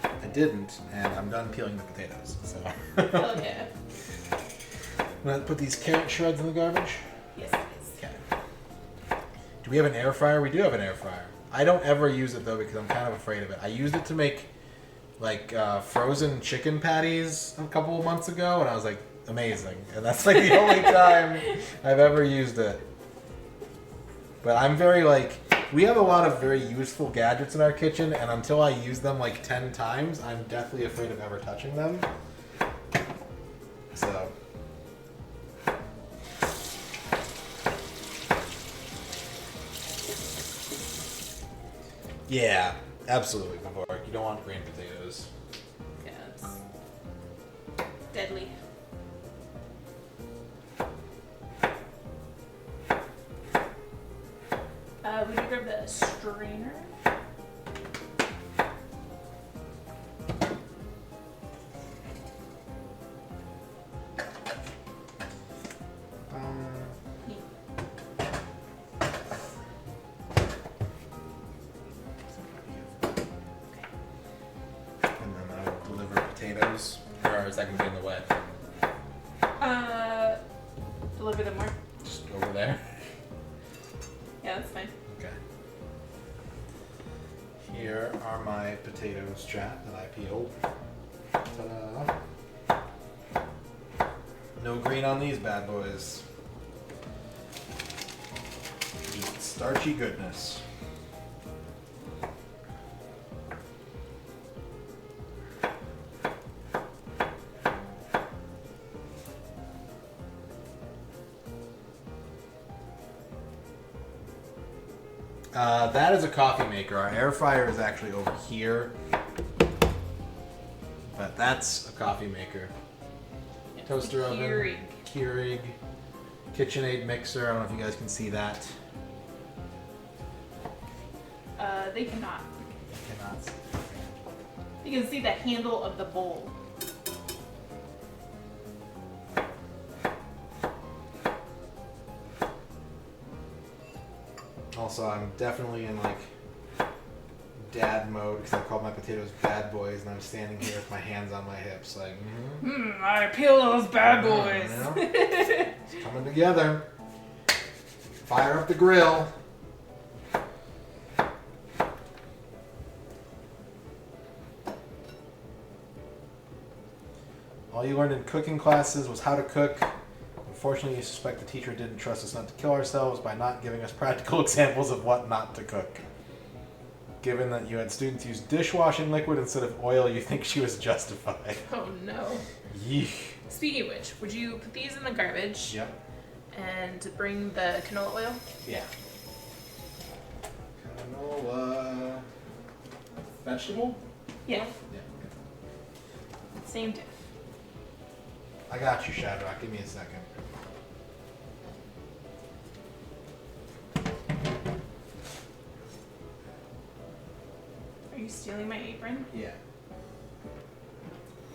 I didn't, and I'm done peeling the potatoes. So. Hell yeah. I'm gonna put these carrot shreds in the garbage. Yes, please. Okay. Do we have an air fryer? We do have an air fryer. I don't ever use it though because I'm kind of afraid of it. I used it to make like frozen chicken patties a couple of months ago, and I was like, amazing. And that's like the only time I've ever used it. But I'm very like, we have a lot of very useful gadgets in our kitchen, and until I use them like 10 times, I'm deathly afraid of ever touching them. So. Yeah, absolutely, Bavark. You don't want green potatoes. Yeah, it's deadly. Would you grab the strainer? And then I will deliver potatoes. Or is that going to be in the way? Deliver them where? Just over there. Yeah, that's fine. Okay. Here are my potatoes, chat, that I peeled. Ta-da. No green on these bad boys. Just starchy goodness. That is a coffee maker. Our air fryer is actually over here. But that's a coffee maker. It's Toaster the oven. Keurig. Keurig. KitchenAid mixer. I don't know if you guys can see that. They cannot. Cannot see. You can see the handle of the bowl. Also, I'm definitely in like dad mode because I called my potatoes bad boys, and I'm standing here with my hands on my hips, like, I peel those bad boys. You know? It's coming together. Fire up the grill. All you learned in cooking classes was how to cook. Unfortunately, you suspect the teacher didn't trust us not to kill ourselves by not giving us practical examples of what not to cook. Given that you had students use dishwashing liquid instead of oil, you think she was justified. Oh no. Yeesh. Speaking of which, would you put these in the garbage? Yep. And bring the canola oil? Yeah. Canola. Vegetable? Yeah. Yeah. Same diff. I got you, Shadrach. Give me a second. Are you stealing my apron? Yeah.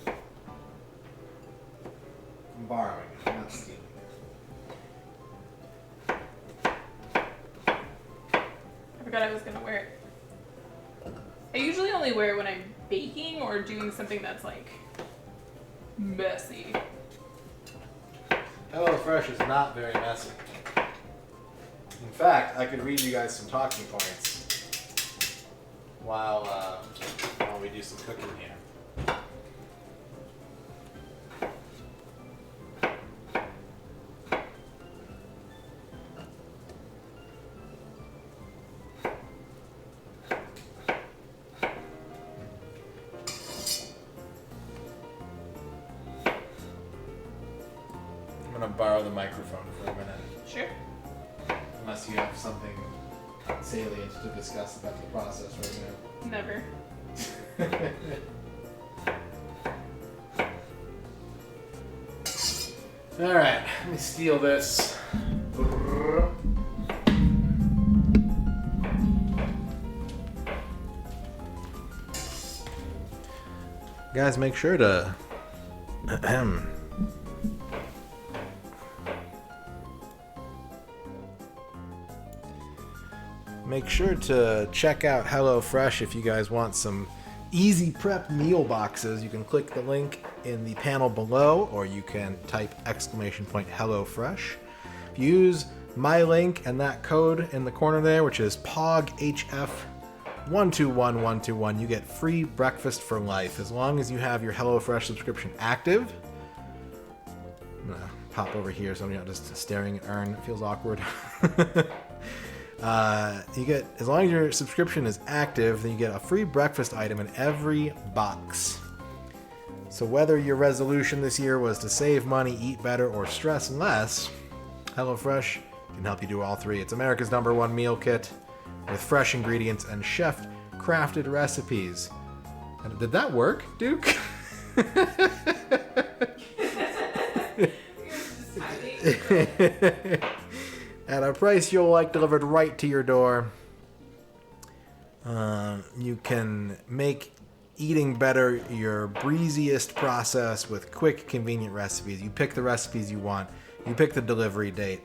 I'm borrowing it. I'm not stealing it. I forgot I was gonna wear it. I usually only wear it when I'm baking or doing something that's like messy. HelloFresh is not very messy. In fact, I could read you guys some talking points while we do some cooking here. I'm gonna borrow the microphone for a minute. Sure. Unless you have something salient to discuss about the process right Never. now. Alright, let me steal this. Guys, make sure to make sure to check out HelloFresh if you guys want some easy prep meal boxes. You can click the link in the panel below, or you can type !HelloFresh. If you use my link and that code in the corner there, which is POGHF121121, you get free breakfast for life as long as you have your HelloFresh subscription active. I'm gonna pop over here so I'm not just staring at Ern. It feels awkward. You get, as long as your subscription is active, then you get a free breakfast item in every box. So whether your resolution this year was to save money, eat better, or stress less, HelloFresh can help you do all three. It's America's #1 meal kit with fresh ingredients and chef-crafted recipes. And did that work, Duke? At a price you'll like delivered right to your door. You can make eating better your breeziest process with quick, convenient recipes. You pick the recipes you want. You pick the delivery date.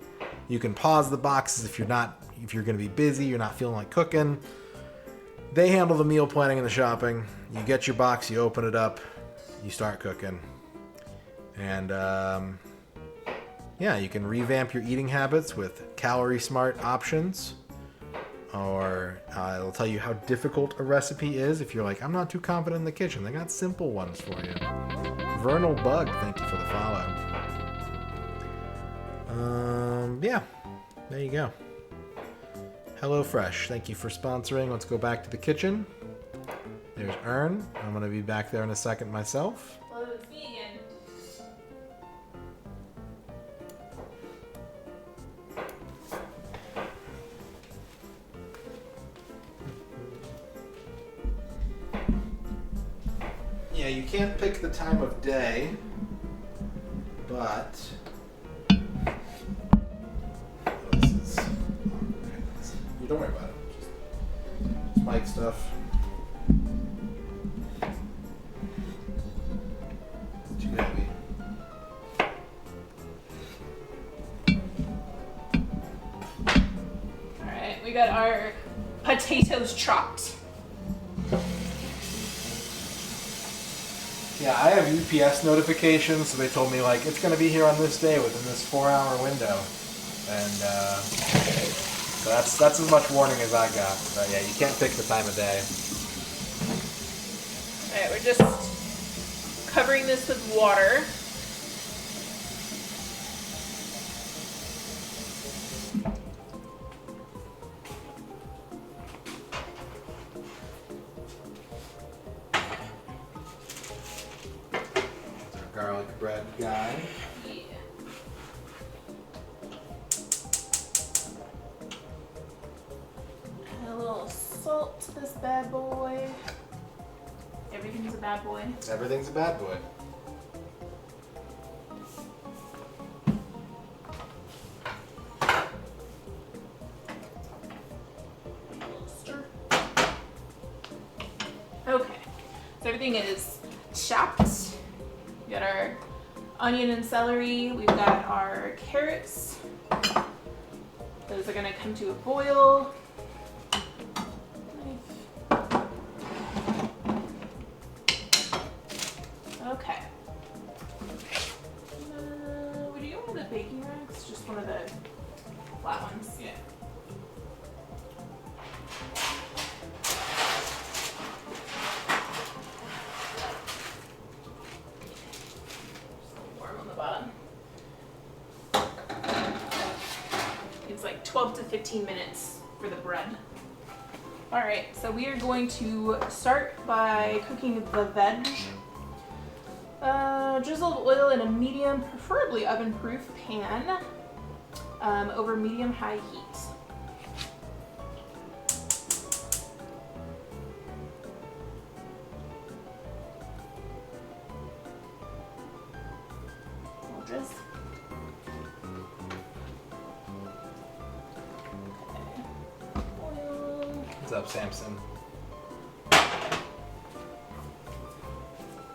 You can pause the boxes if you're going to be busy, you're not feeling like cooking. They handle the meal planning and the shopping. You get your box, you open it up, you start cooking. And yeah, you can revamp your eating habits with calorie smart options. Or it'll tell you how difficult a recipe is if you're like, I'm not too confident in the kitchen. They got simple ones for you. Vernal Bug, thank you for the follow. Yeah, there you go. HelloFresh, thank you for sponsoring. Let's go back to the kitchen. There's Ern. I'm going to be back there in a second myself. Well, it's me again. Yeah, you can't pick the time of day, but don't worry about it. Just mic stuff. It's too heavy. Alright, we got our potatoes chopped. Yeah, I have UPS notifications, so they told me, like, it's going to be here on this day within this 4-hour window. And, so that's as much warning as I got. But yeah, you can't pick the time of day. Alright, we're just covering this with water. That's our garlic bread guy. Salt to this bad boy. Everything's a bad boy. Everything's a bad boy. Stir. Okay, so everything is chopped. We got our onion and celery. We've got our carrots. Those are gonna come to a boil. Okay. Would you want the baking racks? Just one of the flat ones? Yeah. Just a little warm on the bottom. It's like 12 to 15 minutes for the bread. Alright, so we are going to start by cooking the veg. Drizzled oil in a medium, preferably oven-proof pan over medium-high heat. Little drizzle. Okay. Oil. What's up, Samson?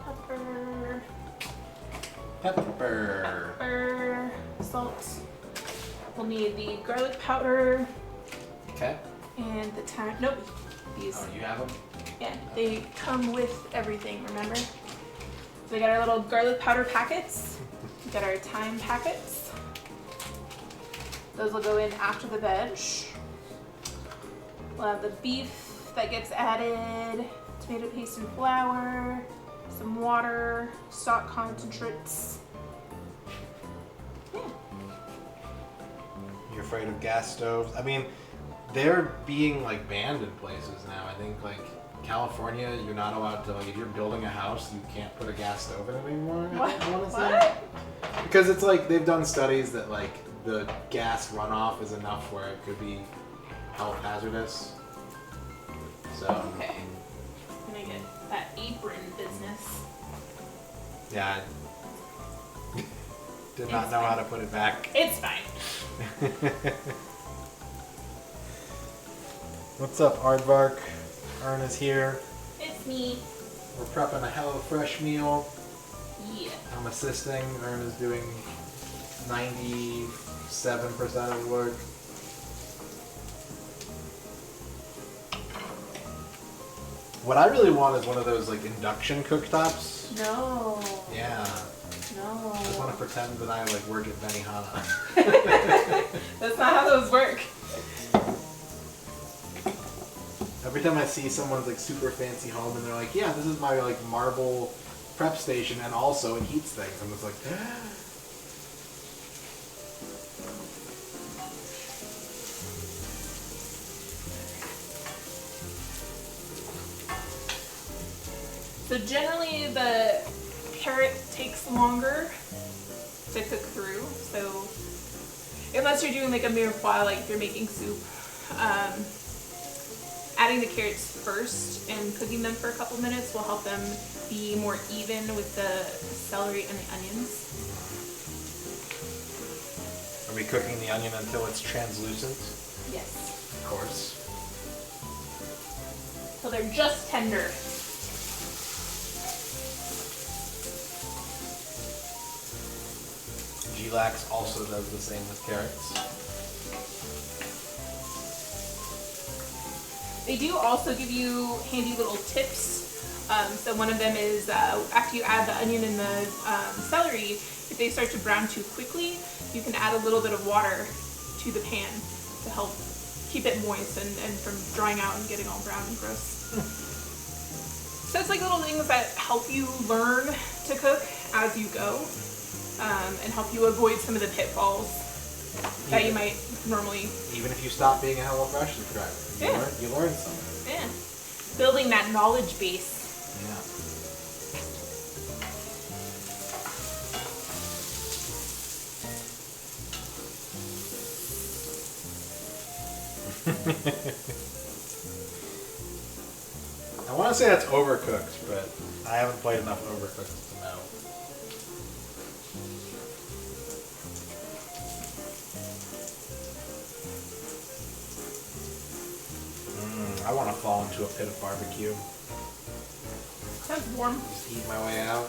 Pepper. Pepper. Salt. We'll need the garlic powder. Okay. And the time, nope, these. Oh, you have them? Yeah, they come with everything, remember? So we got our little garlic powder packets. We got our thyme packets. Those will go in after the veg. We'll have the beef that gets added, tomato paste and flour, some water, stock concentrates. Yeah. You're afraid of gas stoves? I mean, they're being like banned in places now. I think like California, you're not allowed to, like, if you're building a house, you can't put a gas stove in it anymore. What? I wanna say. What? Because it's like they've done studies that like the gas runoff is enough where it could be health hazardous. So Okay. I'm gonna get that apron business. yeah, I did not know how to put it back. It's fine. What's up, Aardvark? Ern is here. It's me. We're prepping a HelloFresh meal. Yeah. I'm assisting. Ern is doing 97% of the work. What I really want is one of those like induction cooktops. No. Yeah. No. I just want to pretend that I like work at Benihana. That's not how those work. Every time I see someone's like super fancy home and they're like, yeah, this is my like marble prep station and also it heats things. I'm just like, So generally the carrot takes longer to cook through. So unless you're doing like a mirepoix, like if you're making soup, adding the carrots first and cooking them for a couple minutes will help them be more even with the celery and the onions. are we cooking the onion until it's translucent? Yes. Of course. So they're just tender. G-Lax also does the same with carrots. They do also give you handy little tips. So one of them is after you add the onion and the celery, if they start to brown too quickly, you can add a little bit of water to the pan to help keep it moist and from drying out and getting all brown and gross. So it's like little things that help you learn to cook as you go and help you avoid some of the pitfalls that you might normally. Even if you stop being a HelloFresh subscriber, you learn something. Yeah. Building that knowledge base. Yeah. I want to say that's Overcooked, but I haven't played enough Overcooked to know. I want to fall into a pit of barbecue. Sounds warm. Just eat my way out.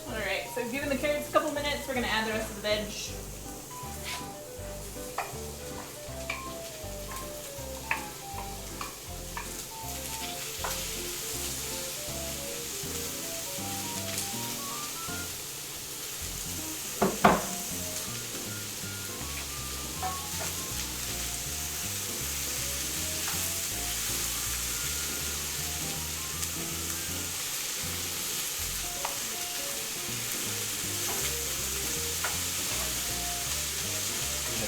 Alright, so given the carrots a couple minutes, we're going to add the rest of the veg.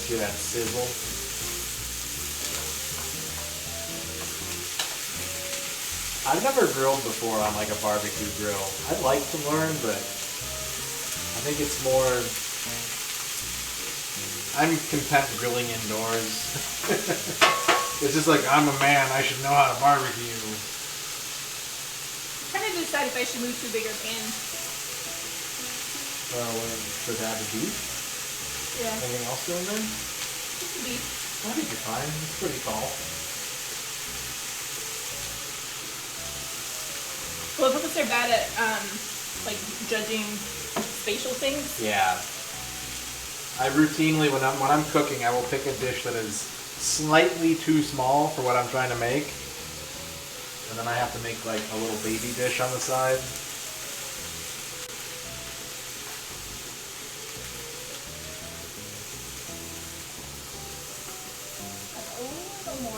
Hear that sizzle? I've never grilled before on like a barbecue grill. I'd like to learn, but I think it's more. I'm content grilling indoors. It's just like, I'm a man, I should know how to barbecue. I'm trying to decide if I should move to a bigger pan. For that to beef? Yeah. Anything else going there? Just the beef. I think you're fine. It's pretty tall. Well, if are bad at like judging spatial things. Yeah. I routinely, when I'm cooking, I will pick a dish that is slightly too small for what I'm trying to make. And then I have to make like a little baby dish on the side. A little more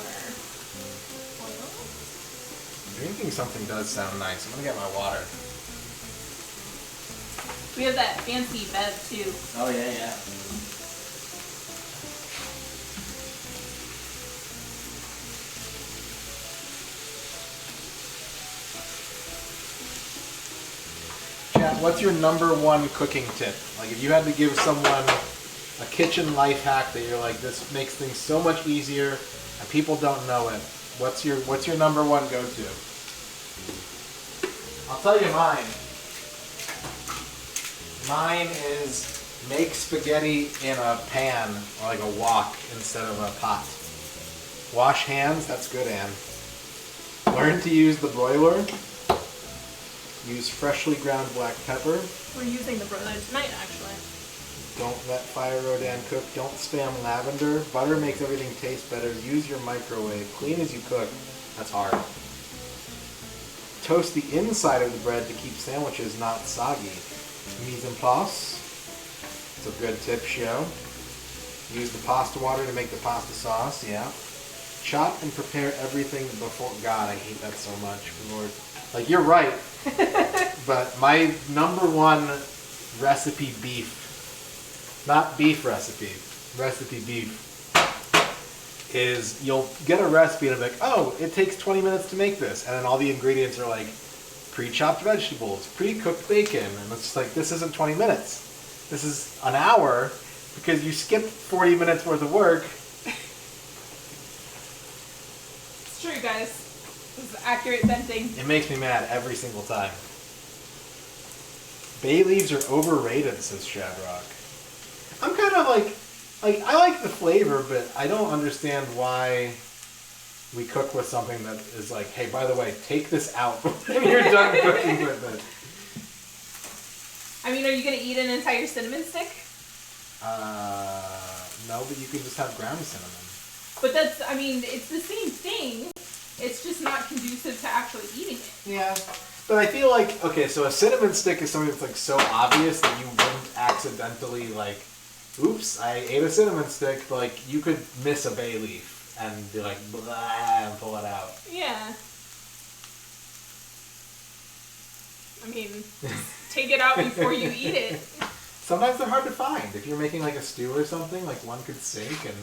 oil. Drinking something does sound nice. I'm gonna get my water. We have that fancy bev too. Oh yeah. Chat, what's your number one cooking tip? Like if you had to give someone a kitchen life hack that you're like, this makes things so much easier and people don't know it. What's your number one go-to? I'll tell you mine. Mine is make spaghetti in a pan or like a wok instead of a pot. Wash hands, that's good, Anne. Learn to use the broiler. Use freshly ground black pepper. We're using the broiler tonight, actually. Don't let fire Rodan cook. Don't spam lavender. Butter makes everything taste better. Use your microwave. Clean as you cook. That's hard. Toast the inside of the bread to keep sandwiches not soggy. Mise en place. It's a good tip, show. Use the pasta water to make the pasta sauce. Yeah. Chop and prepare everything before. God, I hate that so much. Lord. Like, you're right. But my number one recipe beef, not beef recipe beef, is you'll get a recipe and it'll be like, oh, it takes 20 minutes to make this. And then all the ingredients are like pre-chopped vegetables, pre-cooked bacon. And it's just like, this isn't 20 minutes. This is an hour because you skipped 40 minutes worth of work. It's true, guys. This is accurate venting. It makes me mad every single time. Bay leaves are overrated, says Shadrock. I'm kind of like I like the flavor, but I don't understand why we cook with something that is like, hey, by the way, take this out when you're done cooking with it. I mean, are you gonna eat an entire cinnamon stick? No, but you can just have ground cinnamon. But that's, I mean, it's the same thing. It's just not conducive to actually eating it. Yeah. But I feel like, okay, so a cinnamon stick is something that's like so obvious that you wouldn't accidentally like, oops, I ate a cinnamon stick. But like, you could miss a bay leaf and be like, blah, and pull it out. Yeah. I mean, just take it out before you eat it. Sometimes they're hard to find. If you're making like a stew or something, like one could sink and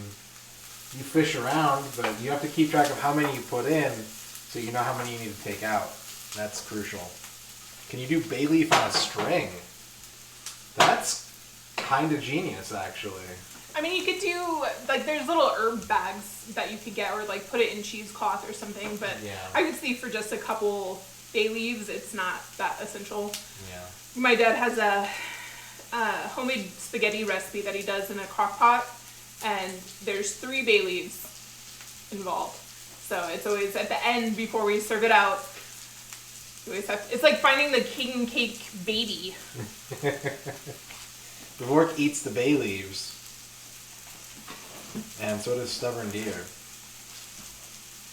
you fish around, but you have to keep track of how many you put in so you know how many you need to take out. That's crucial. Can you do bay leaf on a string? That's kind of genius, actually. I mean, you could do, like, there's little herb bags that you could get, or like put it in cheesecloth or something, but yeah. I would see for just a couple bay leaves, it's not that essential. Yeah. My dad has a homemade spaghetti recipe that he does in a crock pot, and there's 3 bay leaves involved. So it's always at the end before we serve it out. You always have to, it's like finding the king cake baby. The work eats the bay leaves, and so does stubborn deer.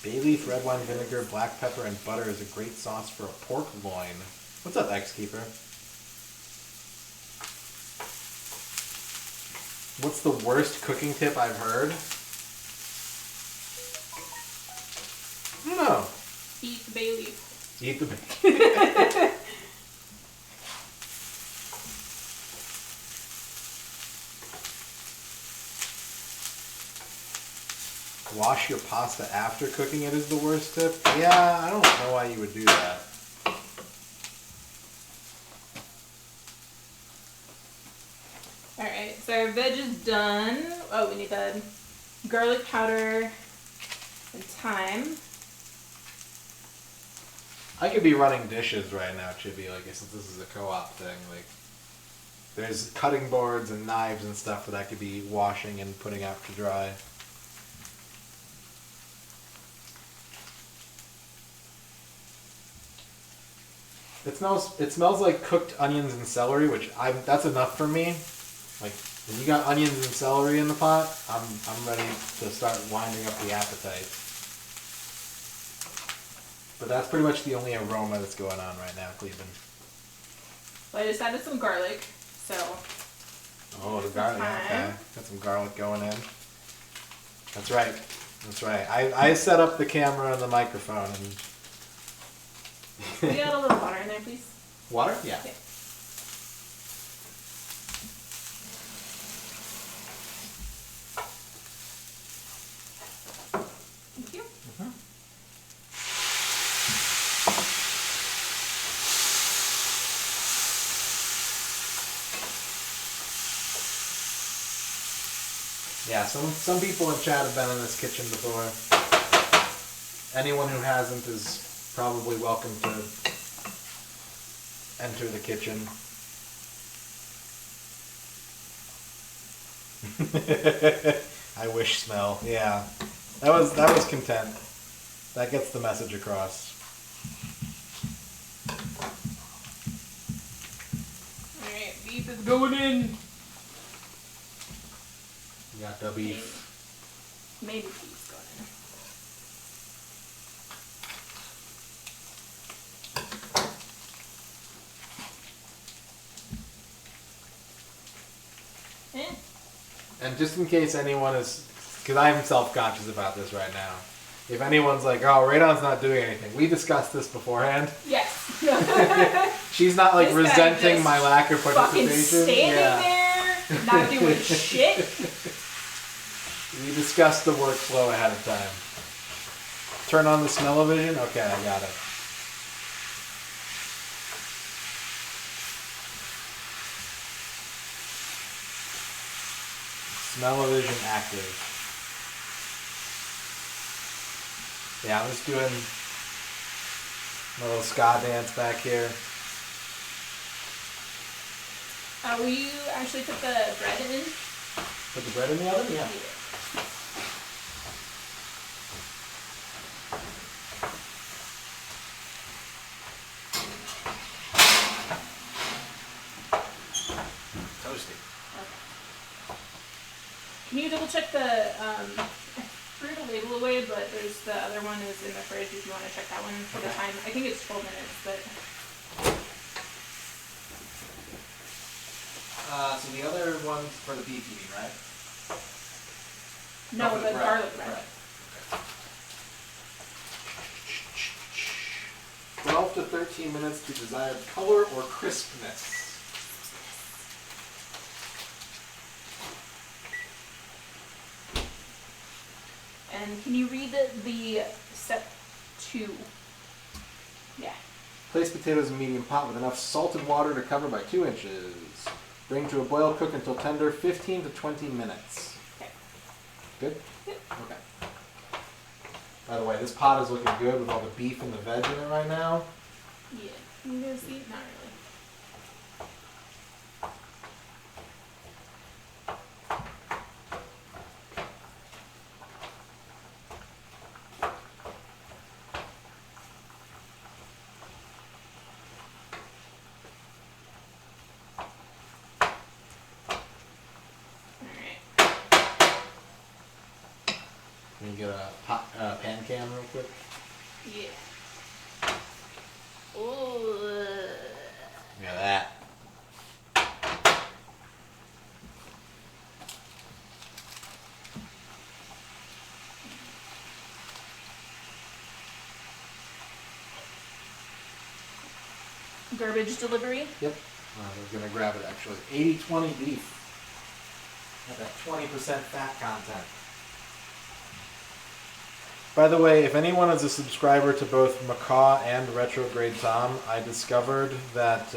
Bay leaf, red wine vinegar, black pepper, and butter is a great sauce for a pork loin. What's up, X-Keeper? What's the worst cooking tip I've heard? I don't know. Eat the bay leaf. Eat the bay. Wash your pasta after cooking it is the worst tip? Yeah, I don't know why you would do that. Alright, so our veg is done. Oh, we need the garlic powder and thyme. I could be running dishes right now, Chibi, like, since this is a co-op thing. Like, there's cutting boards and knives and stuff that I could be washing and putting out to dry. It smells like cooked onions and celery, which that's enough for me. Like when you got onions and celery in the pot, I'm ready to start winding up the appetite. But that's pretty much the only aroma that's going on right now, Cleveland. Well, I just added some garlic, so. Oh, the garlic. Okay. Got some garlic going in. That's right. That's right. I set up the camera and the microphone and. Can you add a little water in there, please? Water? Yeah. Okay. Thank you. Yeah, some people in chat have been in this kitchen before. Anyone who hasn't is probably welcome to enter the kitchen. I wish smell. Yeah. That was content. That gets the message across. Alright, beef is going in. You got the beef. Maybe beef's going in. And just in case anyone is, because I'm self-conscious about this right now, if anyone's like, oh, Radon's not doing anything, we discussed this beforehand. Yes. She's not like This guy resenting just my lack of fucking participation. standing Yeah. there, not doing shit. We discussed the workflow ahead of time. Turn on the smell-o-vision? Okay, I got it. Smell-o-vision active. Yeah, I'm just doing my little ska dance back here. Will you actually put the bread in? Put the bread in the oven? Yeah. Toasty. Can you double check the, I threw the label away, but there's the other one is in the fridge if you want to check that one for the time. I think it's 12 minutes, but. So the other one's for the beef, you mean, right? No, for the bread. garlic bread. Okay. 12 to 13 minutes to desired color or crispness. And can you read the step 2? Yeah. Place potatoes in a medium pot with enough salted water to cover by 2 inches. Bring to a boil, cook until tender, 15 to 20 minutes. Okay. Good? Yep. Okay. By the way, this pot is looking good with all the beef and the veg in it right now. Yeah. Can you guys see? Not really. Can you get a pan cam real quick? Yeah. Ooh. Look at that. Garbage delivery. Yep. I was going to grab it actually. 80-20 beef. Got that 20% fat content. By the way, if anyone is a subscriber to both Macaw and Retrograde Tom, I discovered that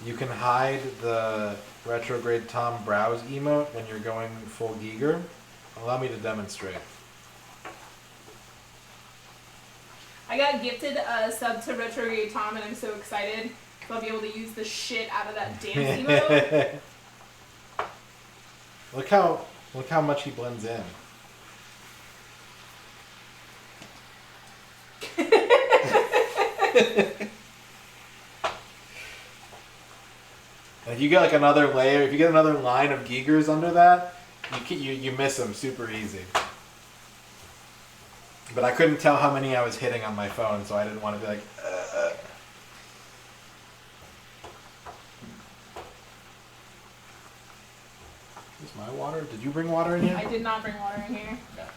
you can hide the Retrograde Tom browse emote when you're going full Giger. Allow me to demonstrate. I got gifted a sub to Retrograde Tom, and I'm so excited. I'll be able to use the shit out of that dance emote. Look how much he blends in. If you get like another layer, if you get another line of Giegers under that, you miss them super easy. But I couldn't tell how many I was hitting on my phone, so I didn't want to be like, Is my water? Did you bring water in here? I did not bring water in here. Okay.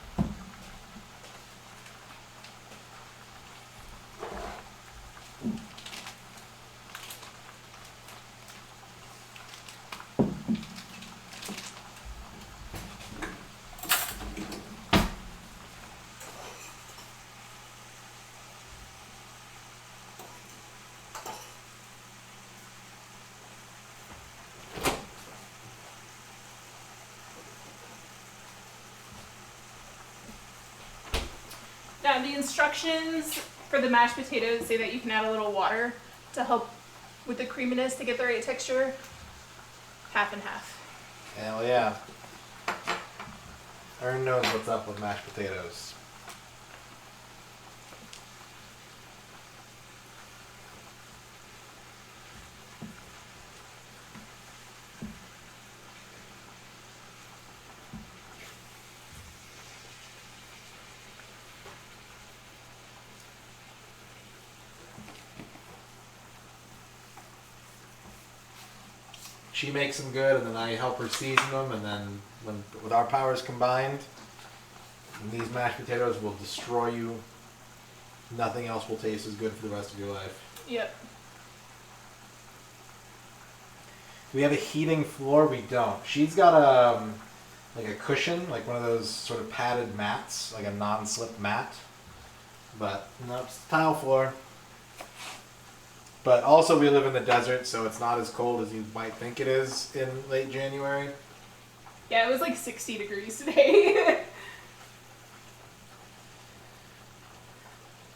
Now the instructions for the mashed potatoes say that you can add a little water to help with the creaminess to get the right texture. Half and half. Hell yeah. Ern knows what's up with mashed potatoes. She makes them good, and then I help her season them, and then with our powers combined, these mashed potatoes will destroy you. Nothing else will taste as good for the rest of your life. Yep. Do we have a heating floor? We don't. She's got like a cushion, like one of those sort of padded mats, like a non-slip mat. But no, it's tile floor. But also we live in the desert, so it's not as cold as you might think it is in late January. Yeah, it was like 60 degrees today.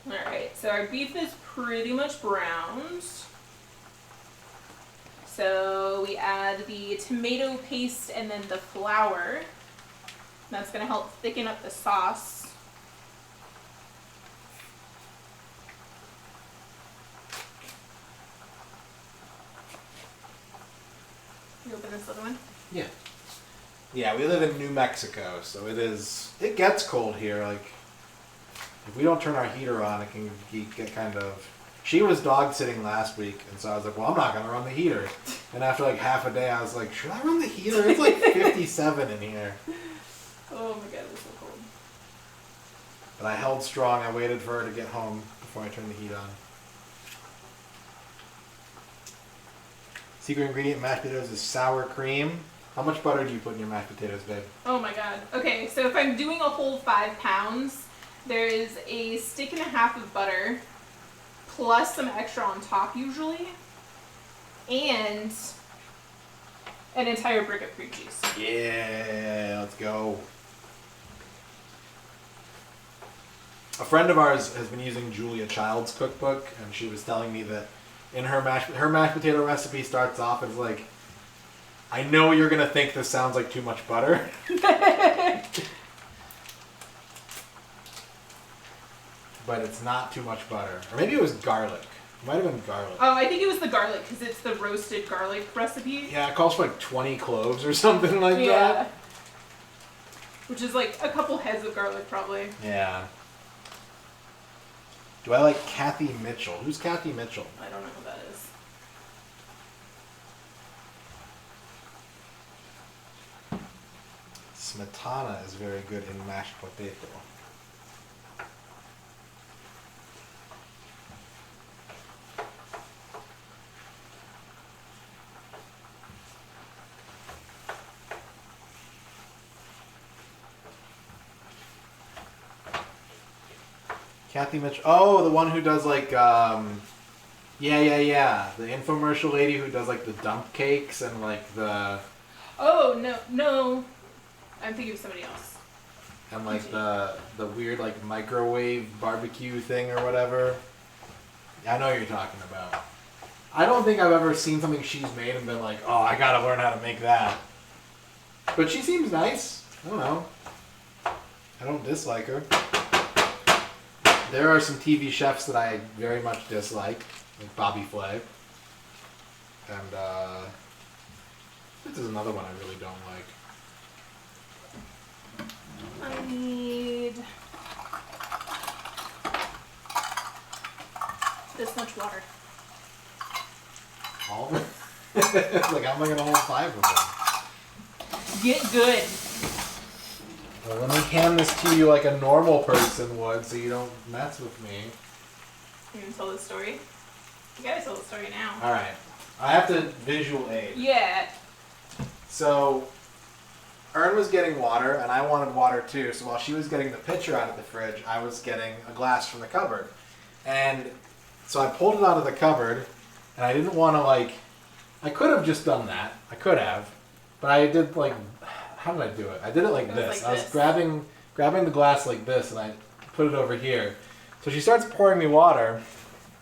Alright, so our beef is pretty much browned. So we add the tomato paste and then the flour. That's going to help thicken up the sauce. You open this little one? Yeah. Yeah, we live in New Mexico, so it gets cold here. Like, if we don't turn our heater on, it can get kind of... She was dog sitting last week, and so I was like, well, I'm not going to run the heater. And after like half a day, I was like, should I run the heater? It's like 57 in here. Oh my god, it's so cold. But I held strong. I waited for her to get home before I turned the heat on. Secret ingredient in mashed potatoes is sour cream. How much butter do you put in your mashed potatoes, babe? Oh my god. Okay, so if I'm doing a whole 5 pounds, there is a stick and a half of butter, plus some extra on top usually, and an entire brick of cream cheese. Yeah, let's go. A friend of ours has been using Julia Child's cookbook, and she was telling me that in her mashed potato recipe starts off as like, I know you're gonna think this sounds like too much butter. But it's not too much butter. Or maybe it was garlic. It might have been garlic. Oh, I think it was the garlic, because it's the roasted garlic recipe. Yeah, it calls for like 20 cloves or something like Yeah. that. Which is like a couple heads of garlic, probably. Yeah. Do I like Kathy Mitchell? Who's Kathy Mitchell? I don't know who that is. Smetana is very good in mashed potato. Kathy Mitchell. Oh, the one who does like, yeah. The infomercial lady who does like the dump cakes and like the... Oh, no. I'm thinking of somebody else. And like the weird like microwave barbecue thing or whatever. I know what you're talking about. I don't think I've ever seen something she's made and been like, oh, I gotta learn how to make that. But she seems nice. I don't know. I don't dislike her. There are some TV chefs that I very much dislike, like Bobby Flay. And This is another one I really don't like. I need this much water. All of it? Like, how am I going to hold 5 of them? Get good. Well, let me hand this to you like a normal person would so you don't mess with me. You gonna tell the story? You gotta tell the story now. Alright. I have to visual aid. Yeah. So, Ern was getting water, and I wanted water too. So while she was getting the pitcher out of the fridge, I was getting a glass from the cupboard. And so I pulled it out of the cupboard, and I didn't want to, like... I could have just done that. I could have. But I did, like... How did I do it? I did it like this. Like I was this. grabbing the glass like this, and I put it over here. So she starts pouring me water,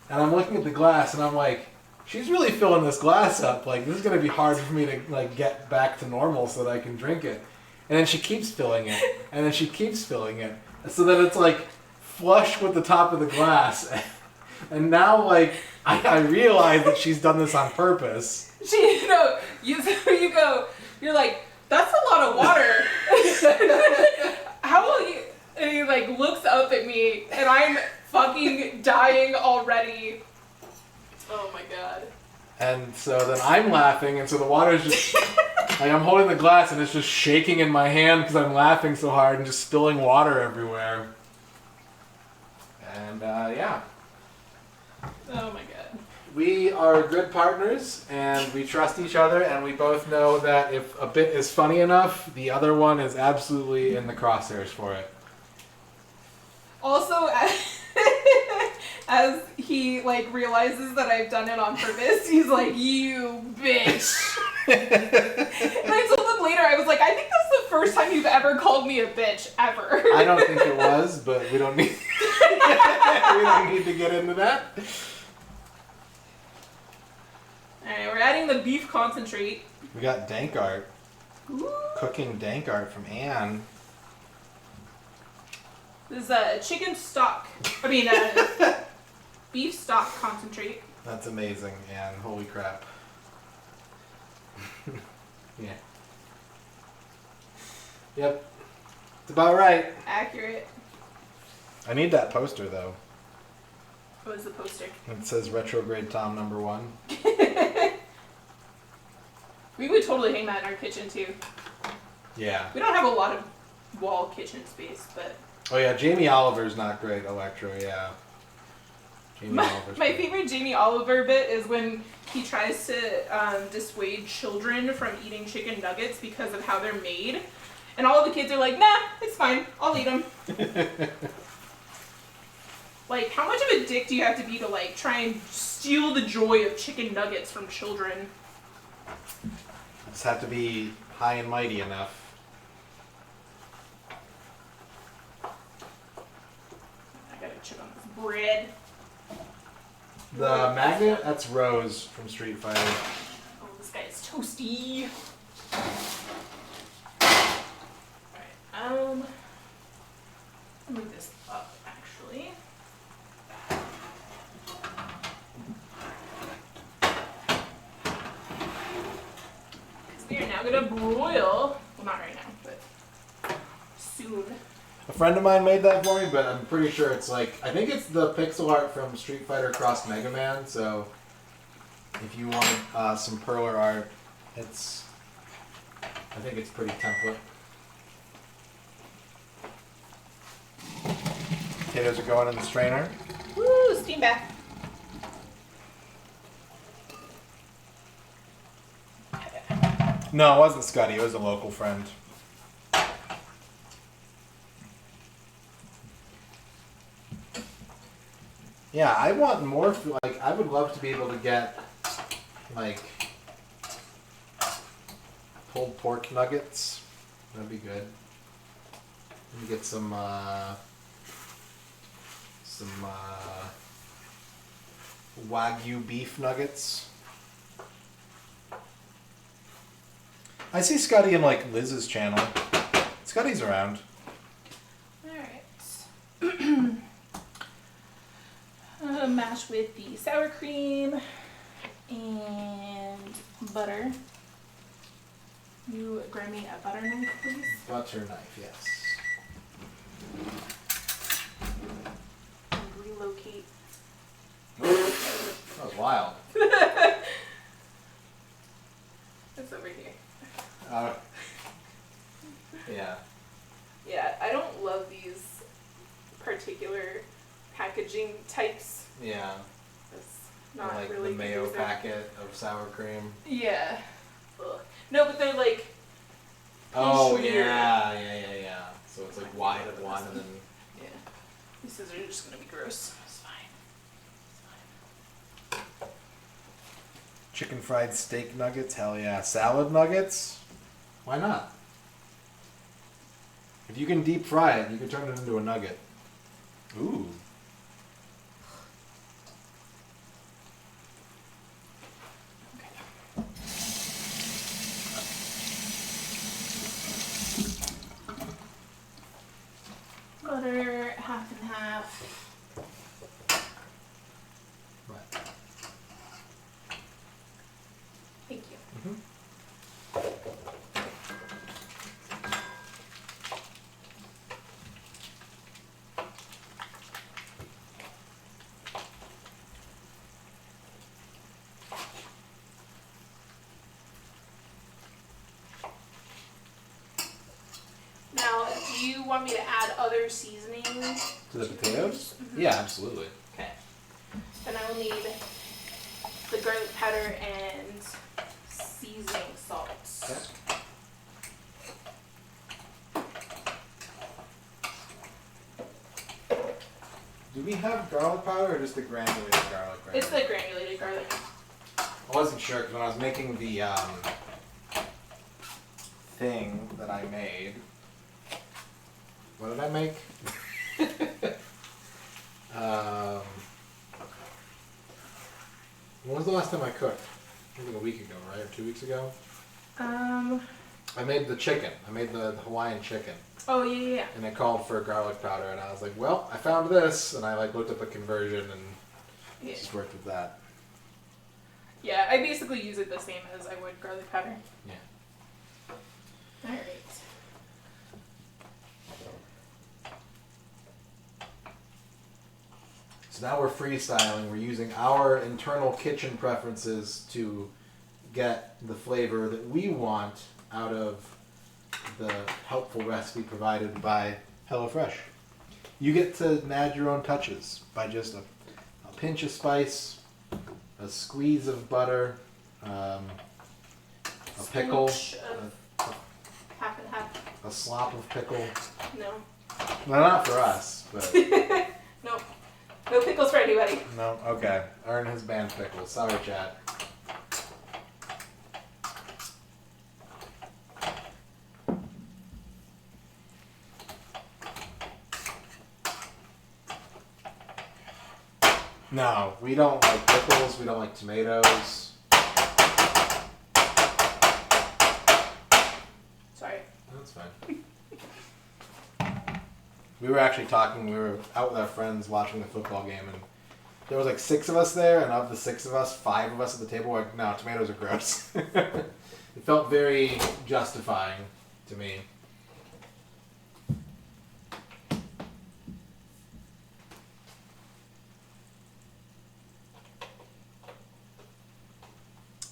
and I'm looking at the glass, and I'm like... She's really filling this glass up. Like, this is going to be hard for me to, like, get back to normal so that I can drink it. And then she keeps filling it. And then she keeps filling it. So that it's, like, flush with the top of the glass. And now, like, I realize that she's done this on purpose. You go, you're like, that's a lot of water. How will you... And he, like, looks up at me, and I'm fucking dying already. Oh my god. And so then I'm laughing, and so the water's just... like, I'm holding the glass, and it's just shaking in my hand because I'm laughing so hard and just spilling water everywhere. And, yeah. Oh my god. We are good partners, and we trust each other, and we both know that if a bit is funny enough, the other one is absolutely in the crosshairs for it. Also, as he, like, realizes that I've done it on purpose, he's like, you bitch. And I told him later, I was like, I think that's the first time you've ever called me a bitch, ever. I don't think it was, but we don't need we don't need to get into that. Alright, we're adding the beef concentrate. We got dank art. Ooh. Cooking dank art from Anne. This is chicken stock. Beef stock concentrate. That's amazing, Anne. Holy crap. Yeah. Yep. It's about right. Accurate. I need that poster, though. What is the poster? It says Retrograde Tom #1. We would totally hang that in our kitchen, too. Yeah. We don't have a lot of wall kitchen space, but... Oh, yeah. Jamie Oliver's not great. Electro, yeah. Jamie Oliver's My great. favorite Jamie Oliver bit is when he tries to dissuade children from eating chicken nuggets because of how they're made. And all of the kids are like, nah, it's fine. I'll eat them. Like, how much of a dick do you have to be to, like, try and steal the joy of chicken nuggets from children? Just have to be high and mighty enough. I gotta chip on this bread. The magnet, that's Rose from Street Fighter. Oh, this guy is toasty. Alright, I'll move this up, actually. Because we are now gonna broil. Well, not right now, but soon. A friend of mine made that for me, but I'm pretty sure it's like... I think it's the pixel art from Street Fighter Cross Mega Man, so... If you want some perler art, it's... I think it's pretty template. Potatoes are going in the strainer. Woo, steam bath. No, it wasn't Scuddy. It was a local friend. Yeah, I want more. Like, I would love to be able to get, like, pulled pork nuggets. That'd be good. Let me get some Wagyu beef nuggets. I see Scotty in, like, Liz's channel. Scotty's around. Alright. Mash with the sour cream and butter. You grab me a butter knife, please. Butter knife, yes. And relocate. That was wild. It's over here. Yeah. Yeah, I don't love these particular packaging types. Yeah. It's not Like really the mayo conducive. packet of sour cream. Yeah. Ugh. No, but they're like. Oh, weird. yeah. So it's like wide at one and then. Yeah. These scissors are just gonna be gross. It's fine. Chicken fried steak nuggets, hell yeah. Salad nuggets? Why not? If you can deep fry it, you can turn it into a nugget. Ooh. Butter, half and half. Right. Thank you. Now, do you want me to add other seasoning? To the potatoes? Yeah, absolutely. Okay. Then I will need the garlic powder and seasoning salts. Okay. Do we have garlic powder or just the granulated garlic? Right It's now? the granulated garlic. I wasn't sure because when I was making the thing that I made, what did I make? When was the last time I cooked? I think like a week ago, right? Or 2 weeks ago? I made the chicken. I made the Hawaiian chicken. Oh, yeah. And it called for garlic powder, and I was like, well, I found this, and I like looked up a conversion and Yeah. just worked with that. Yeah, I basically use it the same as I would garlic powder. Yeah. Alright. So now we're freestyling. We're using our internal kitchen preferences to get the flavor that we want out of the helpful recipe provided by HelloFresh. You get to add your own touches by just a pinch of spice, a squeeze of butter, a pickle, Smooch of half and half. a slop of pickle. No. No, not for us, but Nope. No pickles for anybody. no. Okay, Ern has banned pickles. Sorry, chat. No, we don't like pickles. We don't like tomatoes. Sorry. That's fine. We were actually talking. We were out with our friends watching the football game, and there was like 6 of us there, and of the 6 of us, 5 of us at the table were like, "No, tomatoes are gross." It felt very justifying to me.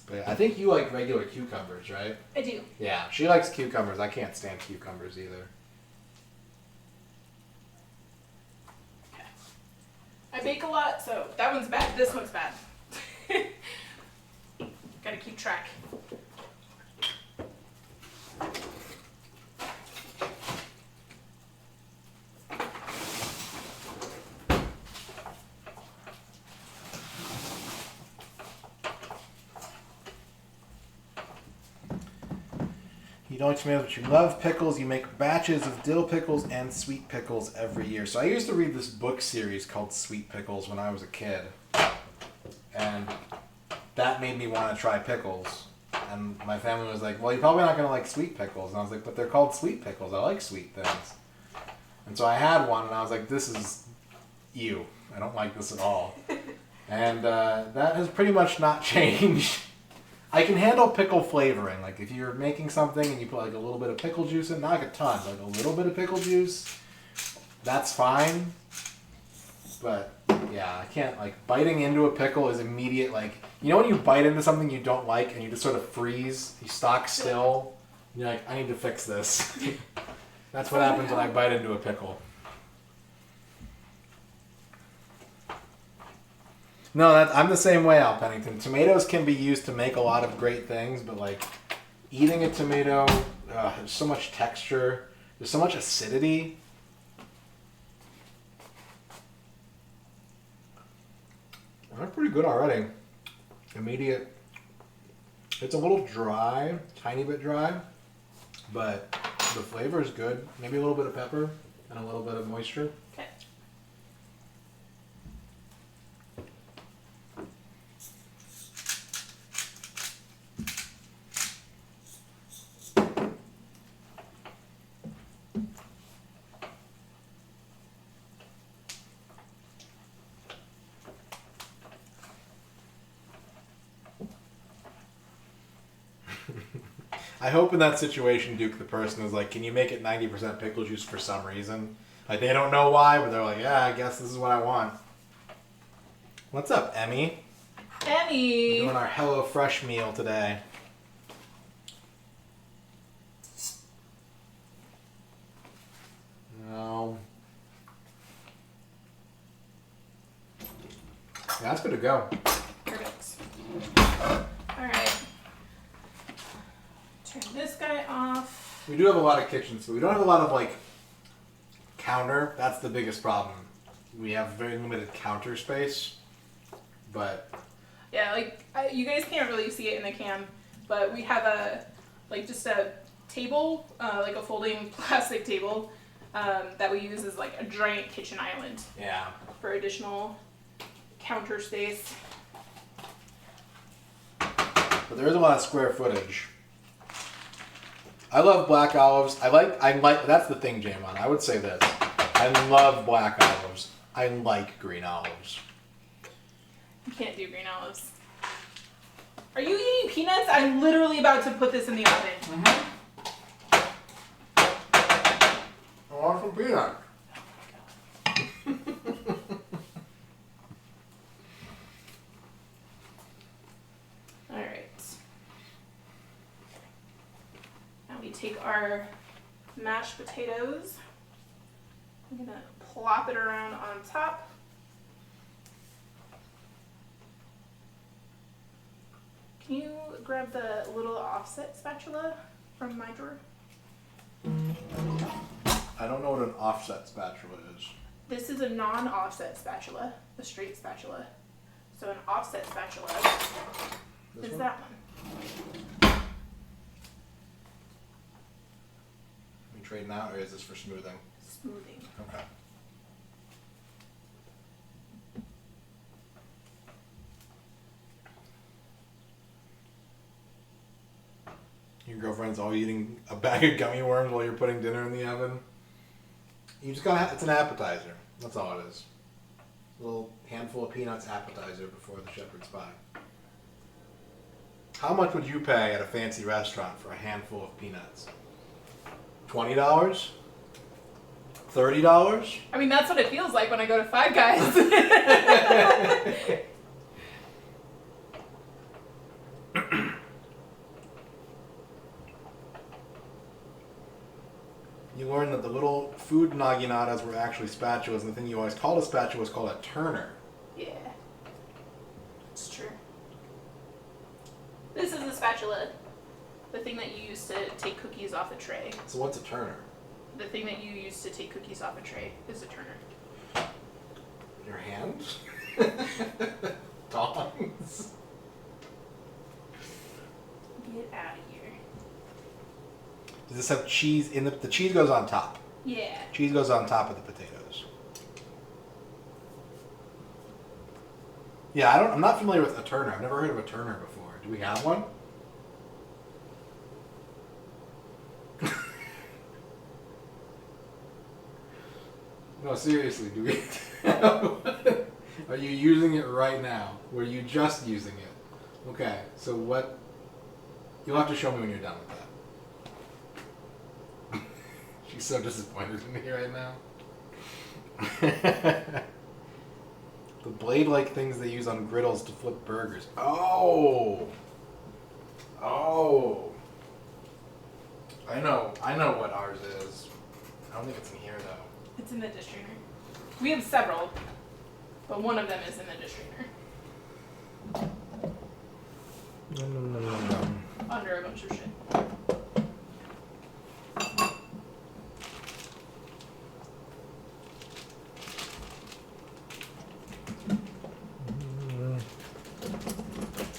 But yeah, I think you like regular cucumbers, right? I do. Yeah, she likes cucumbers. I can't stand cucumbers either. I bake a lot, so that one's bad. This one's bad. Gotta keep track. You don't like tomatoes, but you love pickles. You make batches of dill pickles and sweet pickles every year. So I used to read this book series called Sweet Pickles when I was a kid. And that made me want to try pickles. And my family was like, well, you're probably not going to like sweet pickles. And I was like, but they're called sweet pickles. I like sweet things. And so I had one, and I was like, this is ew. I don't like this at all. And that has pretty much not changed. I can handle pickle flavoring. Like if you're making something and you put like a little bit of pickle juice in, not like a ton, like a little bit of pickle juice, that's fine. But yeah, I can't, like, biting into a pickle is immediate, like, you know when you bite into something you don't like and you just sort of freeze, you stock still, and you're like, I need to fix this. That's what happens when I bite into a pickle. No, I'm the same way, Al Pennington. Tomatoes can be used to make a lot of great things, but like eating a tomato, there's so much texture, there's so much acidity. They're pretty good already. Immediate. It's a little dry, tiny bit dry, but the flavor is good. Maybe a little bit of pepper and a little bit of moisture. Okay. I hope in that situation, Duke, the person is like, can you make it 90% pickle juice for some reason? Like, they don't know why, but they're like, yeah, I guess this is what I want. What's up, Emmy? Emmy! We're doing our Hello Fresh meal today. No. Yeah, that's good to go. Perfect. Alright. Turn this guy off. We do have a lot of kitchens, so we don't have a lot of, like, counter. That's the biggest problem. We have very limited counter space, but... Yeah, like, you guys can't really see it in the cam, but we have just a table, like a folding plastic table, that we use as, like, a giant kitchen island. Yeah. For additional counter space. But there is a lot of square footage. I love black olives. I like, that's the thing, Jamon. I would say this. I love black olives. I like green olives. You can't do green olives. Are you eating peanuts? I'm literally about to put this in the oven. Mm-hmm. I want some peanuts. Alright. Now we take our mashed potatoes. I'm gonna plop it around on top. Can you grab the little offset spatula from my drawer? I don't know what an offset spatula is. This is a non-offset spatula, a straight spatula. So an offset spatula This is one? that one. We trading out, or is this for smoothing? Smoothing. Okay. Your girlfriend's all eating a bag of gummy worms while you're putting dinner in the oven. You just gotta, it's an appetizer. That's all it is. A little handful of peanuts appetizer before the shepherd's pie. How much would you pay at a fancy restaurant for a handful of peanuts? $20? $30? I mean, that's what it feels like when I go to Five Guys. You learn that the little food naginatas were actually spatulas, and the thing you always called a spatula was called a turner. Yeah, it's true. This is a spatula. The thing that you use to take cookies off a tray. So what's a turner? The thing that you use to take cookies off a tray is a turner. Your hands? Tongs? Get out of here. Does this have cheese in the cheese goes on top? Yeah. Cheese goes on top of the potatoes. Yeah, I'm not familiar with a turner. I've never heard of a turner before. Do we have one? No, seriously, do we? Are you using it right now? Were you just using it? Okay, so what You'll have to show me when you're done with that. She's so disappointed in me right now. The blade-like things they use on griddles to flip burgers. Oh! Oh! I know what ours is. I don't think it's in here, though. It's in the dish drainer. We have several, but one of them is in the dish drainer. No. Under a bunch of shit. I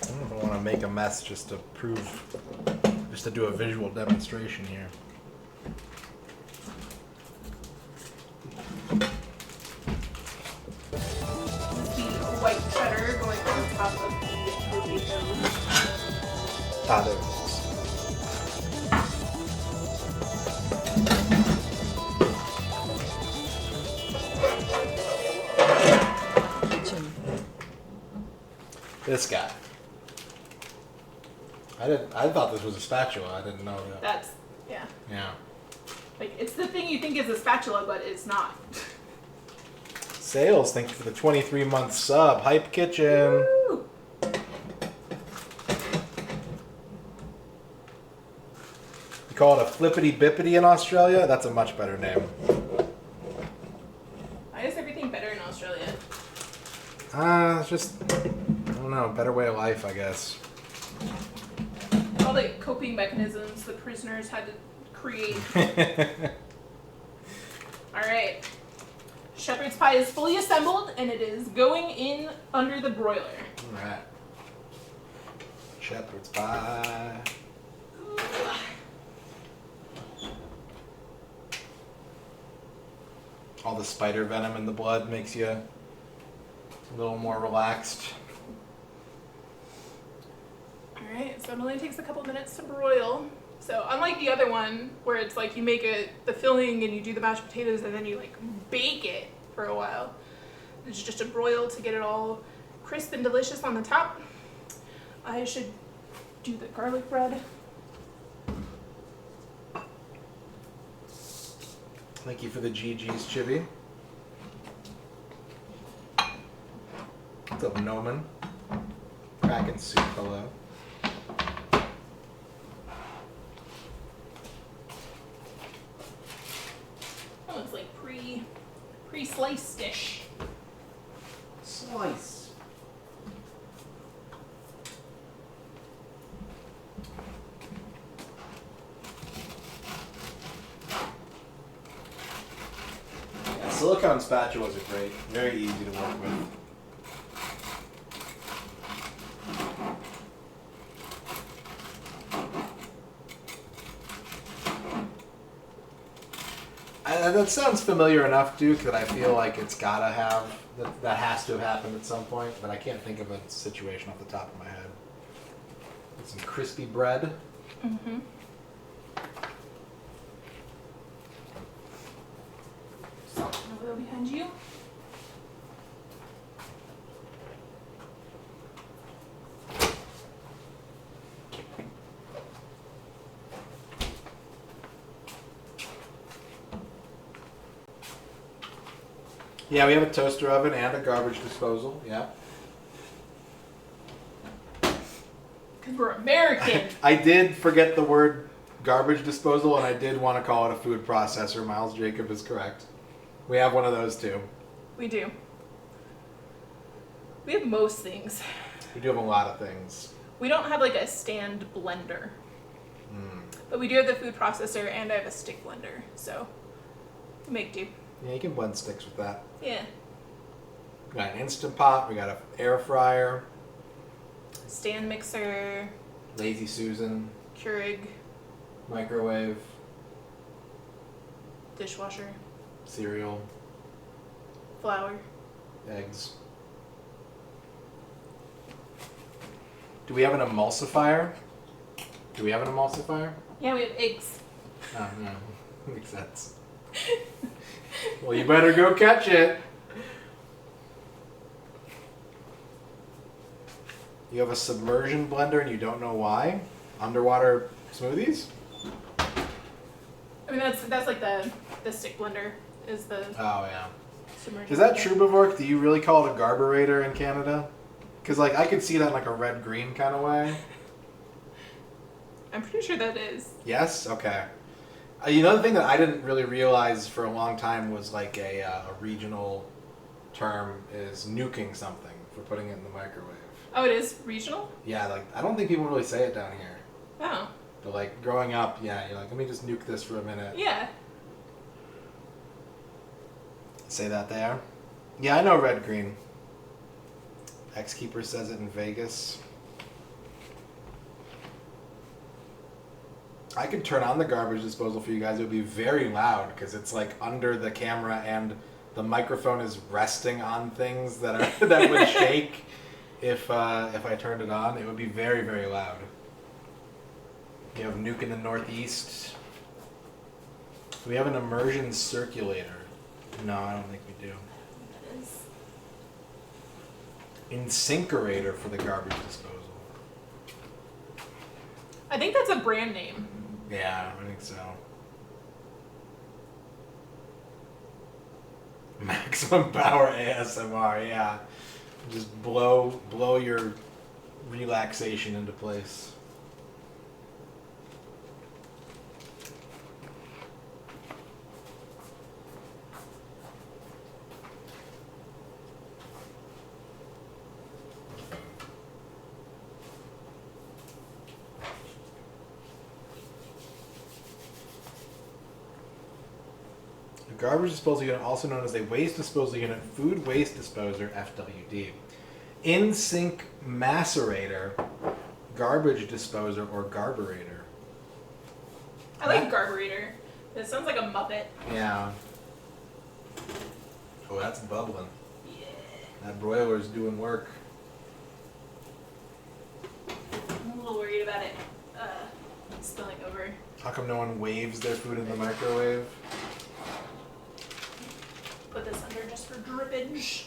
don't know if I want to make a mess just to do a visual demonstration here. The white cheddar going on top of the potatoes. Ah, there it is. Kitchen. This guy. I thought this was a spatula. I didn't know that. That's, yeah. Yeah. Like, it's the thing you think is a spatula, but it's not. Sales, thank you for the 23-month sub. Hype Kitchen. Woo! You call it a flippity bippity in Australia? That's a much better name. Why is everything better in Australia? It's just, I don't know, better way of life, I guess. All the coping mechanisms the prisoners had to create. Alright. Shepherd's pie is fully assembled and it is going in under the broiler. Alright. Shepherd's pie. All the spider venom in the blood makes you a little more relaxed. Alright, so it only takes a couple minutes to broil. So unlike the other one, where it's like you make the filling and you do the mashed potatoes and then you like bake it for a while. It's just a broil to get it all crisp and delicious on the top. I should do the garlic bread. Thank you for the GG's, Chibi. What's up, Noman? Kraken soup, hello. That looks like pre-sliced dish. Slice. Yeah, silicone spatulas are great. Very easy to work with. That sounds familiar enough, Duke, that I feel like it's gotta have, that has to have happened at some point, but I can't think of a situation off the top of my head. Get some crispy bread. Mm-hmm. Salt and oil behind you. Yeah, we have a toaster oven and a garbage disposal, yeah. Because we're American. I did forget the word garbage disposal, and I did want to call it a food processor. Miles Jacob is correct. We have one of those too. We do. We have most things. We do have a lot of things. We don't have like a stand blender. But we do have the food processor and I have a stick blender. So, we make do. Yeah, you can blend sticks with that. Yeah. We got an Instant Pot, we got an air fryer, Stand mixer, Lazy Susan, Keurig, microwave, dishwasher, cereal, flour. eggs. Do we have an emulsifier? Do we have an emulsifier? Yeah, we have eggs. Oh, no. Makes sense. Well, you better go catch it. You have a submersion blender and you don't know why? underwater smoothies? I mean, that's like the stick blender is the Oh yeah. submerged. Is that true, Bavork? Do you really call it a garburator in Canada? Because like I could see that in like a red-green kind of way. I'm pretty sure that is. Yes. Okay. Another thing that I didn't really realize for a long time was like a regional term is nuking something for putting it in the microwave. Oh, it is regional? Yeah, like I don't think people really say it down here. Oh. But like growing up, yeah, you're like, let me just nuke this for a minute. Yeah. Say that there. Yeah, I know red green. X-Keeper says it in Vegas. I could turn on the garbage disposal for you guys. It would be very loud because it's like under the camera and the microphone is resting on things that are that would shake if I turned it on. It would be very, very loud. You have Nuke in the Northeast. Do we have an immersion circulator? No, I don't think we do. Incinerator for the garbage disposal. I think that's a brand name. Yeah, I think so. Maximum power ASMR, yeah. Just blow your relaxation into place. Garbage disposal unit, also known as a waste disposal unit, food waste disposer, FWD. In-sink macerator, garbage disposer, or garburator. I like garburator. It sounds like a Muppet. Yeah. Oh, that's bubbling. Yeah. That broiler's doing work. I'm a little worried about it spilling over. How come no one waves their food in the microwave? Put this under just for drippage.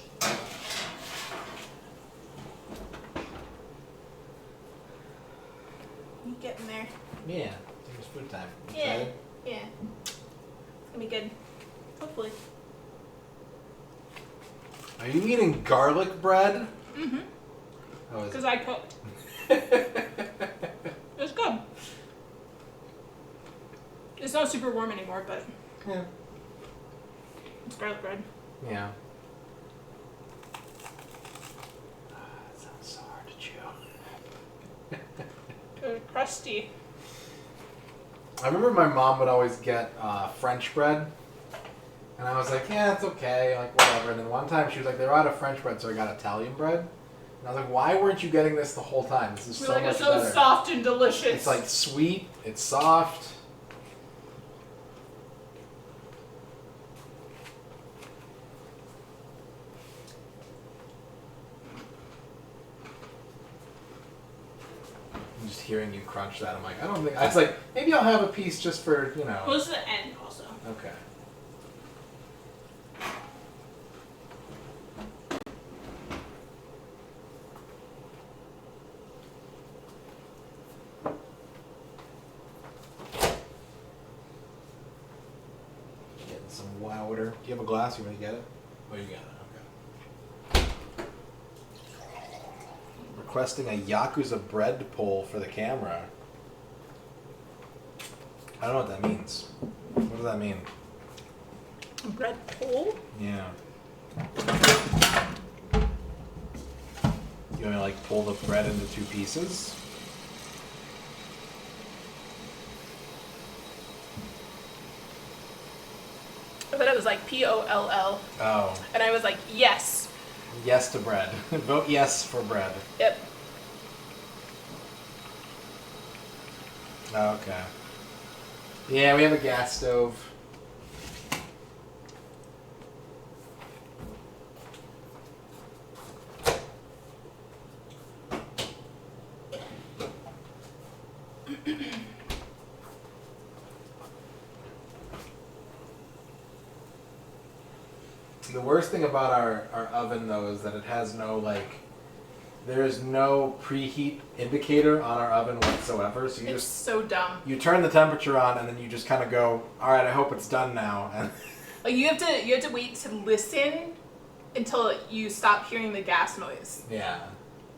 You getting there? Yeah, it's food time. Yeah. Excited? Yeah. It's gonna be good. Hopefully. Are you eating garlic bread? Mm-hmm. Oh, is Because it? I cooked. It's good. It's not super warm anymore, but Yeah. it's garlic bread. Yeah. It sounds so hard to chew. Crusty. I remember my mom would always get French bread. And I was like, yeah, it's okay, like whatever. And then one time she was like, they're out of French bread, so I got Italian bread. And I was like, why weren't you getting this the whole time? This is so Like much it's so better. soft and delicious. It's like sweet, it's soft. I'm just hearing you crunch that. I'm like, I don't think. I was like, maybe I'll have a piece just for, you know. Well, this is the end also. Okay. Getting some water. Do you have a glass? You want to get it? Oh, you got it. Okay. Requesting a Yakuza bread pull for the camera. I don't know what that means. What does that mean? Bread pull? Yeah. You want to like pull the bread into two pieces? I thought it was like POLL. Oh. And I was like, yes. Yes to bread. Vote yes for bread. Yep. Okay. Yeah, we have a gas stove. The worst thing about our oven, though, is that it has no, like, There is no preheat indicator on our oven whatsoever, so It's so dumb. you turn the temperature on and then you just kind of go, all right, I hope it's done now. And Like you have to wait to listen until you stop hearing the gas noise, yeah.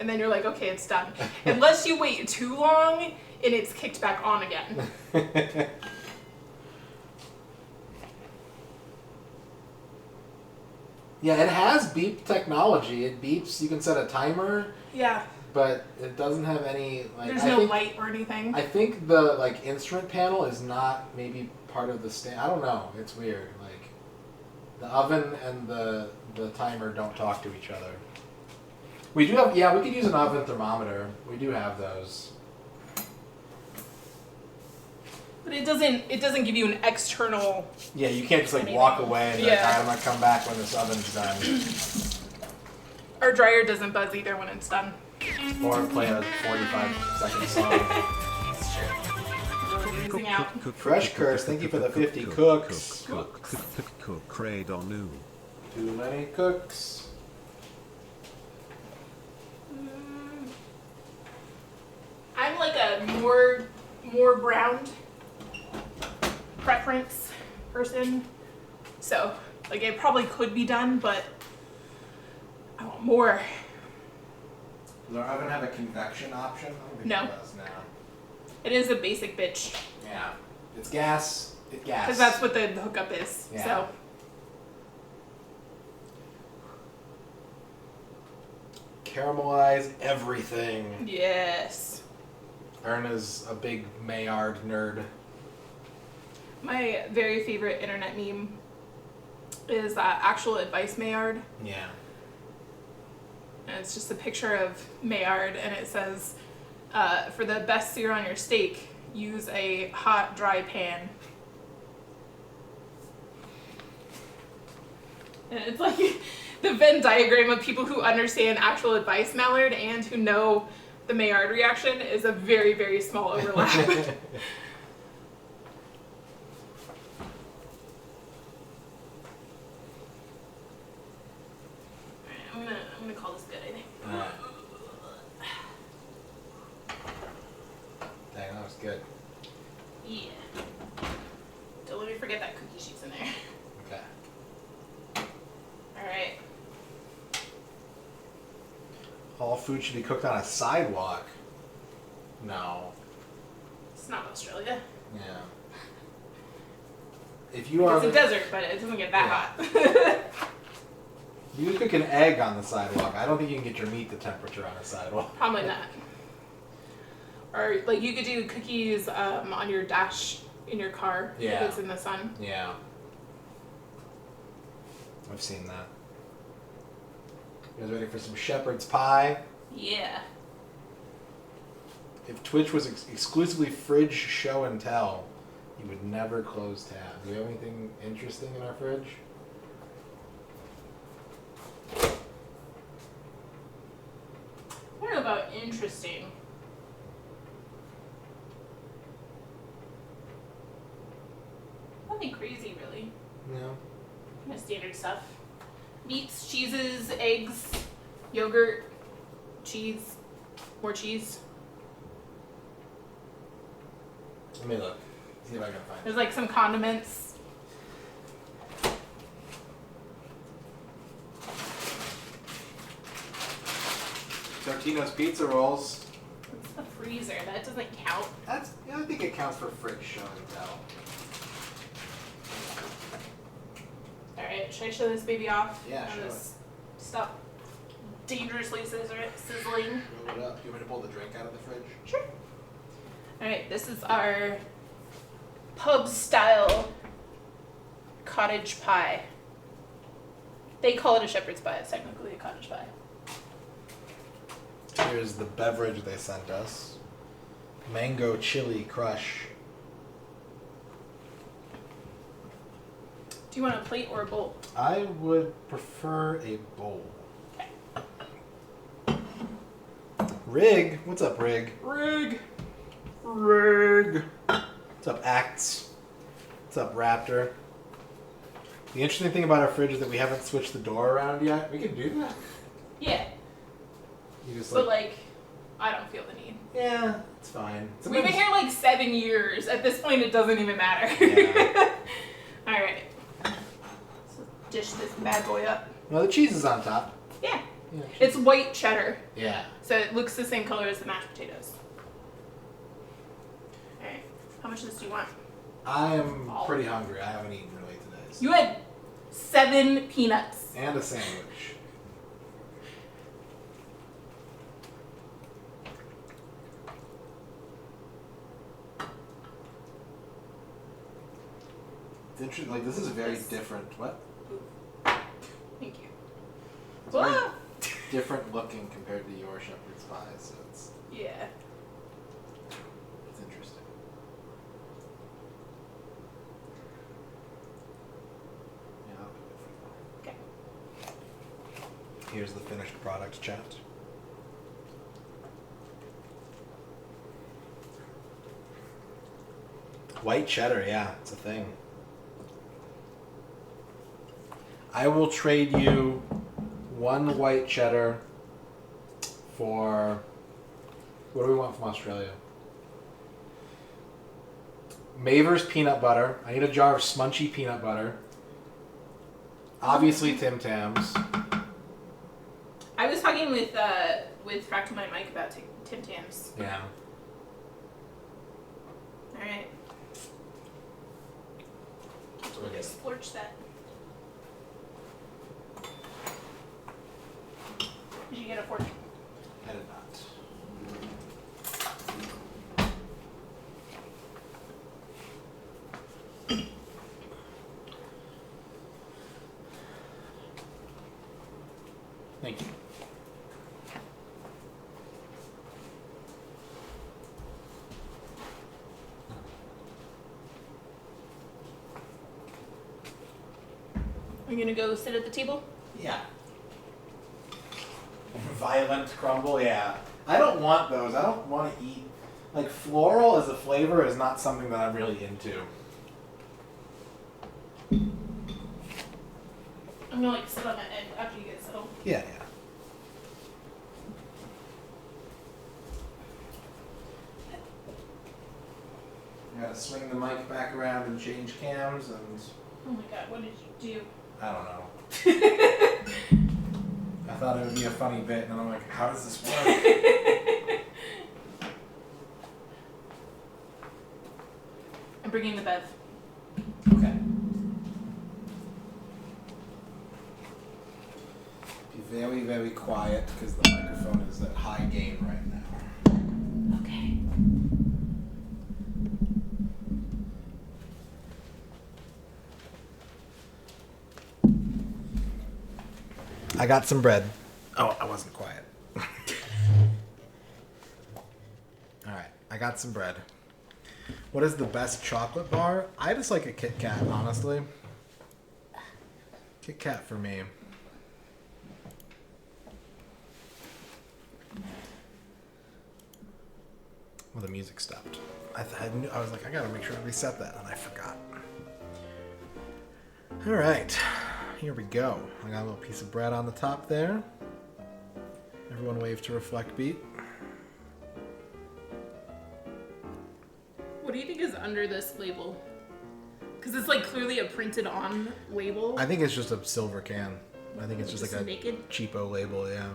and then you're like, okay, it's done. Unless you wait too long and it's kicked back on again. Yeah, it has beep technology. It beeps. You can set a timer, Yeah. but it doesn't have any like. There's I no think, light or anything. I think the like instrument panel is not maybe part of the stand. I don't know. It's weird. Like the oven and the timer don't talk to each other. We do have we could use an oven thermometer. We do have those. But it doesn't give you an external. Yeah, you can't just like Anything. walk away and be like, Yeah. all right, I'm gonna come back when this oven's done. Our dryer doesn't buzz either when it's done. Or play a 45-second song. We're losing out. Fresh Curse, thank you for the 50 cooks. Cook, Radon. Too many cooks. I'm like a more browned preference person, so like it probably could be done, but I want more. Does our oven have a convection option? I don't think No. it does now. It is a basic bitch Yeah. It's gas. It's gas. because that's what the hookup is. Yeah. So Caramelize everything. yes, Erna's a big Maillard nerd. my very favorite internet meme is actual advice Maillard. Yeah. And it's just a picture of Maillard, and it says, for the best sear on your steak, use a hot, dry pan. And it's like the Venn diagram of people who understand actual advice Maillard and who know the Maillard reaction is a very, very small overlap. I'm gonna call this good, I think. Alright. Dang, that was good. Yeah. Don't let me forget that cookie sheet's in there. Okay. Alright. All food should be cooked on a sidewalk. No. It's not Australia. Yeah. If you are It's a desert, but it doesn't get that Yeah. hot. You could cook an egg on the sidewalk. I don't think you can get your meat to temperature on a sidewalk. Probably not. Or like you could do cookies on your dash in your car Yeah. if it's in the sun. Yeah. I've seen that. You guys ready for some shepherd's pie? Yeah. If Twitch was exclusively fridge show and tell, you would never close tab. Do we have anything interesting in our fridge? I don't know about interesting. Nothing crazy, really. No. Kind of standard stuff. Meats, cheeses, eggs, yogurt, cheese, more cheese. Let me look. See if I can find it. There's like some condiments. Totino's pizza rolls. It's the freezer. That doesn't count. That's I think it counts for fridge show and tell. Alright, should I show this baby off? Yeah, Now show this Stop dangerously sizzling. Roll it up. You want me to pull the drink out of the fridge? Sure. Alright, this is our pub style cottage pie. They call it a shepherd's pie. It's technically a cottage pie. Here's the beverage they sent us. Mango chili crush. Do you want a plate or a bowl? I would prefer a bowl. Okay. Rig, what's up, Rig? Rig. Rig. What's up, Acts? What's up, Raptor? The interesting thing about our fridge is that we haven't switched the door around yet. We can do that. Yeah. You just But like, I don't feel the need. yeah, it's fine. We've been here like 7 years. At this point, it doesn't even matter. Yeah. All right. So dish this bad boy up. Well, the cheese is on top. Yeah. Yeah, It's white cheddar. Yeah. So it looks the same color as the mashed potatoes. All right. How much of this do you want? I am pretty hungry. I haven't eaten really today. So. You had 7 peanuts. And a sandwich. It's interesting. Like, this is very different. What? Thank you. It's very Whoa. different looking compared to your shepherd's pie, so it's Yeah. interesting. Yeah, I'll do it for you. Okay. Here's the finished product, chat. White cheddar, yeah, it's a thing. I will trade you 1 white cheddar for... What do we want from Australia? Maver's peanut butter. I need a jar of smunchy peanut butter. Obviously Tim Tams. I was talking with Fractal My Mike about Tim Tams. Yeah. All right. We'll just splurge that. Did you get a fork? I did not. Thank you. Are you gonna go sit at the table? Yeah. Violent crumble, yeah. I don't want those. I don't want to eat. Like, floral as a flavor is not something that I'm really into. I'm gonna like sit on that end after you get settled. Yeah, yeah. I gotta swing the mic back around and change cams and... Oh my god, what did you do? I don't know. I thought it would be a funny bit, and then I'm like, how does this work? I'm bringing the bev. Okay. Be very, very quiet, because the microphone is at high gain right now. Okay. I got some bread. Oh, I wasn't quiet. Alright, I got some bread. What is the best chocolate bar? I just like a Kit Kat, honestly. Kit Kat for me. Well, the music stopped. I was like, I gotta make sure to reset that, and I forgot. Alright. Here we go. I got a little piece of bread on the top there. Everyone wave to reflect beat. What do you think is under this label? Because it's like clearly a printed on label. I think it's just a silver can. I think it's just like a naked cheapo label, yeah.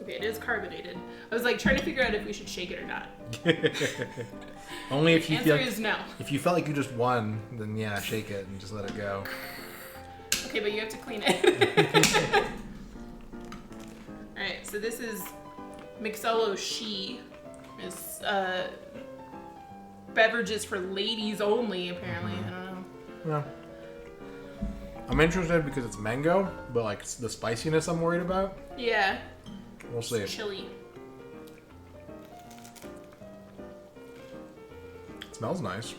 Okay, it is carbonated. I was like trying to figure out if we should shake it or not. Only if you Answer feel is no. If you felt like you just won, then yeah, shake it and just let it go. Okay, but you have to clean it. Alright, so this is Mixello She. It's beverages for ladies only, apparently. I don't know. Yeah. I'm interested because it's mango, but like the spiciness I'm worried about. Yeah. We'll see. It's chili. It smells nice.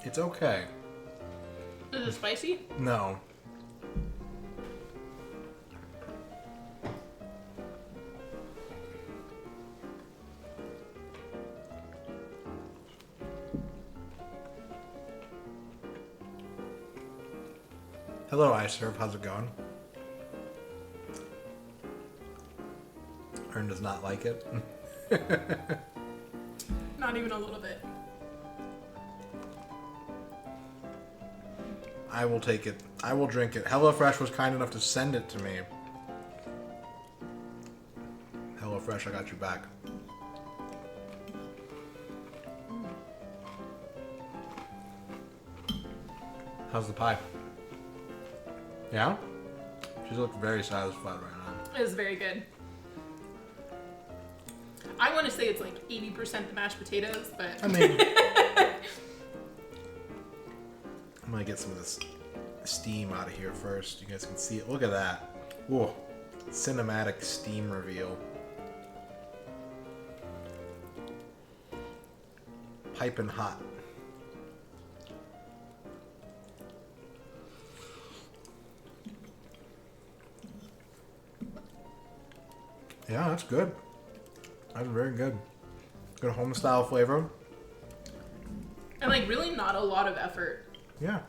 It's okay. Is it spicy? No. Hello, iServe. How's it going? Ern does not like it. Not even a little bit. I will take it. I will drink it. HelloFresh was kind enough to send it to me. HelloFresh, I got your back. How's the pie? Yeah? She looks very satisfied right now. It is very good. I want to say it's like 80% the mashed potatoes, but... I mean... I'm gonna get some of this steam out of here first. You guys can see it. Look at that. Whoa. Cinematic steam reveal. Piping hot. Yeah, that's good. That's very good. Good home style flavor. And like really not a lot of effort. Yeah.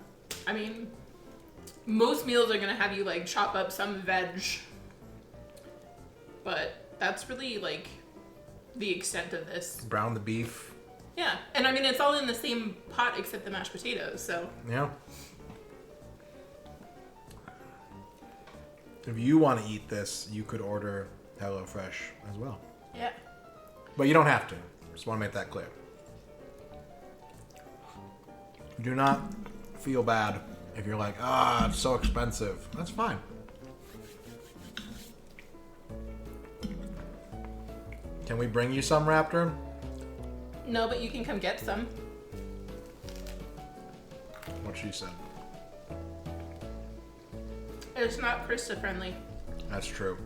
I mean, most meals are gonna have you like chop up some veg, but that's really like the extent of this. Brown the beef. Yeah, and I mean it's all in the same pot except the mashed potatoes, so. Yeah. If you want to eat this, you could order HelloFresh as well. Yeah. But you don't have to. Just want to make that clear. Do not feel bad if you're like, it's so expensive. That's fine. Can we bring you some, Raptor? No, but you can come get some. What she said. It's not Krista friendly. That's true.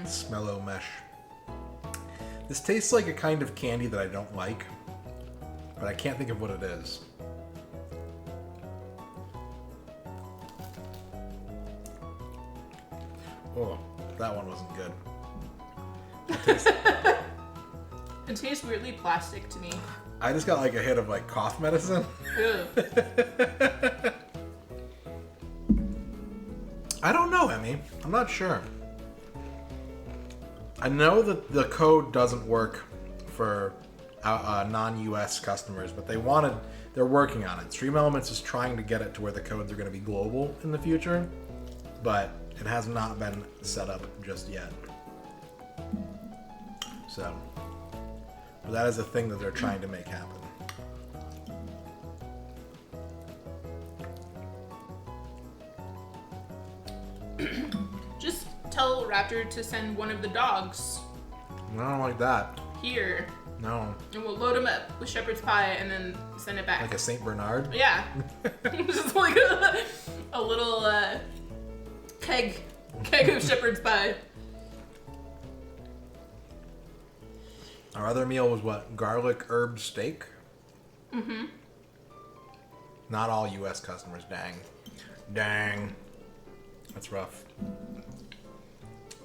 Smello mesh. This tastes like a kind of candy that I don't like, but I can't think of what it is. Oh, that one wasn't good. It tastes weirdly plastic to me. I just got like a hit of like cough medicine. Ew. I don't know, Emmy. I'm not sure. I know that the code doesn't work for non-US customers, but they're working on it. Stream Elements is trying to get it to where the codes are going to be global in the future, but it has not been set up just yet. So, but that is a thing that they're trying to make happen. Just tell Raptor to send one of the dogs I don't like that. here, No. and we'll load him up with shepherd's pie and then send it back. Like a Saint Bernard? Yeah. Just like a little keg of shepherd's pie. Our other meal was what? Garlic herb steak? Mm-hmm. Not all US customers, dang. Dang. That's rough.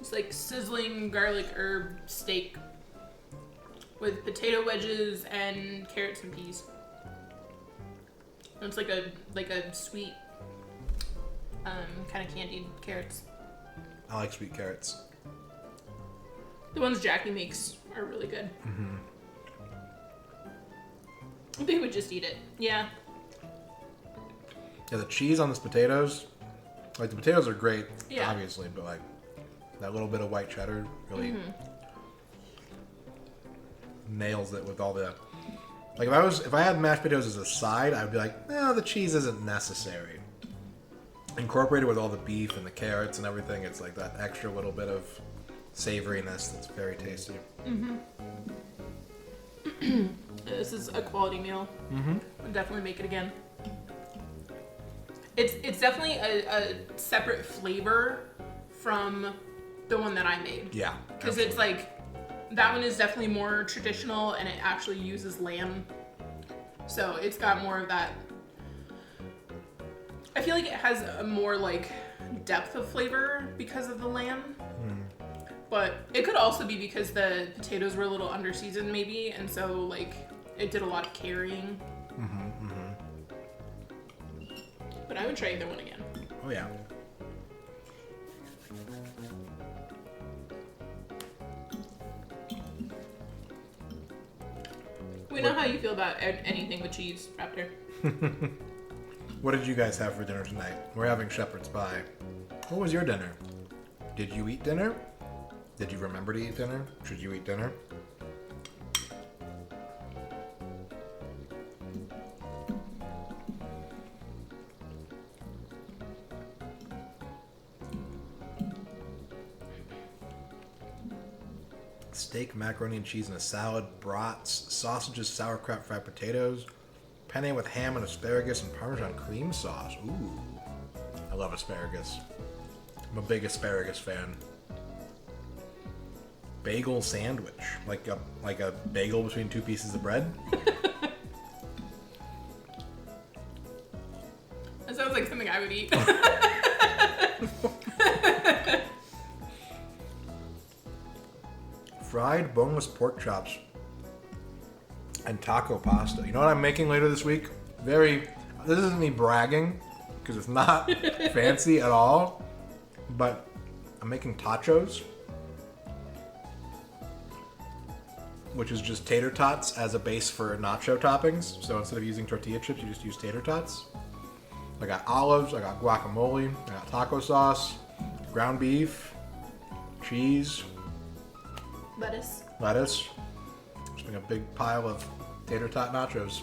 It's like sizzling garlic herb steak with potato wedges and carrots and peas. And it's like a sweet, kind of candied carrots. I like sweet carrots. The ones Jackie makes are really good. Mm-hmm. They would just eat it. Yeah. Yeah, the cheese on these potatoes, like the potatoes are great, Yeah. obviously, but like that little bit of white cheddar really nails it with all the. Like if I had mashed potatoes as a side, I'd be like, no, the cheese isn't necessary. Incorporated with all the beef and the carrots and everything, it's like that extra little bit of savoriness that's very tasty. Mm-hmm. This is a quality meal. Mm-hmm. I'll definitely make it again. It's definitely a separate flavor from the one that I made. Yeah. Because it's like, that one is definitely more traditional and it actually uses lamb. So it's got more of that. I feel like it has a more like depth of flavor because of the lamb. But it could also be because the potatoes were a little under seasoned maybe, and so like it did a lot of carrying. But I would try either one again. Oh yeah. We know how you feel about anything with cheese, Raptor. What did you guys have for dinner tonight? We're having shepherd's pie. What was your dinner? Did you eat dinner? Did you remember to eat dinner? Should you eat dinner? Steak, macaroni and cheese in a salad, brats, sausages, sauerkraut, fried potatoes, penne with ham and asparagus and Parmesan cream sauce. Ooh, I love asparagus. I'm a big asparagus fan. Bagel sandwich, like a bagel between two pieces of bread. That sounds like something I would eat. Fried boneless pork chops and taco pasta. You know what I'm making later this week? This isn't me bragging, because it's not fancy at all, but I'm making tachos, which is just tater tots as a base for nacho toppings. So instead of using tortilla chips, you just use tater tots. I got olives, I got guacamole, I got taco sauce, ground beef, cheese, lettuce. Just make a big pile of tater tot nachos.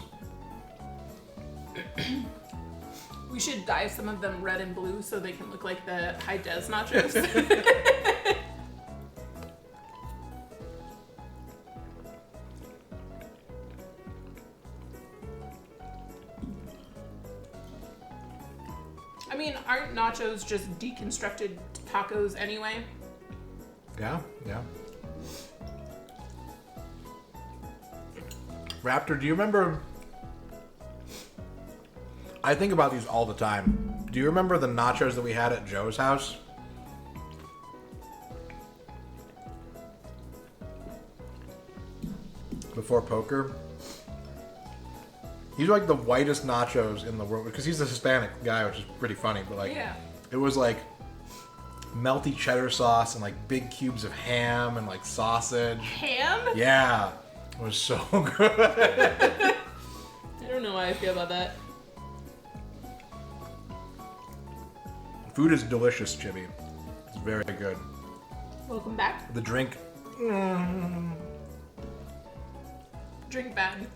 We should dye some of them red and blue so they can look like the high des nachos. I mean, aren't nachos just deconstructed tacos anyway? Yeah. Raptor, do you remember? I think about these all the time. Do you remember the nachos that we had at Joe's house? Before poker? He's like the whitest nachos in the world because he's a Hispanic guy, which is pretty funny. But like, Yeah. It was like melty cheddar sauce and like big cubes of ham and like sausage. Ham? Yeah, it was so good. I don't know how I feel about that. Food is delicious, Chibi. It's very good. Welcome back. The drink. Drink bad.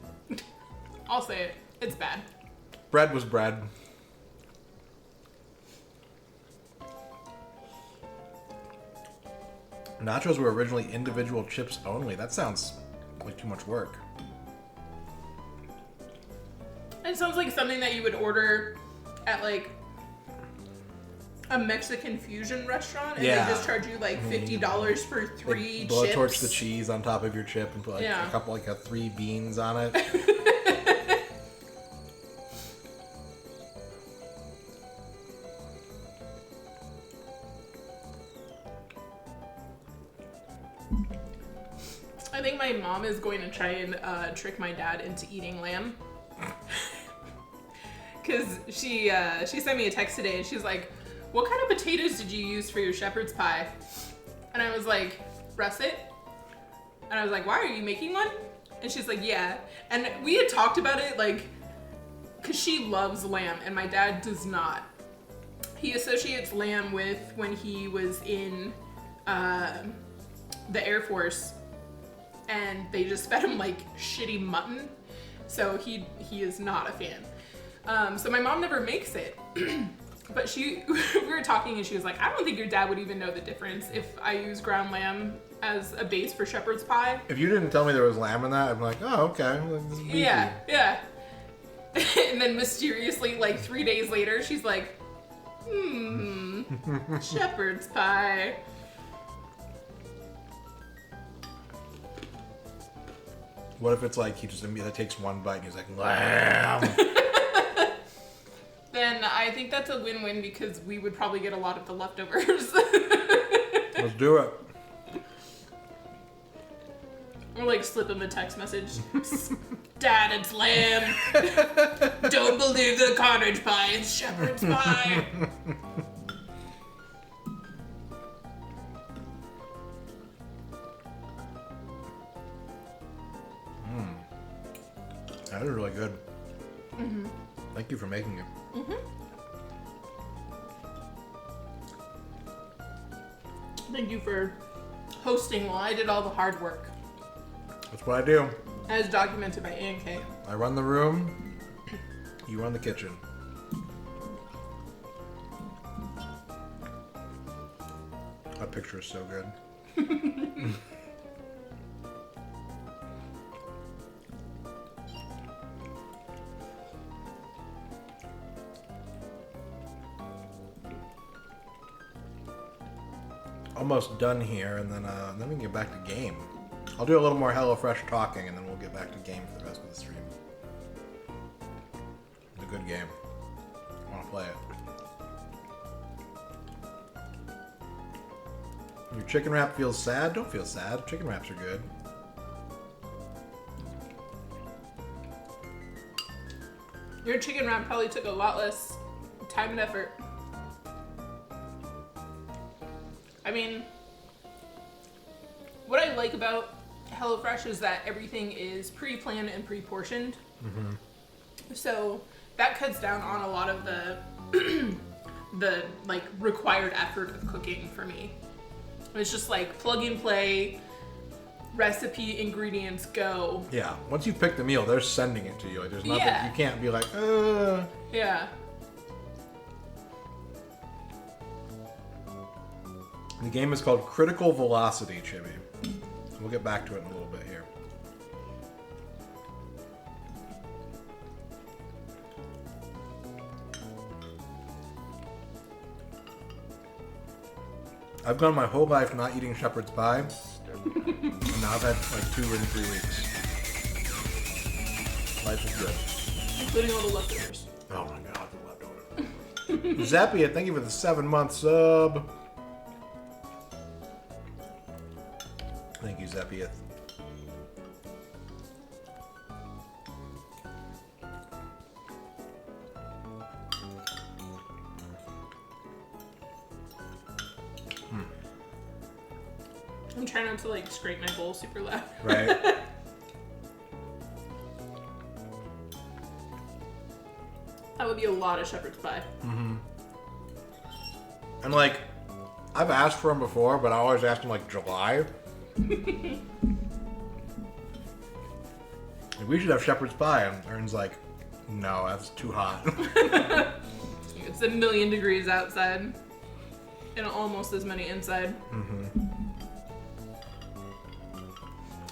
I'll say it. It's bad. Bread was bread. Nachos were originally individual chips only. That sounds like too much work. It sounds like something that you would order at like a Mexican fusion restaurant, and Yeah. they just charge you like $50 for three Like, chips. blowtorch the cheese on top of your chip and put like Yeah. a couple, like 3 beans on it. I think my mom is going to try and trick my dad into eating lamb. Because she sent me a text today and she's like, what kind of potatoes did you use for your shepherd's pie? And I was like, russet. And I was like, why, are you making one? And she's like, yeah. And we had talked about it, like, because she loves lamb and my dad does not. He associates lamb with when he was in the Air Force and they just fed him like shitty mutton. So he is not a fan. So my mom never makes it. But we were talking and she was like, I don't think your dad would even know the difference if I use ground lamb as a base for shepherd's pie. If you didn't tell me there was lamb in that, I'd be like, oh, okay. Like, this is beefy. Yeah. And then mysteriously, like 3 days later, she's like, shepherd's pie. What if it's like he just immediately takes one bite and he's like, lamb? Then I think that's a win-win because we would probably get a lot of the leftovers. Let's do it. Or like slip him a text message. Dad, it's lamb. Don't believe the cottage pie. It's shepherd's pie. That is really good. Thank you for making it. Thank you for hosting while I did all the hard work. That's what I do. As documented by A&K. I run the room, you run the kitchen. That picture is so good. Almost done here, and then we can get back to game. I'll do a little more HelloFresh talking, and then we'll get back to game for the rest of the stream. It's a good game. I want to play it. Your chicken wrap feels sad? Don't feel sad. Chicken wraps are good. Your chicken wrap probably took a lot less time and effort. I mean, what I like about HelloFresh is that everything is pre-planned and pre-portioned. So that cuts down on a lot of the like required effort of cooking for me. It's just like plug and play, recipe, ingredients, go. Yeah, once you pick the meal, they're sending it to you. Like, there's nothing, Yeah. you can't be like, Yeah. The game is called Critical Velocity, Chibi. We'll get back to it in a little bit here. I've gone my whole life not eating shepherd's pie, and now I've had like 2 in 3 weeks. Life is good. Including all the leftovers. Oh my god, the leftovers. Zappia, thank you for the 7-month sub. Thank you, Zappia. I'm trying not to like scrape my bowl super loud. Right. That would be a lot of shepherd's pie. And like, I've asked for them before, but I always ask them like July. We should have shepherd's pie, and Ern's like, no, that's too hot. It's 1,000,000 degrees outside and almost as many inside.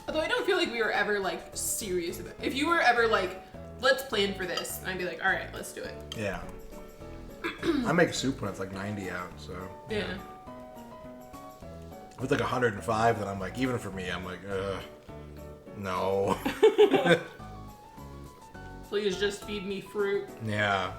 Although I don't feel like we were ever like serious about it. If you were ever like, let's plan for this, I'd be like, all right, let's do it. Yeah. I make soup when it's like 90 out, so. Yeah. If it's like 105, then I'm like, even for me, I'm like, no. Please just feed me fruit. Yeah.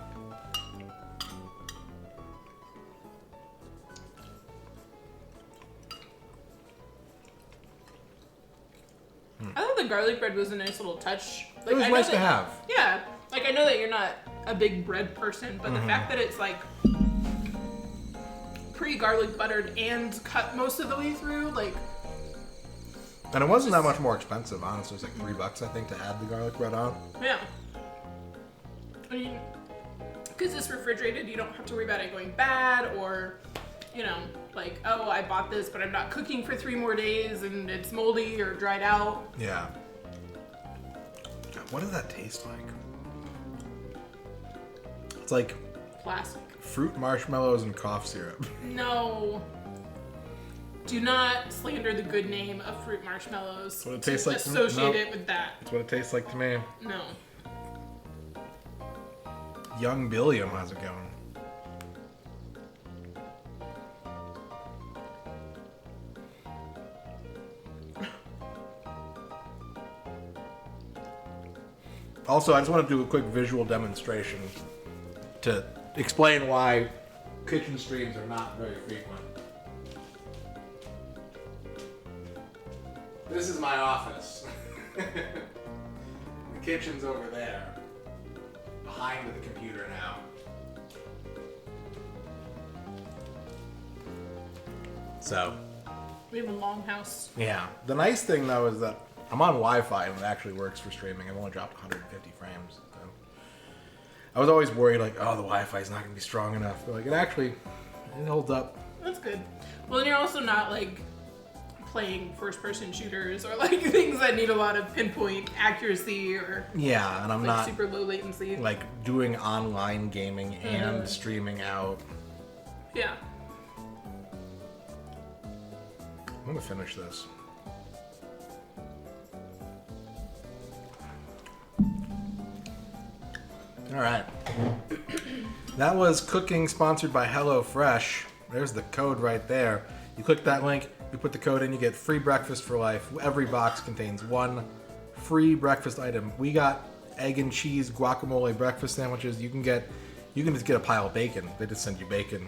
I thought the garlic bread was a nice little touch. Like, It was I know nice to that- have. Yeah. Like, I know that you're not a big bread person, but the fact that it's like pre-garlic buttered and cut most of the way through, like. And it wasn't that much more expensive, honestly. It was like $3, I think, to add the garlic bread on. Yeah. I mean, because it's refrigerated, you don't have to worry about it going bad or, you know, like, oh, I bought this, but I'm not cooking for 3 more days and it's moldy or dried out. Yeah. God, what does that taste like? It's like Plastic. fruit marshmallows and cough syrup. No. Do not slander the good name of fruit marshmallows. That's what it tastes like to me. Associate No. it with that. That's what it tastes like to me. No. Young Billiam, how's it going? Also, I just want to do a quick visual demonstration to explain why kitchen streams are not very frequent. this is my office. The kitchen's over there, behind the computer now. So, We have a long house. yeah. The nice thing though is that I'm on Wi-Fi and it actually works for streaming. I've only dropped 150 frames. So. I was always worried like, oh, the Wi-Fi is not going to be strong enough. But like, it holds up. That's good. Well, then you're also not like playing first-person shooters or like things that need a lot of pinpoint accuracy or Yeah, and I'm like not super low latency. like doing online gaming and streaming out. Yeah. I'm gonna finish this. All right. That was cooking sponsored by HelloFresh. There's the code right there. You click that link, you put the code in, you get free breakfast for life. Every box contains one free breakfast item. We got egg and cheese guacamole breakfast sandwiches. You can just get a pile of bacon. They just send you bacon.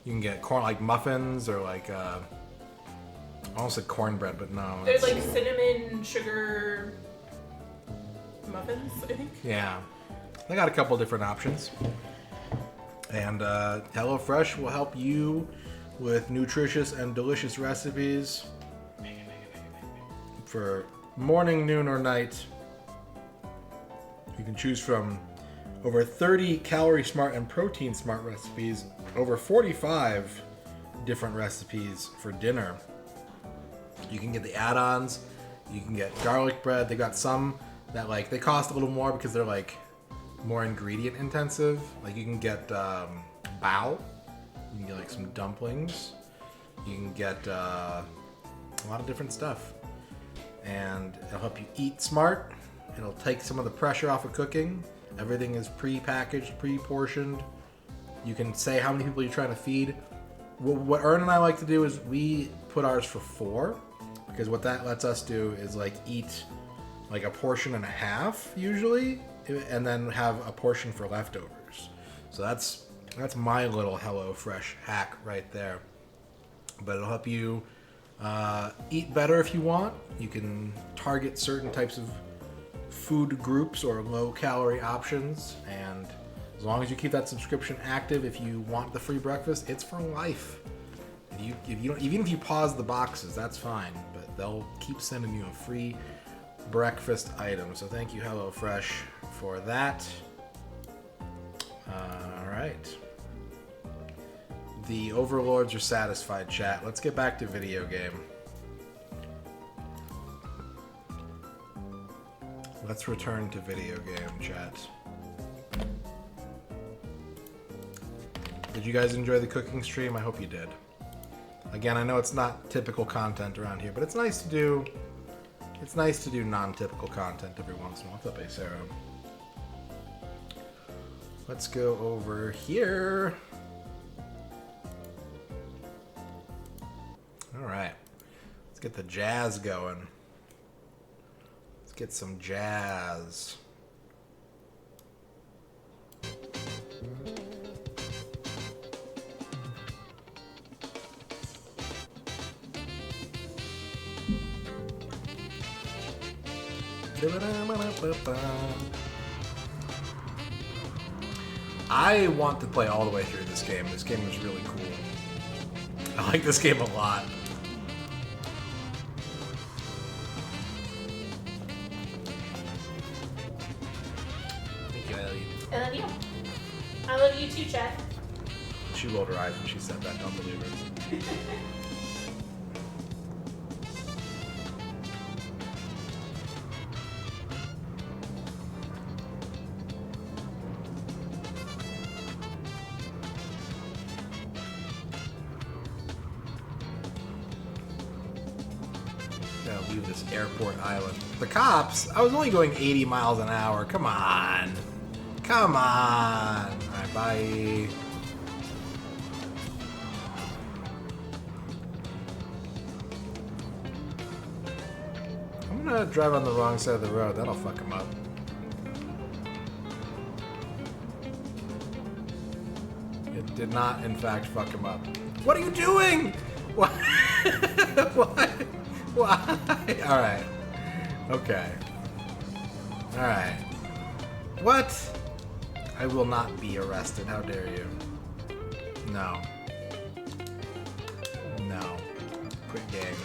You can get corn like muffins or like I almost said cornbread, but no. There's like cinnamon sugar muffins, I think. Yeah. They got a couple different options. And HelloFresh will help you with nutritious and delicious recipes for morning, noon, or night. You can choose from over 30 calorie smart and protein smart recipes, over 45 different recipes for dinner. You can get the add-ons, you can get garlic bread. They got some that like they cost a little more because they're like more ingredient intensive. Like you can get bao, you can get like some dumplings, you can get a lot of different stuff, and it'll help you eat smart. It'll take some of the pressure off of cooking. Everything is pre-packaged, pre-portioned. You can say how many people you're trying to feed. What Ern and I like to do is we put ours for 4, because what that lets us do is like eat like a portion and a half usually, and then have a portion for leftovers. So that's my little HelloFresh hack right there. But it'll help you eat better if you want. You can target certain types of food groups or low-calorie options, and as long as you keep that subscription active, if you want the free breakfast, it's for life. If you don't, even if you pause the boxes, that's fine. But they'll keep sending you a free breakfast item. So thank you, HelloFresh, for that. All right. The overlords are satisfied, chat. Let's get back to video game. Let's return to video game, chat. Did you guys enjoy the cooking stream? I hope you did. Again, I know it's not typical content around here, but it's nice to do. It's nice to do non-typical content every once in a while. What's up, Acero? Let's go over here. All right, let's get the jazz going. Let's get some jazz. I want to play all the way through this game. This game is really cool. I like this game a lot. Thank you, Ellie. I love you. I love you too, Chet. She rolled her eyes when she said that. Don't believe her. Gotta leave this airport island. The cops? I was only going 80 miles an hour. Come on. Come on. Alright, bye. I'm gonna drive on the wrong side of the road. That'll fuck him up. It did not, in fact, fuck him up. What are you doing? What? What? Why? Alright. Okay. Alright. What? I will not be arrested. How dare you? No. No. Quit game.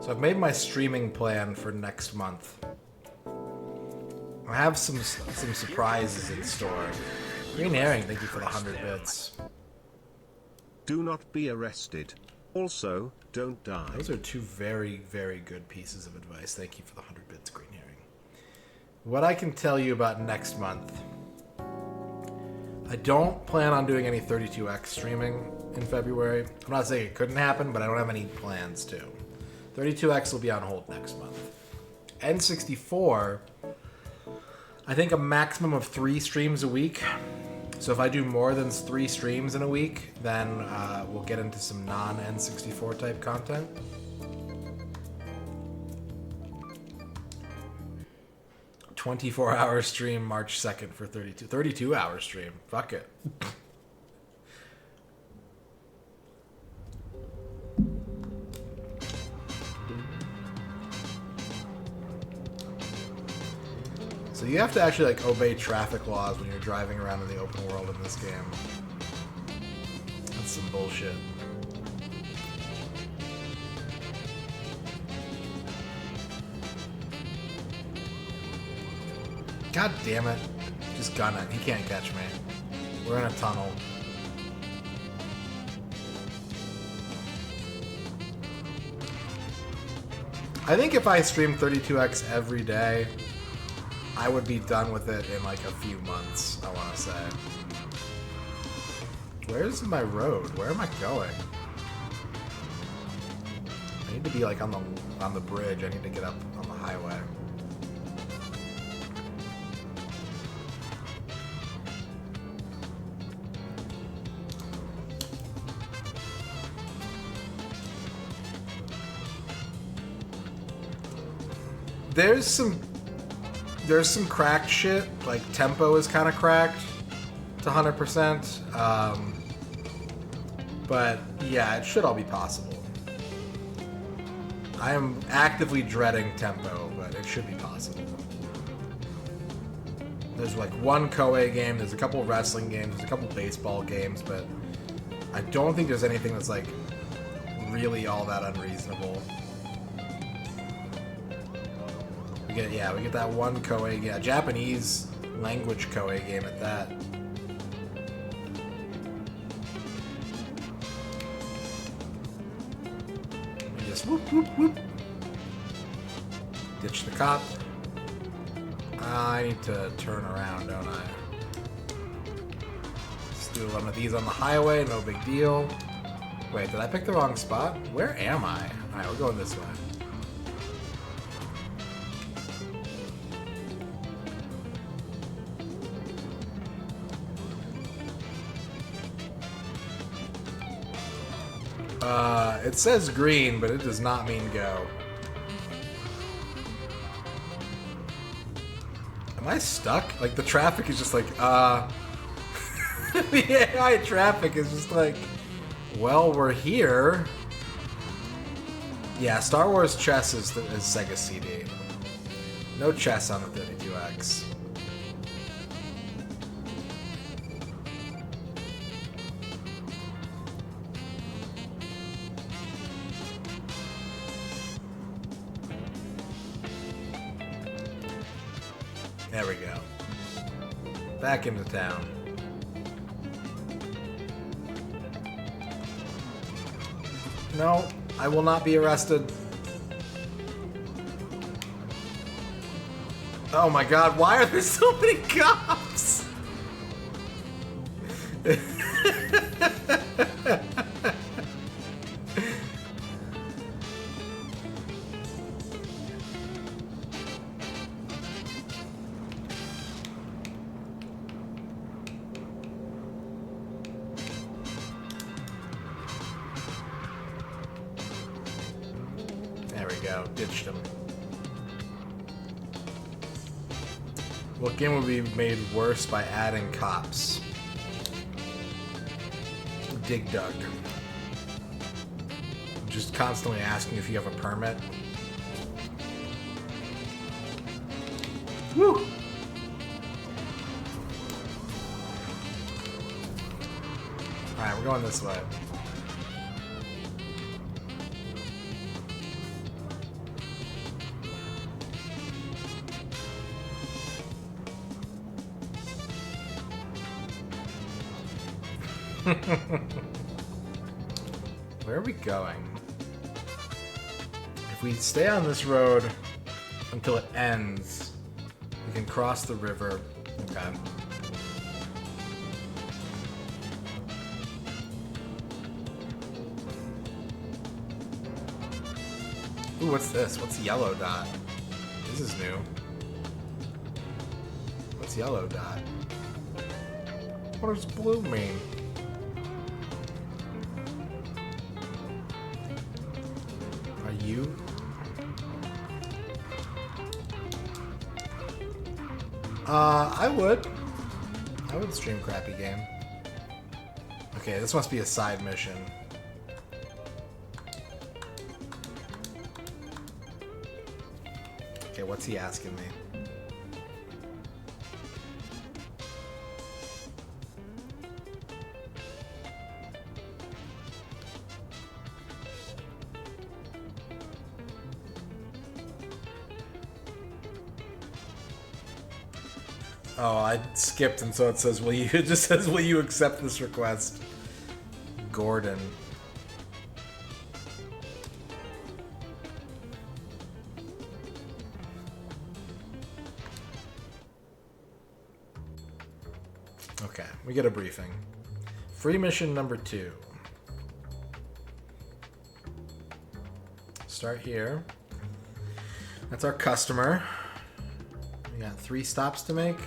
So I've made my streaming plan for next month. I have some surprises in store. Green Herring, thank you for the 100 bits. Do not be arrested. Also, don't die. Those are two very, very good pieces of advice. Thank you for the 100 bits, Green Herring. What I can tell you about next month. I don't plan on doing any 32X streaming in February. I'm not saying it couldn't happen, but I don't have any plans to. 32X will be on hold next month. N64, I think a maximum of 3 streams a week. So if I do more than 3 streams in a week, then we'll get into some non-N64 type content. "24-hour stream March 2nd for 32. 32-hour stream. Fuck it. So you have to actually like obey traffic laws when you're driving around in the open world in this game. That's some bullshit. God damn it. Just gun it. He can't catch me. We're in a tunnel. I think if I stream 32X every day, I would be done with it in like a few months, I want to say. Where's my road? Where am I going? I need to be like on the bridge. I need to get up on the highway. There's some cracked shit, like tempo is kind of cracked to 100%, but yeah, it should all be possible. I am actively dreading tempo, but it should be possible. There's like one Koei game, there's a couple wrestling games, there's a couple baseball games, but I don't think there's anything that's like really all that unreasonable. We get that one Koei, Japanese language Koei game at that. We just whoop whoop whoop. Ditch the cop. I need to turn around, don't I? Let's do one of these on the highway, no big deal. Wait, did I pick the wrong spot? Where am I? Alright, we're going this way. It says green, but it does not mean go. Am I stuck? Like, the traffic is just like, the AI traffic is just like, well, we're here. Yeah, Star Wars chess is Sega CD. No chess on the 32X. There we go. Back into town. No, I will not be arrested. Oh my god, why are there so many cops? go. Ditched him. What game would be made worse by adding cops? Dig Dug. Just constantly asking if you have a permit. Woo! Alright, we're going this way. Where are we going? If we stay on this road until it ends, we can cross the river. Okay. Ooh, what's this? What's yellow dot? This is new. What's yellow dot? What does blue mean? Are you? I would. I would stream Crappy Game. Okay, this must be a side mission. Okay, what's he asking me? Oh, I skipped, and so it says, "Will you?" It just says, "Will you accept this request?" Gordon. Okay, we get a briefing. Free mission number 2. Start here. That's our customer. We got 3 stops to make.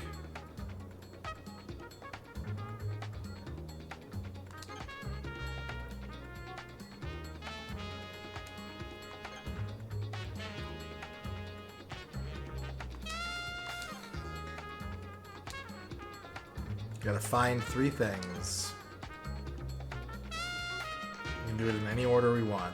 Gotta find 3 things. We can do it in any order we want.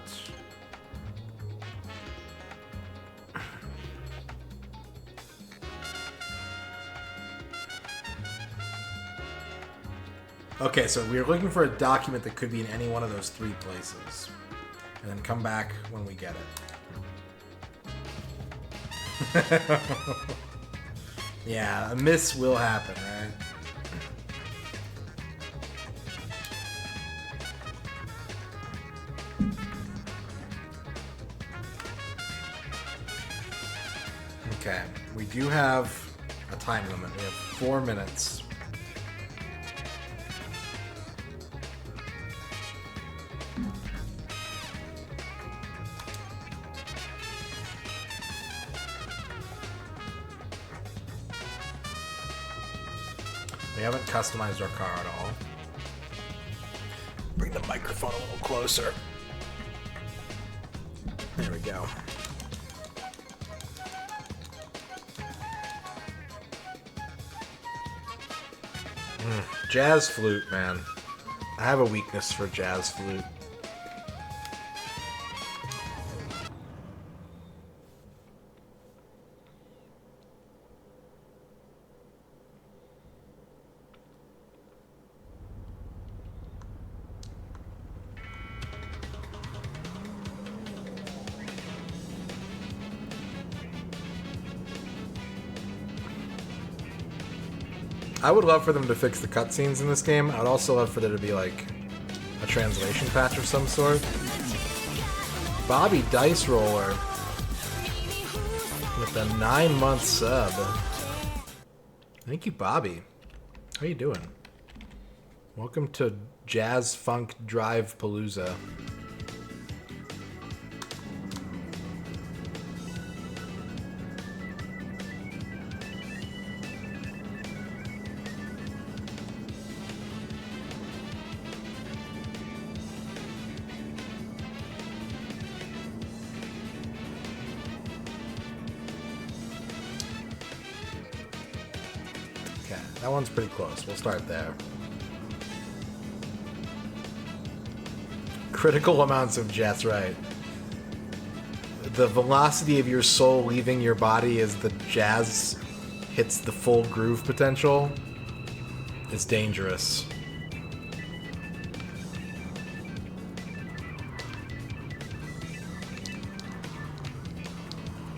Okay, so we're looking for a document that could be in any one of those 3 places. And then come back when we get it. Yeah, a miss will happen, right? Okay, we do have a time limit. We have 4 minutes. We haven't customized our car at all. Bring the microphone a little closer. There we go. Jazz flute, man. I have a weakness for jazz flute. I would love for them to fix the cutscenes in this game. I'd also love for there to be like a translation patch of some sort. Bobby Dice Roller with a 9-month sub. Thank you, Bobby. How you doing? Welcome to Jazz Funk Drive Palooza. That one's pretty close. We'll start there. Critical amounts of jets, right. The velocity of your soul leaving your body as the jazz hits the full groove potential is dangerous.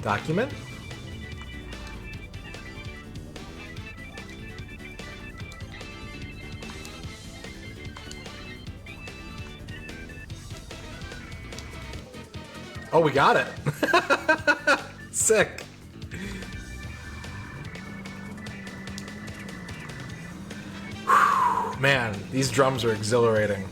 Document? Oh, we got it. Sick. Whew, man, these drums are exhilarating.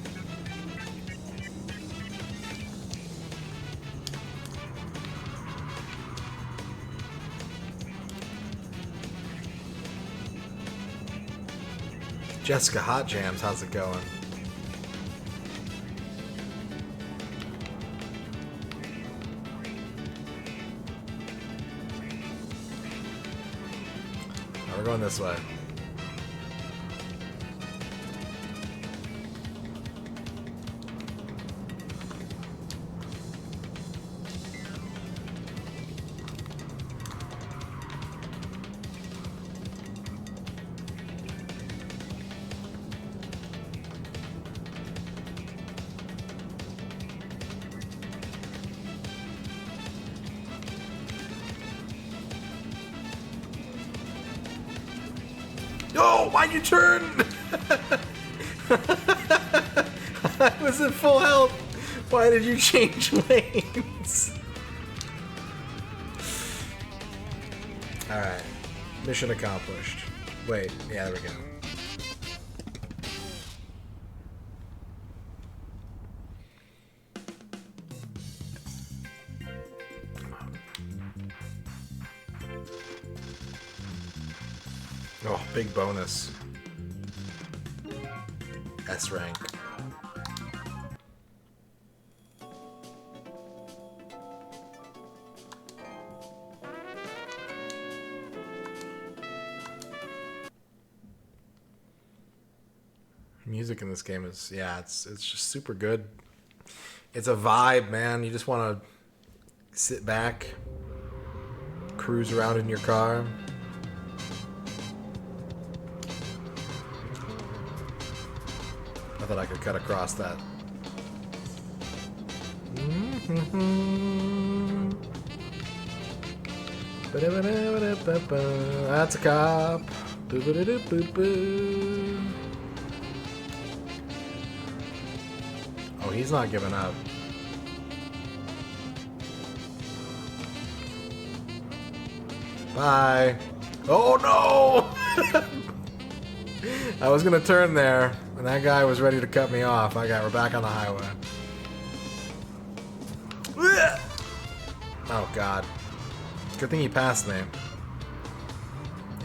Jessica Hot Jams, how's it going? We're going this way. Oh, why'd you turn? I was at full health. Why did you change lanes? Alright. Mission accomplished. Wait, yeah, there we go. Oh, big bonus. S rank. Music in this game is, yeah, it's just super good. It's a vibe, man. You just want to sit back, cruise around in your car. I thought I could cut across that. That's a cop. Oh, he's not giving up. Bye. Oh no! I was gonna turn there, and that guy was ready to cut me off. We're back on the highway. Oh god. Good thing he passed me.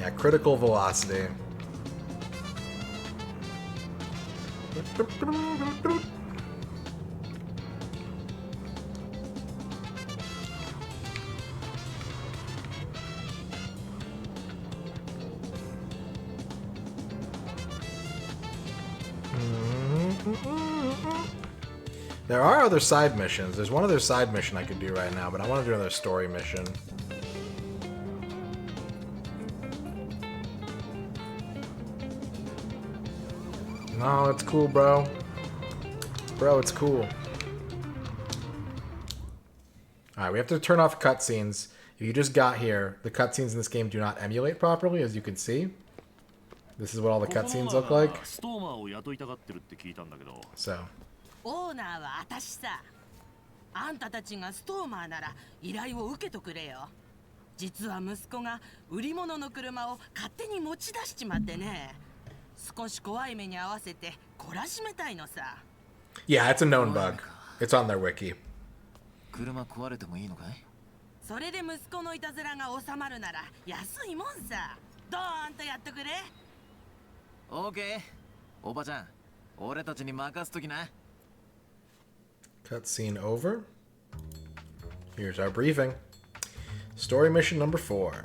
Yeah, critical velocity. There are other side missions. There's one other side mission I could do right now, but I want to do another story mission. No, it's cool, bro. Bro, it's cool. Alright, we have to turn off cutscenes. If you just got here, the cutscenes in this game do not emulate properly, as you can see. This is what all the cutscenes look like. So. オーナーは私さ。あんたたちがストーマーなら依頼を受けとくれよ。実は息子が売り物の車を勝手に持ち出しちまってね。少し怖い目に合わせて懲らしめたいのさ。Yeah, it's a known bug. It's on their wiki. 車壊れてもいいのかい？それで息子のいたずらが収まるなら安いもんさ。ドーンとやってくれ。オーケー。おばちゃん、俺たちに任すときな。Cutscene over. Here's our briefing. Story mission number 4.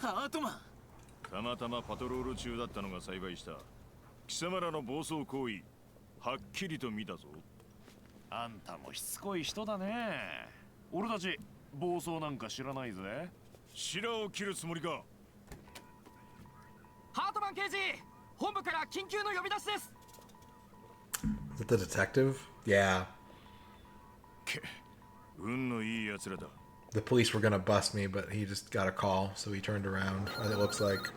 ハートマン。たまたまパトロール中だったのが幸いした。貴様らの暴走行為、はっきりと見たぞ。あんたもしつこい人だね。俺たち暴走なんか知らないぜ。白を切るつもりか。ハートマン刑事、本部から緊急の呼び出しです。Is it the detective? Yeah. 運のいい奴らだ。The police were gonna bust me, but he just got a call, so he turned around. It looks like.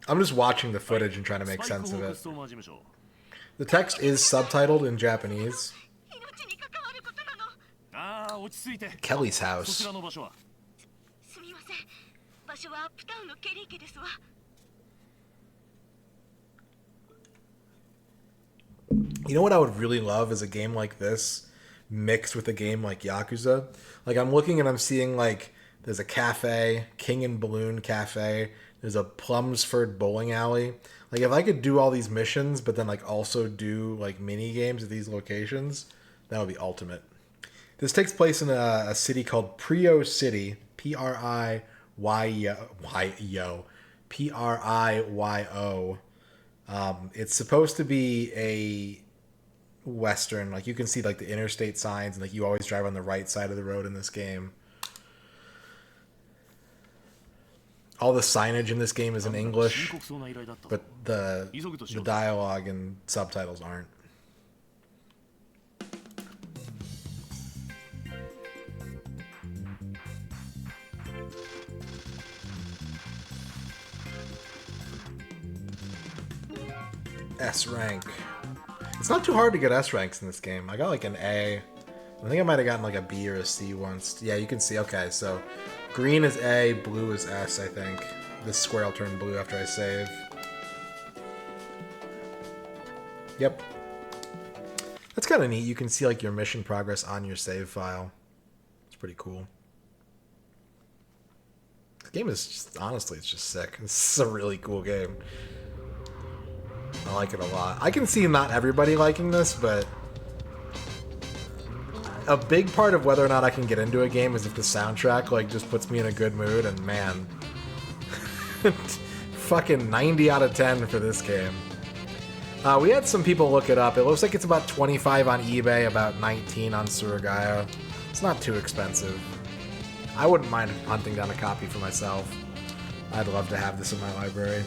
I'm just watching the footage and trying to make sense of it. The text is subtitled in Japanese. Kelly's house. You know what I would really love is a game like this mixed with a game like Yakuza. Like, I'm looking and I'm seeing, like, there's a cafe, King and Balloon Cafe. There's a Plumsford bowling alley. Like, if I could do all these missions, but then, like, also do, like, mini games at these locations, that would be ultimate. This takes place in a city called Prio City. P-R-I-Y-O. P-R-I-Y-O. It's supposed to be a Western. Like, you can see, like, the interstate signs, and, like, you always drive on the right side of the road in this game. All the signage in this game is in English, but the dialogue and subtitles aren't. S rank. It's not too hard to get S ranks in this game. I got like an A. I think I might have gotten like a B or a C once. Yeah, you can see. Okay, so green is A, blue is S, I think. This square will turn blue after I save. Yep. That's kind of neat. You can see like your mission progress on your save file. It's pretty cool. The game is just, honestly, it's just sick. This is a really cool game. I like it a lot. I can see not everybody liking this, but a big part of whether or not I can get into a game is if the soundtrack like just puts me in a good mood, and man, fucking 90 out of 10 for this game. We had some people look it up. It looks like it's about 25 on eBay, about 19 on Surugaya. It's not too expensive. I wouldn't mind hunting down a copy for myself. I'd love to have this in my library.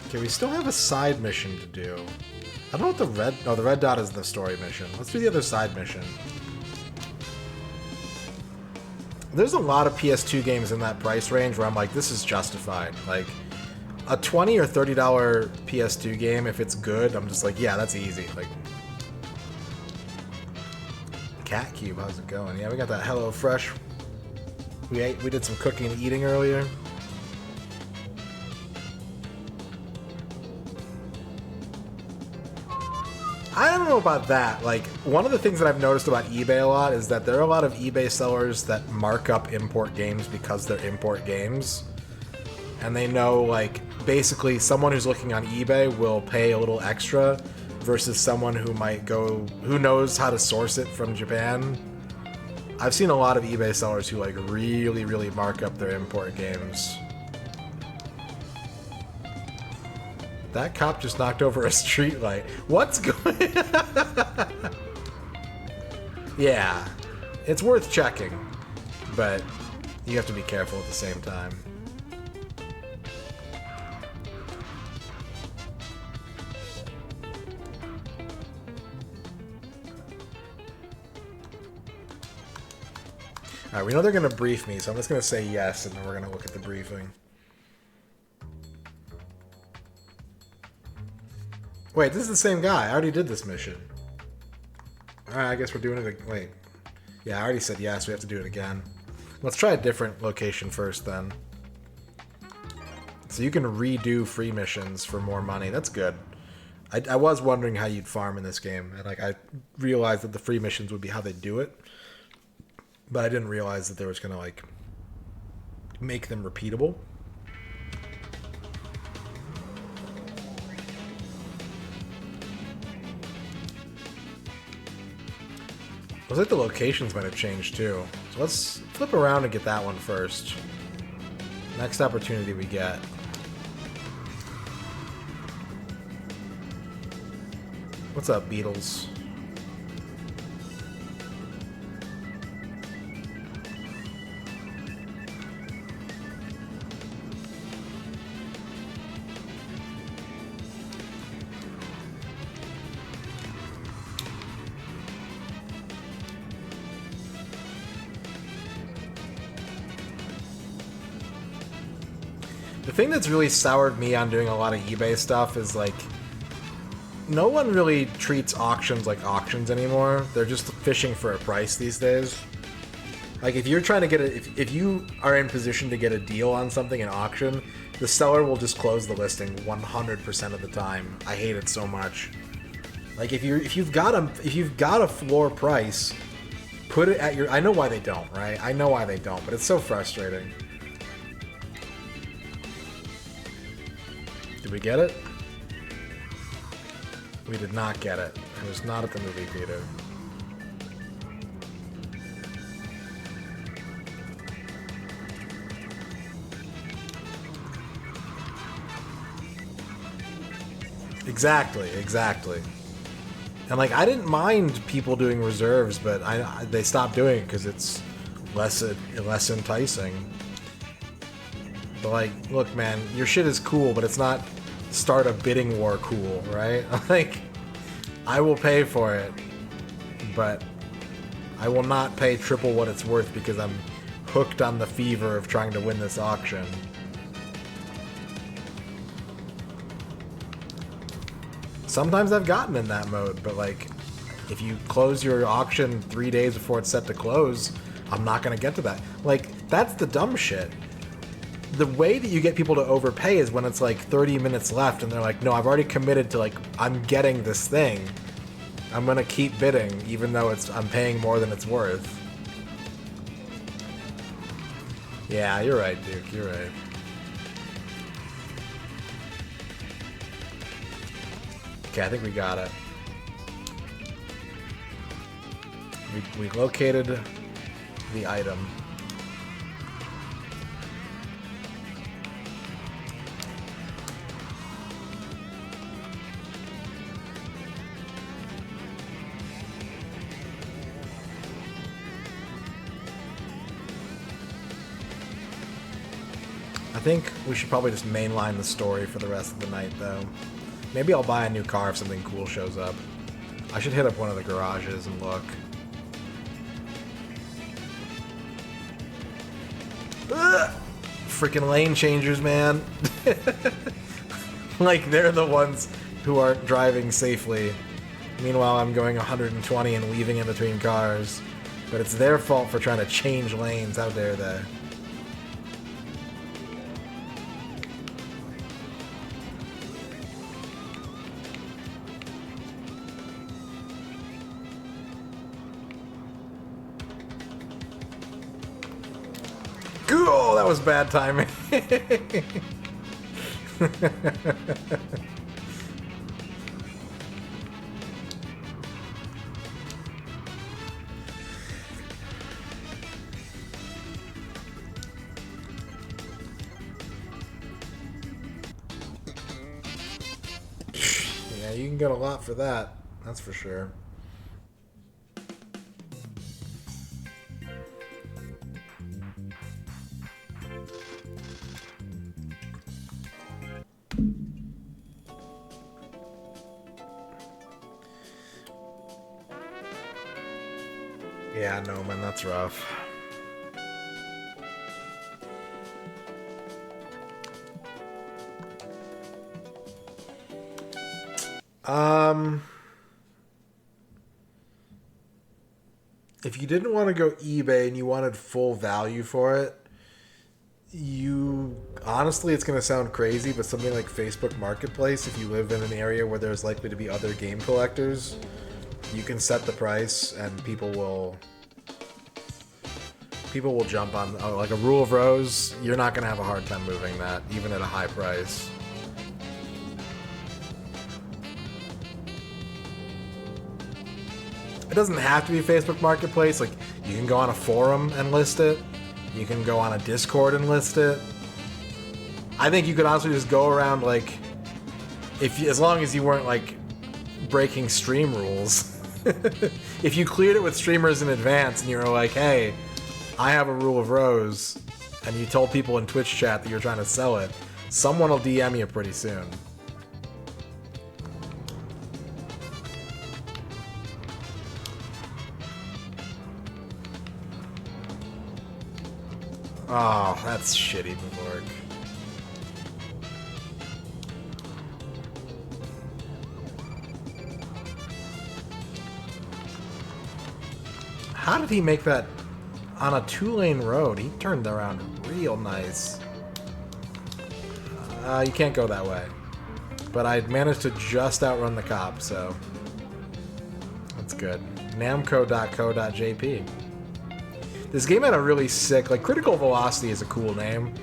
Okay, we still have a side mission to do. I don't know what the red... Oh, the red dot is the story mission. Let's do the other side mission. There's a lot of PS2 games in that price range where I'm like, this is justified. Like, a $20 or $30 PS2 game, if it's good, I'm just like, yeah, that's easy. Like, Cat Cube, how's it going? Yeah, we got that Hello Fresh. We did some cooking and eating earlier. I don't know about that. Like, one of the things that I've noticed about eBay a lot is that there are a lot of eBay sellers that mark up import games because they're import games. And they know, like, basically someone who's looking on eBay will pay a little extra versus someone who might go, who knows how to source it from Japan. I've seen a lot of eBay sellers who, like, really, really mark up their import games. That cop just knocked over a streetlight. What's going on? Yeah, it's worth checking, but you have to be careful at the same time. Alright, we know they're going to brief me, so I'm just going to say yes, and then we're going to look at the briefing. Wait, this is the same guy. I already did this mission. Alright, I guess we're doing it... Wait. Yeah, I already said yes. We have to do it again. Let's try a different location first, then. So you can redo free missions for more money. That's good. I was wondering how you'd farm in this game. And, like, I realized that the free missions would be how they do it. But I didn't realize that there was going to, like, make them repeatable. Looks like the locations might have changed too. So let's flip around and get that one first. Next opportunity we get. What's up, Beatles? The thing that's really soured me on doing a lot of eBay stuff is, like, no one really treats auctions like auctions anymore. They're just fishing for a price these days. Like, if you're trying to get if you are in position to get a deal on something in auction, the seller will just close the listing 100% of the time. I hate it so much. Like, if you've got a floor price, put it at your. I know why they don't, right? I know why they don't, but it's so frustrating. Did we get it? We did not get it. It was not at the movie theater. Exactly. And, like, I didn't mind people doing reserves, but they stopped doing it because it's less enticing. But, like, look, man, your shit is cool, but it's not start a bidding war cool, right? Like, I will pay for it, but I will not pay triple what it's worth because I'm hooked on the fever of trying to win this auction. Sometimes I've gotten in that mode, but, like, if you close your auction 3 days before it's set to close, I'm not gonna get to that. Like, that's the dumb shit. The way that you get people to overpay is when it's like 30 minutes left and they're like, no, I've already committed to, like, I'm getting this thing. I'm gonna keep bidding even though I'm paying more than it's worth. Yeah, you're right, Duke, you're right. Okay, I think we got it. We located the item. I think we should probably just mainline the story for the rest of the night, though. Maybe I'll buy a new car if something cool shows up. I should hit up one of the garages and look. Freaking lane changers, man. Like, they're the ones who aren't driving safely. Meanwhile, I'm going 120 and weaving in between cars. But it's their fault for trying to change lanes. How dare they? Cool, that was bad timing. Yeah, you can get a lot for that. That's for sure. Yeah, no, man, that's rough. If you didn't want to go eBay and you wanted full value for it, honestly, it's going to sound crazy, but something like Facebook Marketplace, if you live in an area where there's likely to be other game collectors, you can set the price and people will jump on, like a Rule of Rose, you're not going to have a hard time moving that, even at a high price. It doesn't have to be Facebook Marketplace. Like, You can go on a forum and list it. You can go on a Discord and list it. I think you could honestly just go around, like, as long as you weren't, like, breaking stream rules. If you cleared it with streamers in advance and you were like, hey, I have a rule of rose, and you told people in Twitch chat that you're trying to sell it, someone will DM you pretty soon. Oh, that's shitty, Borg. How did he make that on a 2-lane road? He turned around real nice. You can't go that way. But I managed to just outrun the cop, so that's good. Namco.co.jp. This game had a really sick, like, Critical Velocity is a cool name.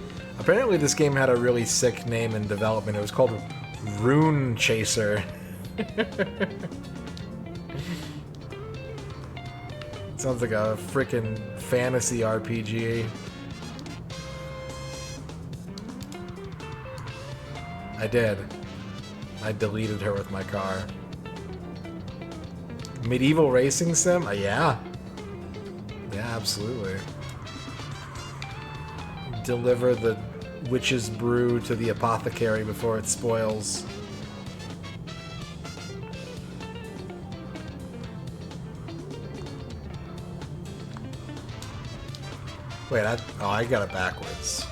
Apparently this game had a really sick name in development. It was called Rune Chaser. Sounds like a freaking fantasy RPG. I did. I deleted her with my car. Medieval racing sim? Yeah. Yeah, absolutely. Deliver the witch's brew to the apothecary before it spoils. Wait, I got it backwards.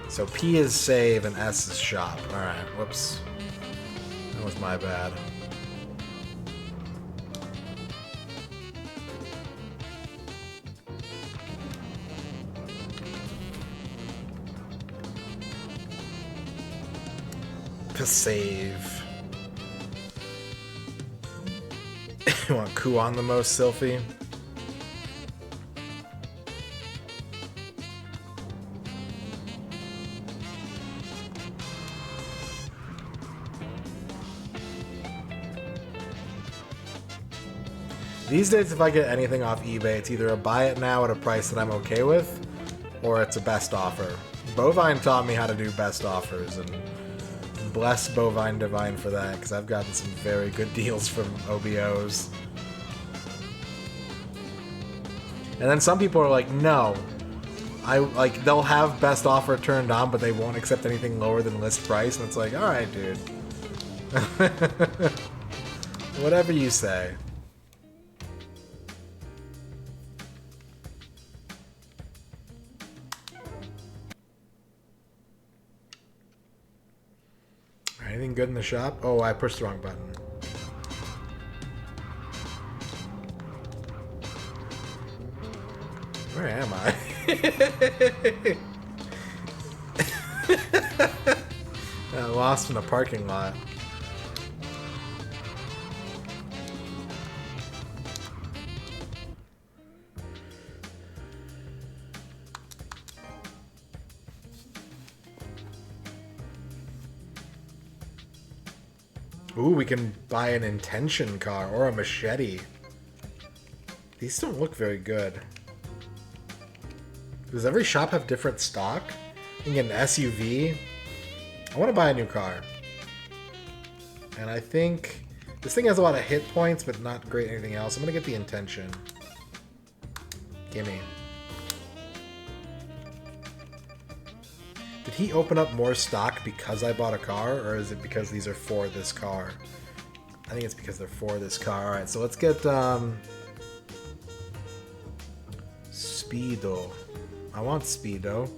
So P is save and S is shop. Alright, whoops. That was my bad. To save. You want Kuon the most, Sylphie? These days, if I get anything off eBay, it's either a buy it now at a price that I'm okay with, or it's a best offer. Bovine taught me how to do best offers, and bless Bovine Divine for that, because I've gotten some very good deals from OBOs. And then some people are like, no. They'll have best offer turned on, but they won't accept anything lower than list price, and it's like, alright, dude. Whatever you say. Anything good in the shop? Oh, I pushed the wrong button. Where am I? I lost in a parking lot. Ooh, we can buy an intention car or a machete. These don't look very good. Does every shop have different stock? You can get an SUV. I want to buy a new car. And I think this thing has a lot of hit points, but not great anything else. I'm going to get the intention. Gimme. Did he open up more stock because I bought a car, or is it because these are for this car? I think it's because they're for this car. Alright, so let's get Speedo. I want Speedo.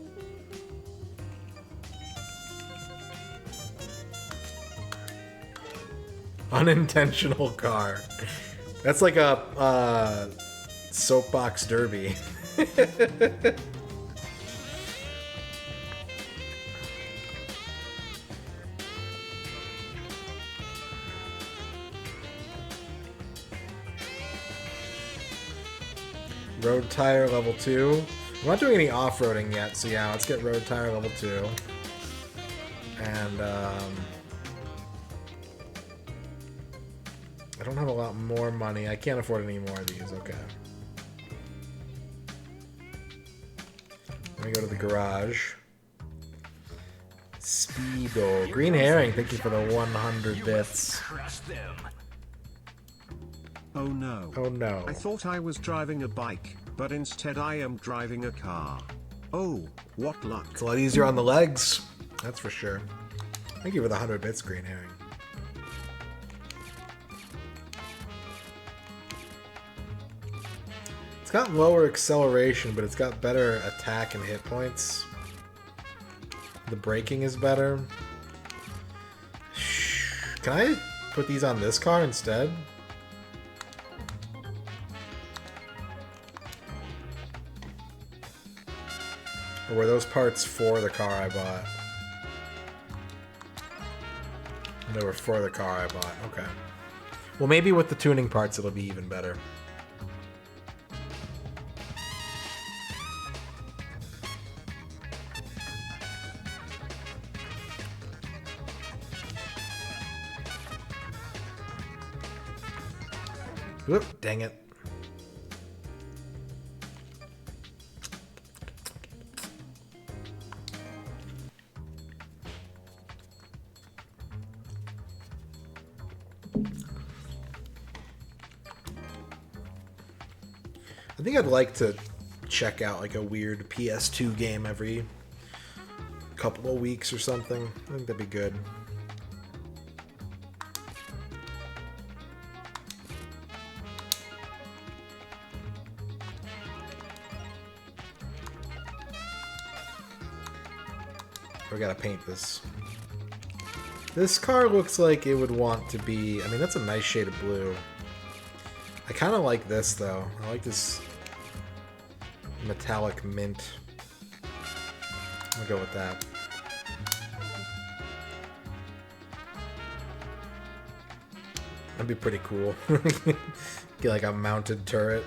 Unintentional car. That's like a soapbox derby. Road tire level 2. I'm not doing any off-roading yet, so yeah, let's get road tire level 2. And I don't have a lot more money. I can't afford any more of these, okay. Let me go to the garage. Speedo. Green herring, thank you for the 100 bits. Oh no. Oh no. I thought I was driving a bike, but instead I am driving a car. Oh, what luck. It's a lot easier on the legs. That's for sure. Thank you for the 100 bits, Green herring. It's got lower acceleration, but it's got better attack and hit points. The braking is better. Can I put these on this car instead? Or were those parts for the car I bought? They were for the car I bought. Okay. Well, maybe with the tuning parts it'll be even better. Whoop, dang it. I think I'd like to check out like a weird PS2 game every couple of weeks or something. I think that'd be good. We gotta paint this. This car looks like it would want to be... I mean, that's a nice shade of blue. I kind of like this, though. I like this metallic mint. I'll go with that. That'd be pretty cool. Get like a mounted turret.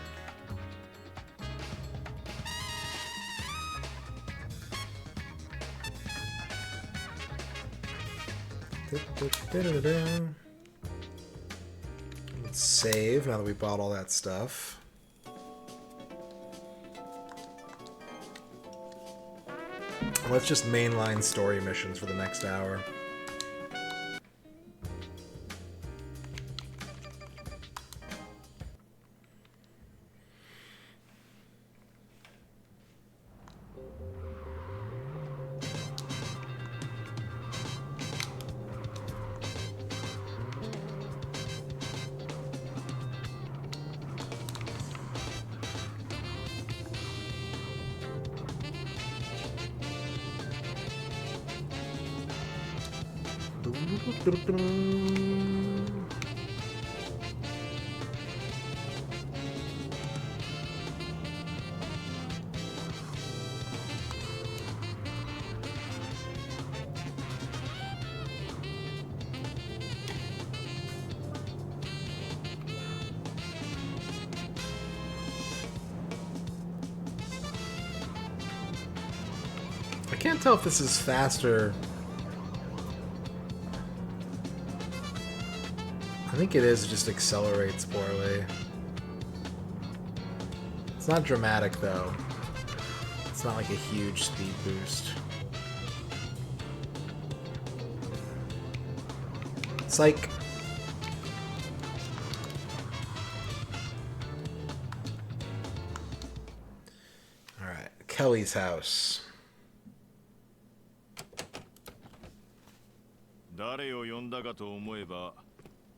Let's save now that we bought all that stuff. Let's just mainline story missions for the next hour. I can't tell if this is faster. I think it is, it just accelerates poorly. It's not dramatic though. It's not like a huge speed boost. It's like... Alright, Kelly's house. 誰を呼んだかと思えば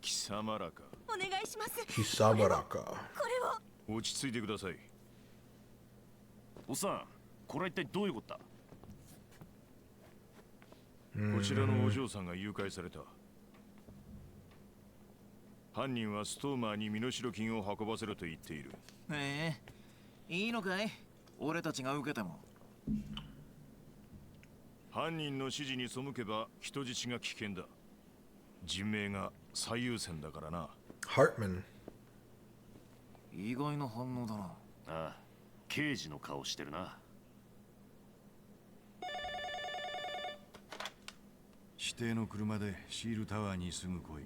貴様らか。お願いします。貴様らか。これを。落ち着いてください。おっさん、これは一体どういうことだ。こちらのお嬢さんが誘拐された。犯人はストーマーに身代金を運ばせろと言っている。ええ、いいのかい？俺たちが受けても。犯人の指示に背けば人質が危険だ。人命が最優先だからな。Hartman。意外な反応だな。ああ、刑事の顔してるな。指定の車でシールタワーにすぐ来い。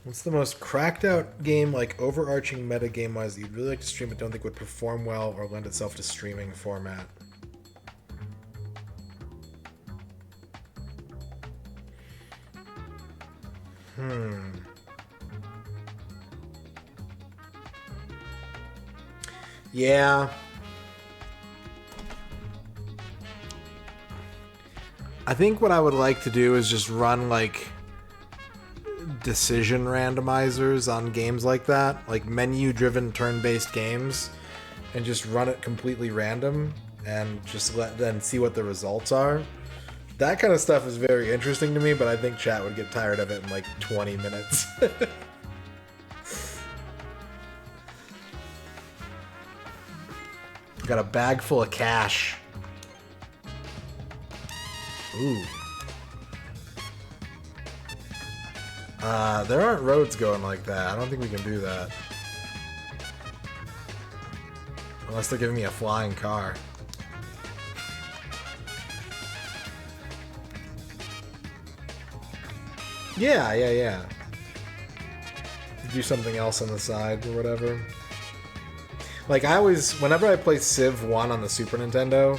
What's the most cracked out game, like overarching meta game wise, that you'd really like to stream but don't think would perform well or lend itself to streaming format? Yeah. I think what I would like to do is just run like decision randomizers on games like that, like menu-driven turn-based games, and just run it completely random and just let them see what the results are. That kind of stuff is very interesting to me, but I think chat would get tired of it in like 20 minutes. Got a bag full of cash. Ooh. There aren't roads going like that. I don't think we can do that. Unless they're giving me a flying car. Yeah. Do something else on the side or whatever. Like, whenever I play Civ 1 on the Super Nintendo,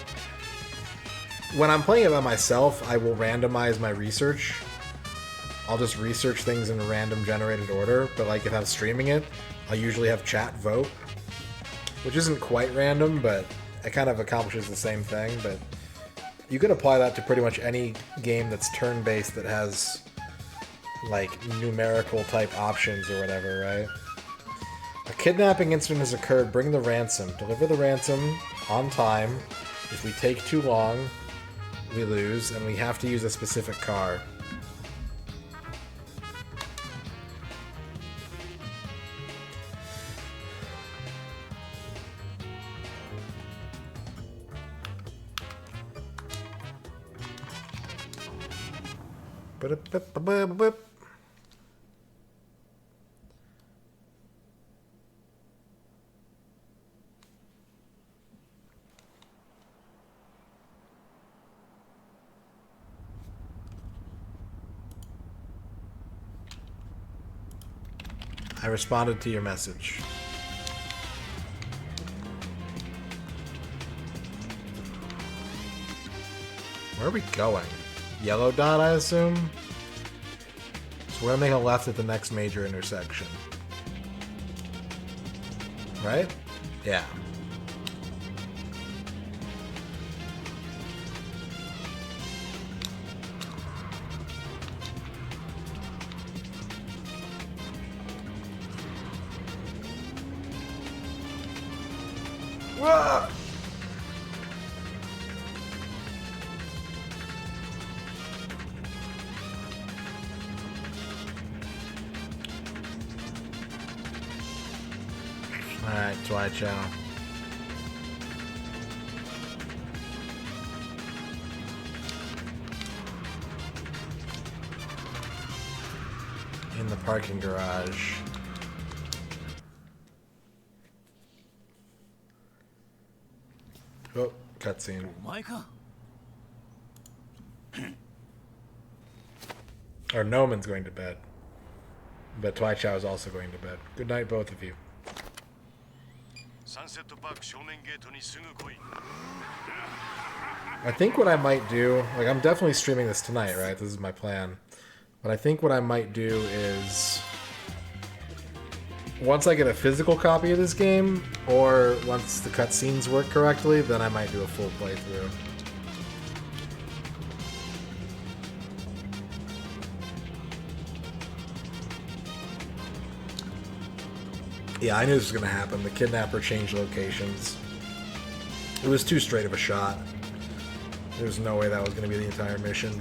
when I'm playing it by myself, I will randomize my research. I'll just research things in a random generated order, but like if I'm streaming it, I'll usually have chat vote, which isn't quite random, but it kind of accomplishes the same thing. But you could apply that to pretty much any game that's turn-based that has like numerical type options or whatever, right? A kidnapping incident has occurred. Bring the ransom. Deliver the ransom on time. If we take too long, we lose, and we have to use a specific car. I responded to your message. Where are we going? Yellow dot, I assume? So we're gonna make a left at the next major intersection. Right? Yeah. Whoa! Alright, Twilight Channel. In the parking garage. Oh, cutscene. Or Noman's going to bed. But Twilight Chow is also going to bed. Good night, both of you. I think what I might do, like I'm definitely streaming this tonight, right? This is my plan. But I think what I might do is, once I get a physical copy of this game, or once the cutscenes work correctly, then I might do a full playthrough. Yeah, I knew this was going to happen. The kidnapper changed locations. It was too straight of a shot. There's no way that was going to be the entire mission.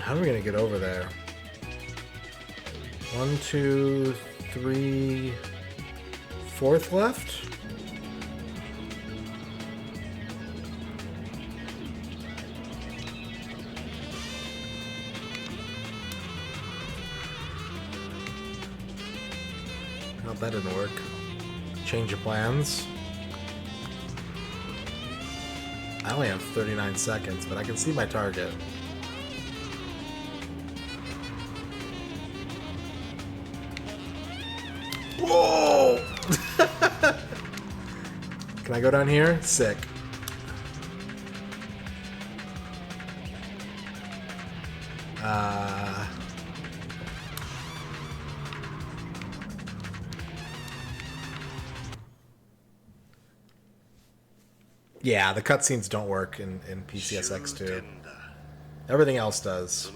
How are we gonna get over there? 1, 2, 3, 4th left? Nope, that didn't work. Change of plans. I only have 39 seconds, but I can see my target. Whoa! Can I go down here? Sick. Yeah, the cutscenes don't work in PCSX 2. Everything else does.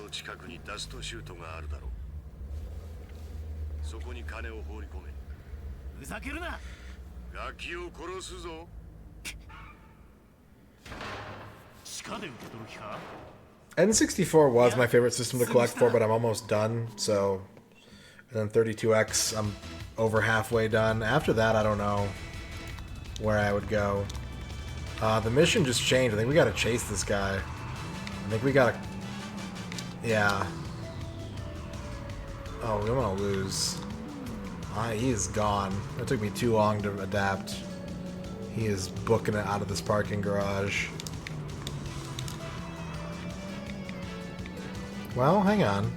N64 was my favorite system to collect for, but I'm almost done, so... And then 32X, I'm over halfway done. After that, I don't know where I would go. The mission just changed. I think we gotta chase this guy. I think we gotta... Yeah. Oh, we don't want to lose. He is gone. It took me too long to adapt. He is booking it out of this parking garage. Well, hang on.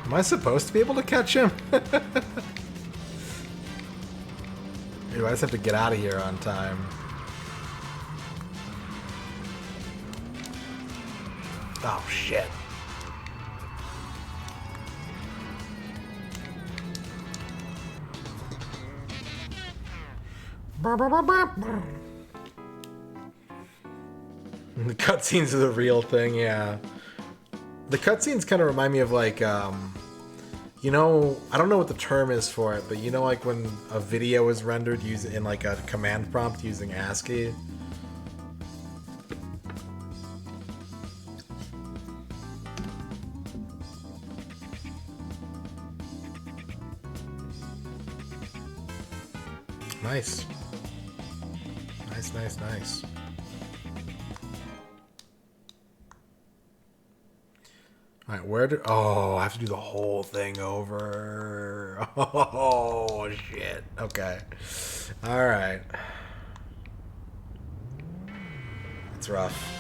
Am I supposed to be able to catch him? Maybe I just have to get out of here on time. Oh, shit. The cutscenes are the real thing, yeah. The cutscenes kind of remind me of like, you know, I don't know what the term is for it, but you know, like when a video is rendered using in like a command prompt using ASCII. Nice. Nice, nice, nice. Alright, where do... Oh, I have to do the whole thing over. Oh, shit. Okay. Alright. It's rough.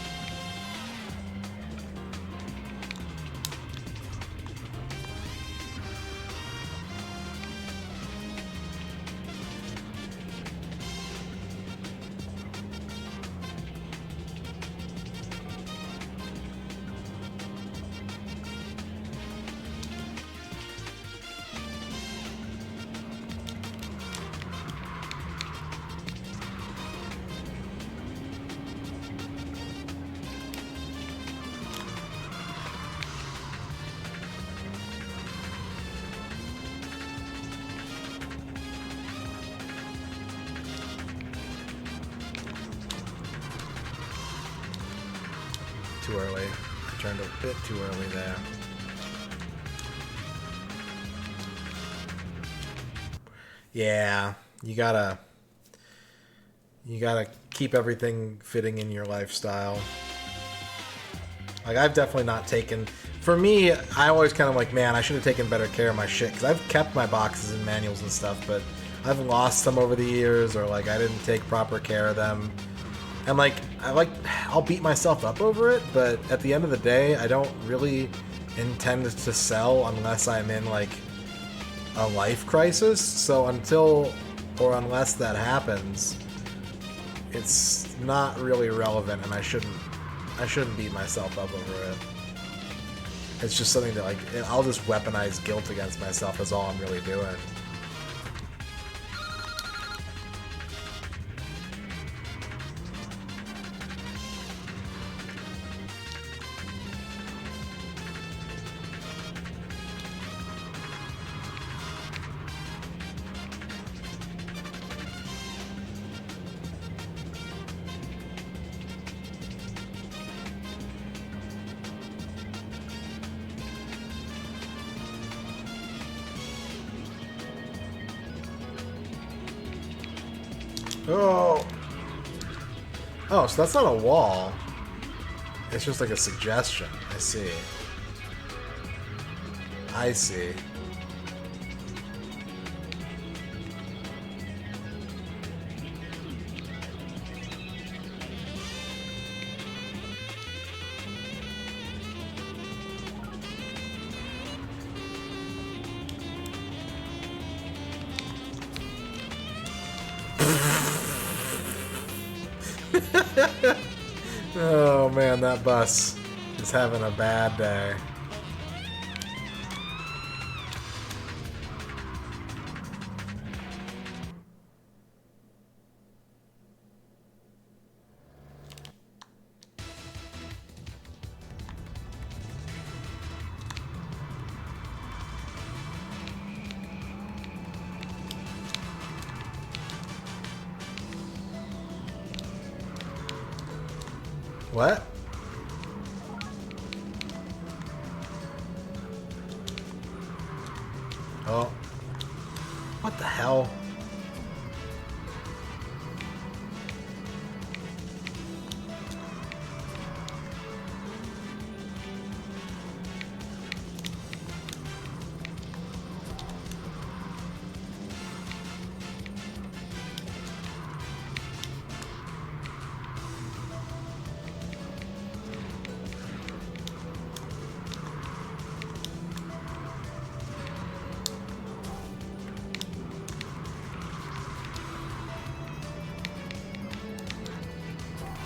Too early. I turned a bit too early there. Yeah, you gotta keep everything fitting in your lifestyle. Like, I've definitely not taken... For me, I always kind of like, man, I should have taken better care of my shit, because I've kept my boxes and manuals and stuff, but I've lost them over the years, or like I didn't take proper care of them. And like, I'll beat myself up over it, but at the end of the day, I don't really intend to sell unless I'm in like a life crisis. So until or unless that happens, it's not really relevant, and I shouldn't beat myself up over it. It's just something that, like, I'll just weaponize guilt against myself. That's all I'm really doing. Oh. Oh, so that's not a wall. It's just like a suggestion. I see. I see. Oh man, that bus is having a bad day. What? Oh. What the hell?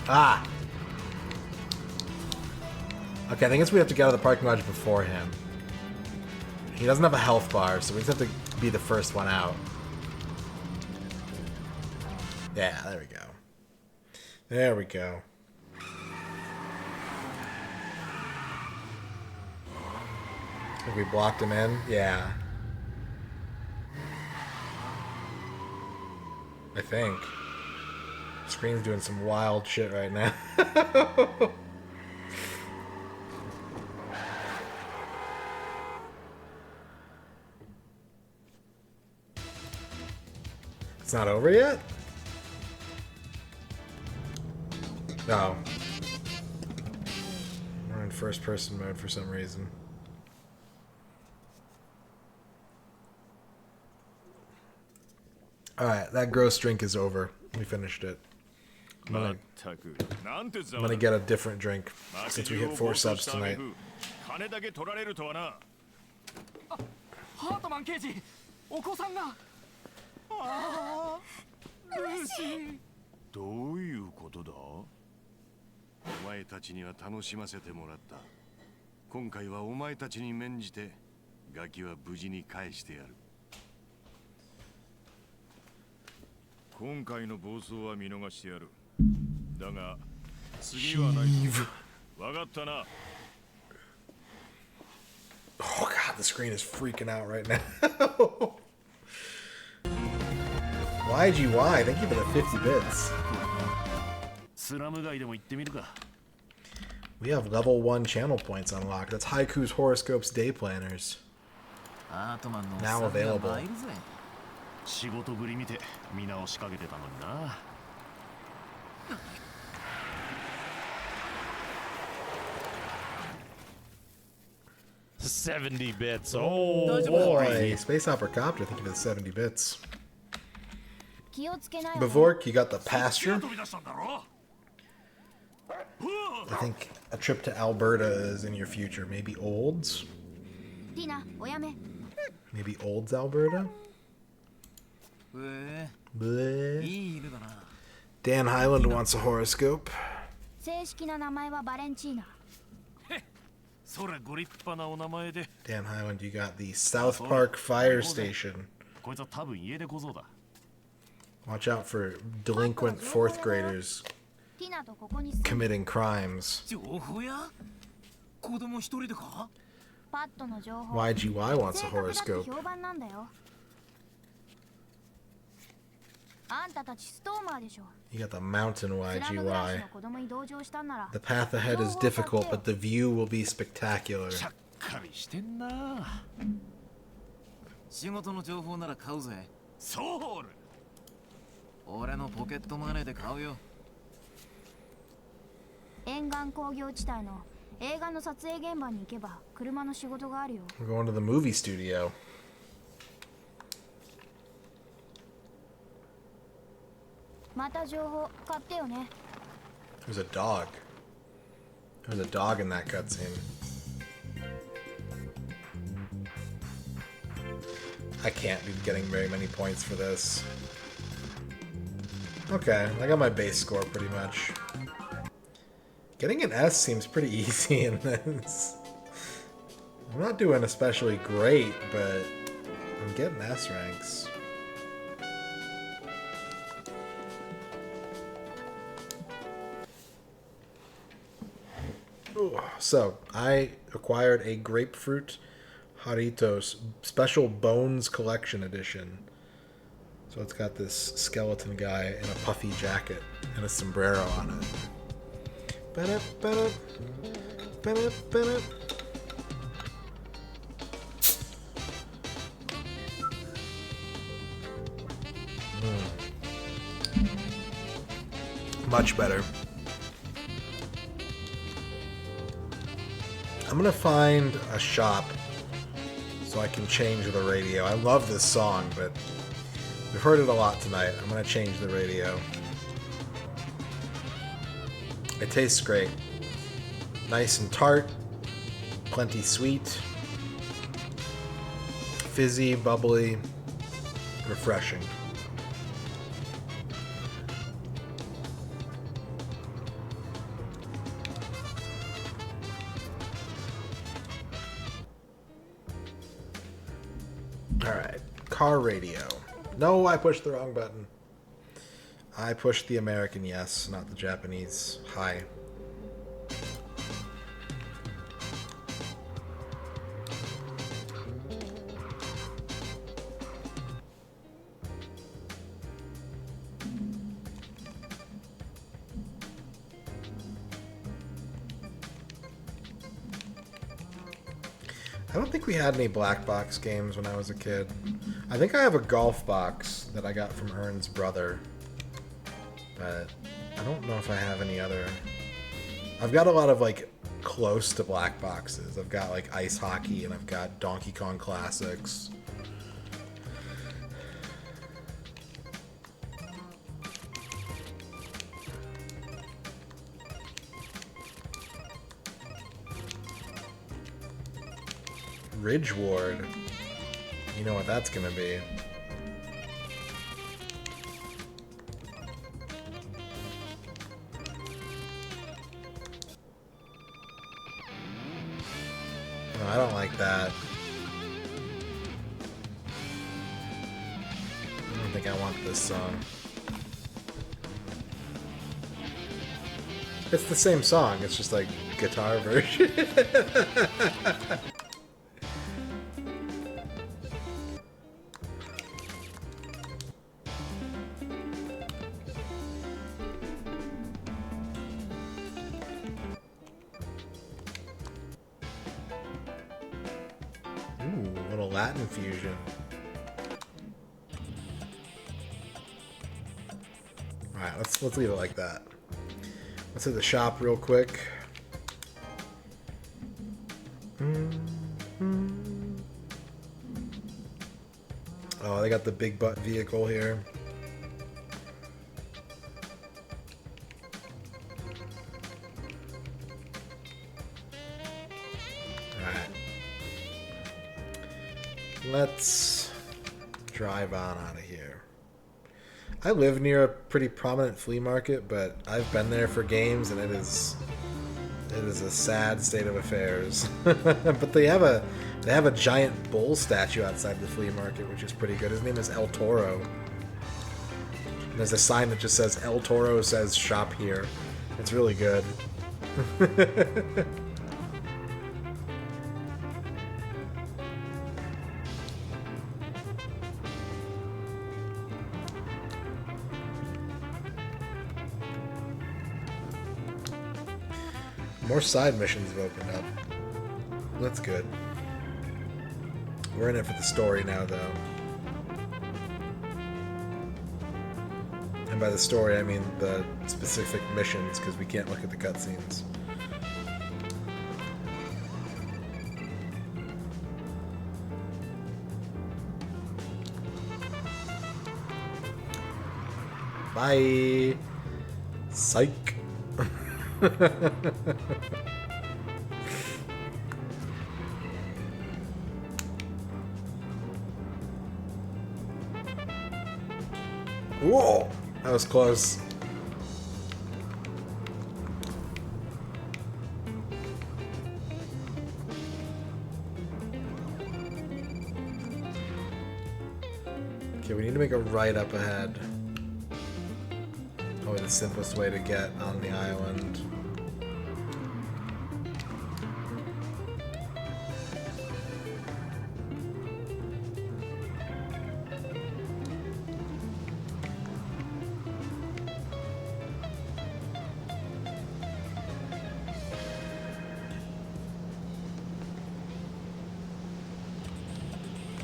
Ah! Okay, I think it's we have to get out of the parking garage before him. He doesn't have a health bar, so we just have to be the first one out. Yeah, there we go. There we go. Have we blocked him in? Yeah. I think. Screen's doing some wild shit right now. It's not over yet? No. We're in first person mode for some reason. Alright, that gross drink is over. We finished it. I'm gonna get a different drink since we hit 4 subs tonight. ハートマン刑事、お子さんが。ああ、嬉しい。どういうことだ？お前たちには楽しませてもらった。今回はお前たちに免じてガキは無事に返してやる。今回の暴走は見逃してやる。だが次はない。わかったな。 Oh god, the screen is freaking out right now. YGY, thank you for the 50 bits. We have level 1 channel points unlocked. That's Haiku's Horoscopes Day Planners. Now available. 仕事ぶり見て見直しかけてたのにな。70 bits. Oh boy. Space Opera Copter, thank you for the 70 bits. Before you got the pasture. I think a trip to Alberta is in your future. Maybe Olds? Maybe Olds, Alberta? Bleh. Dan Highland wants a horoscope. 正式な名前はバレンチーナ。それご立派なお名前で。 Dan Highland, you got the South Park Fire Station. こいつは多分家で小僧だ。 Watch out for delinquent fourth graders ティナとここに住む。 committing crimes. 情報屋？子供一人でか？パッドの情報。 YGY wants a 正確だって horoscope. 評判なんだよ。あんたたちストーマーでしょ。 You got the mountain スラム暮らし YGY. の子供に同情したんなら。 The path ahead is difficult, but the view will be spectacular. しゃっかりしてんな。仕事の情報なら買うぜ。ソウル。俺のポケットマネーで買うよ。沿岸工業地帯の映画の撮影現場に行けば車の仕事があるよ。 We're going to the movie studio. また情報買ってよね。 There's a dog. There's a dog in that cutscene. I can't be getting very many points for this. Okay, I got my base score pretty much. Getting an S seems pretty easy in this. I'm not doing especially great, but I'm getting S ranks. Ooh, so, I acquired a Grapefruit Jaritos Special Bones Collection Edition. So it's got this skeleton guy in a puffy jacket and a sombrero on it. Ba-da, ba-da, ba-da, ba-da. Much better. I'm gonna find a shop so I can change the radio. I love this song, but we've heard it a lot tonight. I'm gonna change the radio. It tastes great. Nice and tart, plenty sweet, fizzy, bubbly, refreshing. Alright, car radio. No, I pushed the wrong button. I pushed the American yes, not the Japanese hi. I don't think we had any black box games when I was a kid. I think I have a golf box that I got from Ern's brother, but I don't know if I have any other. I've got a lot of like close to black boxes. I've got like ice hockey and I've got Donkey Kong Classics. Ridge Ward. You know what that's gonna be. No, I don't like that. I don't think I want this song. It's the same song, it's just like guitar version. Ooh, a little Latin fusion. Alright, let's leave it like that. Let's hit the shop real quick. Oh, they got the big butt vehicle here. Alright. Let's drive on out of here. I live near a pretty prominent flea market, but I've been there for games, and it is a sad state of affairs. But they have a giant bull statue outside the flea market, which is pretty good. His name is El Toro. And there's a sign that just says El Toro says shop here. It's really good. More side missions have opened up. That's good. We're in it for the story now, though. And by the story, I mean the specific missions, because we can't look at the cutscenes. Bye! Psych! Whoa! That was close. Okay, we need to make a right up ahead. Probably the simplest way to get on the island.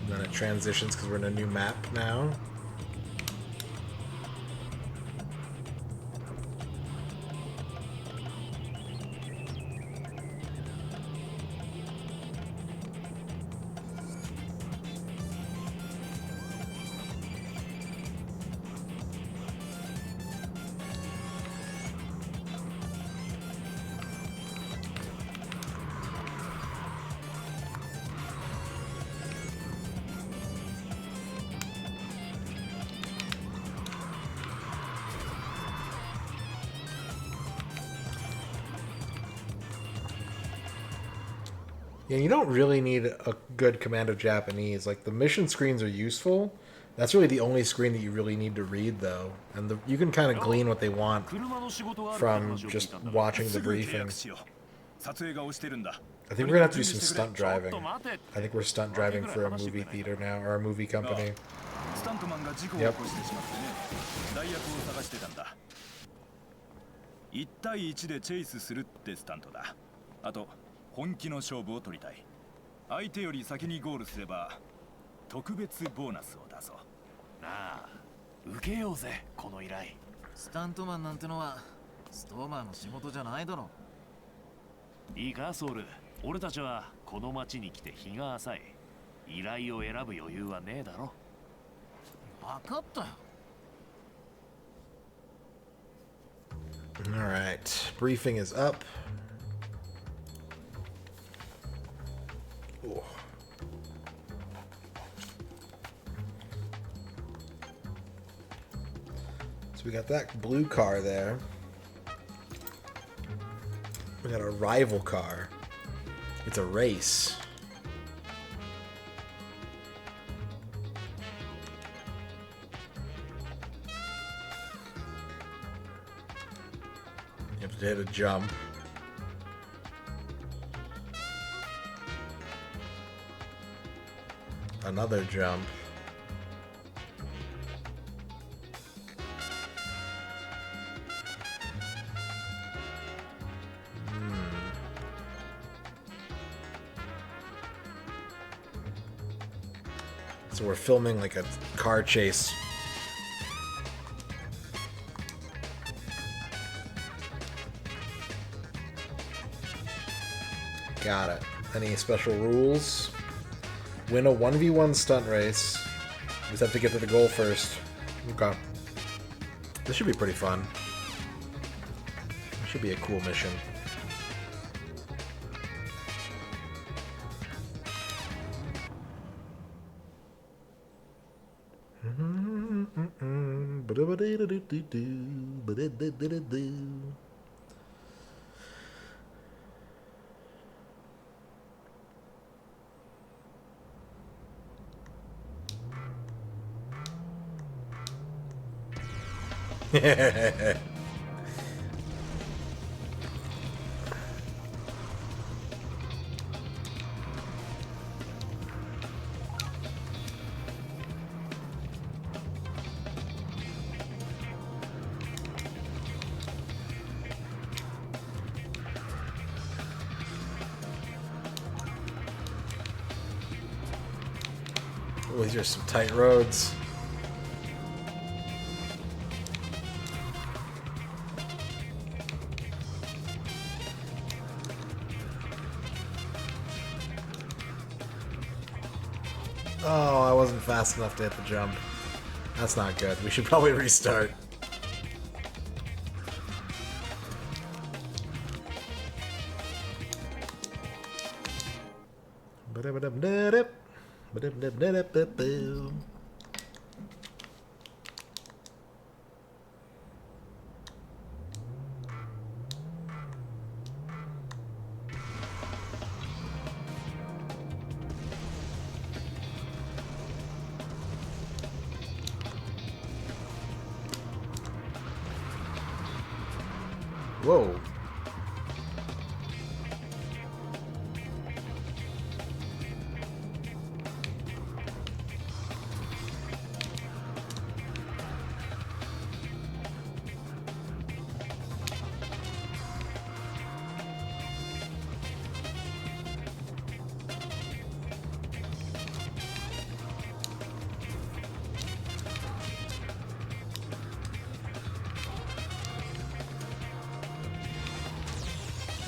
And then it transitions because we're in a new map now. Yeah, you don't really need a good command of Japanese. Like, the mission screens are useful. That's really the only screen that you really need to read, though. And you can kind of glean what they want from just watching the briefing. I think we're going to have to do some stunt driving. I think we're stunt driving for a movie theater now, or a movie company. Yep. 1対1でチェイスするってスタントだ。あと本気の勝負を取りたい。相手より先にゴールすれば特別ボーナスを出そう。なあ、受けようぜこの依頼。スタントマンなんてのはストーマーの仕事じゃないだろ。いいかソウル、俺たちはこの町に来て日が浅い。依頼を選ぶ余裕はねえだろ。分かったよ。All right, briefing is up. Ooh. So we got that blue car there. We got a rival car. It's a race. You have to hit a jump. Another jump. So we're filming like a car chase. Got it. Any special rules? Win a 1v1 stunt race. You just have to get to the goal first. Okay. This should be pretty fun. This should be a cool mission. Oh, these are some tight roads. Oh, I wasn't fast enough to hit the jump. That's not good. We should probably restart. Whoa.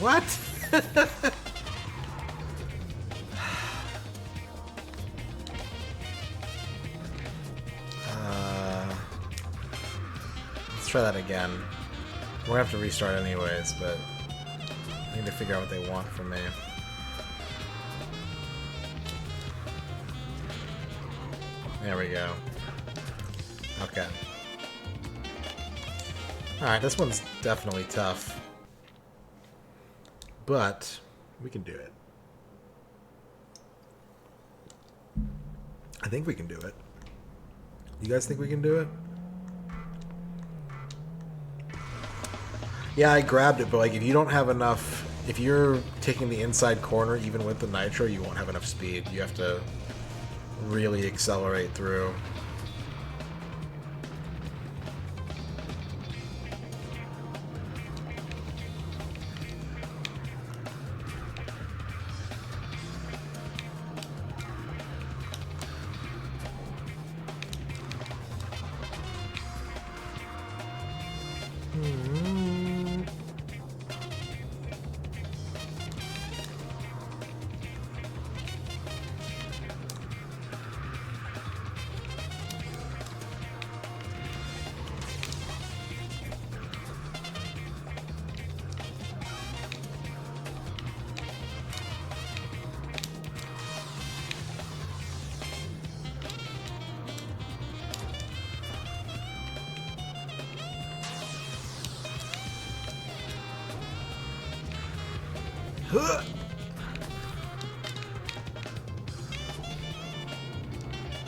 What? Let's try that again. We're gonna have to restart anyways, but I need to figure out what they want from me. There we go. Okay. Alright, this one's definitely tough. But we can do it. I think we can do it. You guys think we can do it? Yeah, I grabbed it, but like if you don't have enough, if you're taking the inside corner even with the nitro, you won't have enough speed. You have to really accelerate through.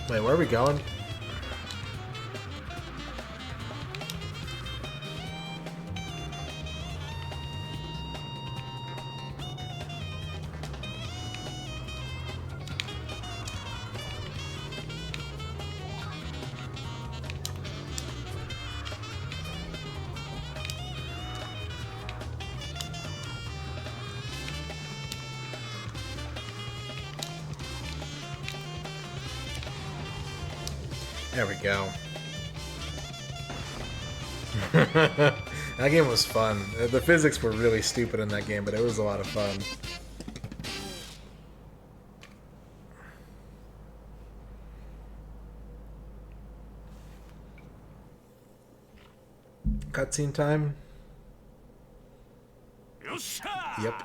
Wait, where are we going? There we go. That game was fun. The physics were really stupid in that game, but it was a lot of fun. Cutscene time? Yep.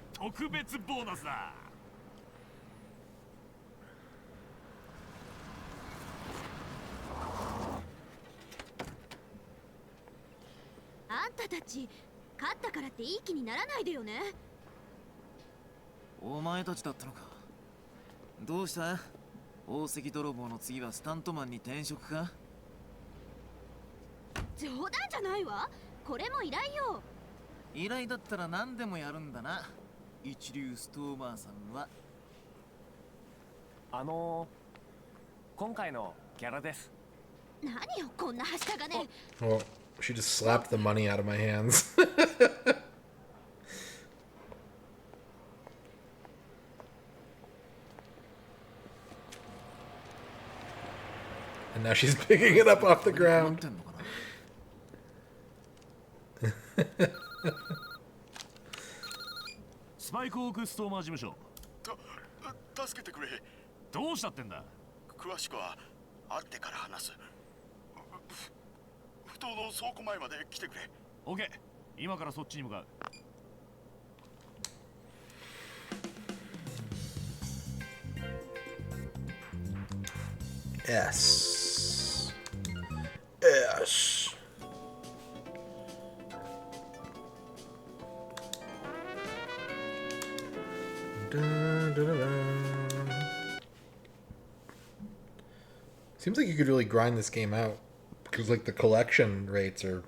たち勝ったからっていい気にならないでよね。お前たちだったのか。どうした？宝石泥棒の次はスタントマンに転職か？冗談じゃないわ。これも依頼よ。依頼だったら何でもやるんだな、一流ストーマーさんは。今回のギャラです。何よこんなはした金。Well, she just slapped the money out of my hands. And now she's picking it up off the ground. スパイクオークストーマー事務所。助けてくれ。どうしたってんだ。詳しくは会ってから話す。不当の倉庫前まで来てくれ。オッケー、今からそっちに向かう。S. S. Dun, dun, dun, dun. Seems like you could really grind this game out because like the collection rates are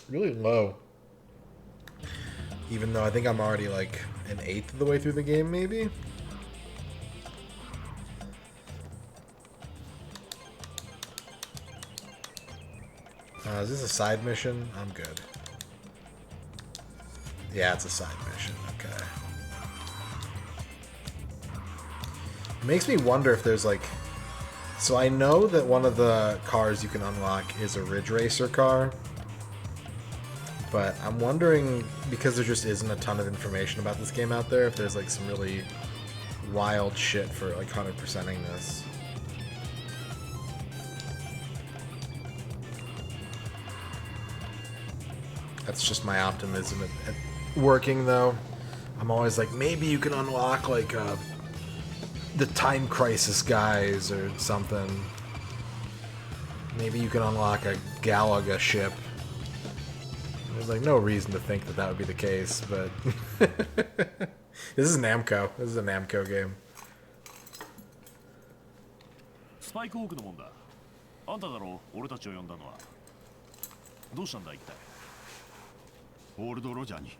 really low. Even though I think I'm already like an eighth of the way through the game, maybe. Is this a side mission? I'm good. Yeah, it's a side mission. Okay. It makes me wonder if there's like... So I know that one of the cars you can unlock is a Ridge Racer car. But I'm wondering, because there just isn't a ton of information about this game out there, if there's like some really wild shit for like 100%ing this. That's just my optimism at working, though. I'm always like, maybe you can unlock like the Time Crisis guys or something. Maybe you can unlock a Galaga ship. There's like no reason to think that that would be the case, but this is Namco. This is a Namco game. スパイクオークのもんだ。あんただろう、俺たちを呼んだのは。どうしたんだ一体。オールドロジャーに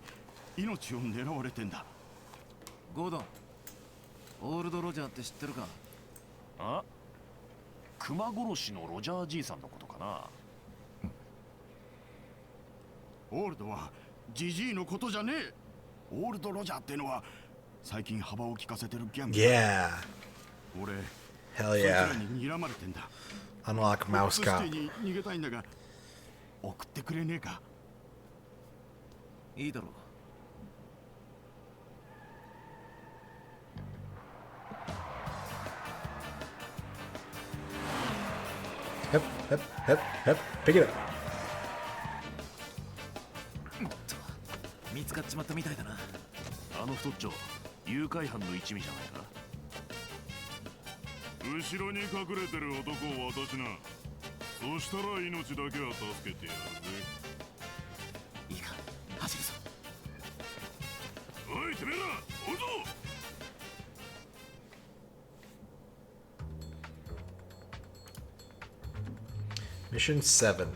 命を狙われてんだ。ゴードン、オールドロジャーって知ってるか？あ？熊殺しのロジャーじいさんのことかな。オールドはジジイのことじゃねえ。オールドロジャーってのは最近幅を利かせてるギャング。Yeah. 俺、Hell yeah. そいつらに睨まれてんだ。Unlock Mouse Cop. に逃げたいんだが、送ってくれねえか。いいだろう。Hep, hep, hep, hep. Pick it up. 見つかっちまったみたいだな。あの太っちょ、誘拐犯の一味じゃないか。後ろに隠れてる男を私な。そしたら命だけは助けてやるぜ。いいか、走るぞ。おい、てめえら、追うぞ。Mission 7.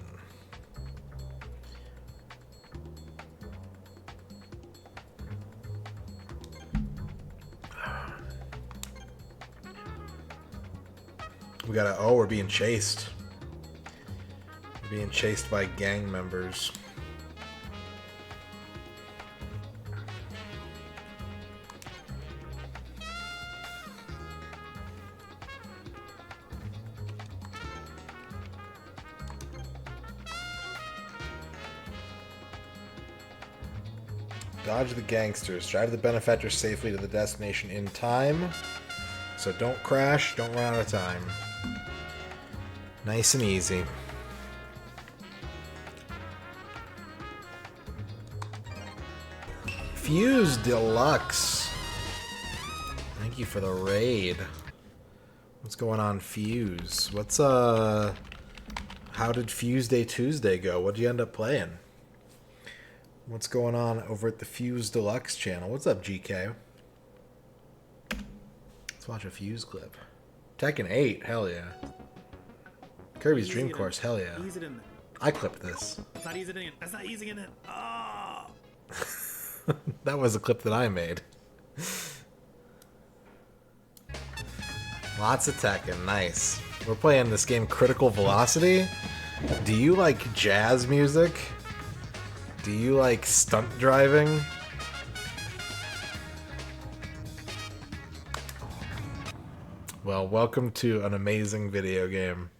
We gotta... Oh, we're being chased. We're being chased by gang members. Dodge the gangsters. Drive the benefactor safely to the destination in time. So don't crash, don't run out of time. Nice and easy. Fuse Deluxe. Thank you for the raid. What's going on, Fuse? What's, how did Fuse Day Tuesday go? What did you end up playing? What's going on over at the Fuse Deluxe channel? What's up, GK? Let's watch a Fuse clip. Tekken 8, hell yeah. Kirby's Dream Course, hell yeah. I clipped this. That's not easy in it. That's not easy in it. Oh. That was a clip that I made. Lots of Tekken, nice. We're playing this game Critical Velocity. Do you like jazz music? Do you like stunt driving? Well, welcome to an amazing video game.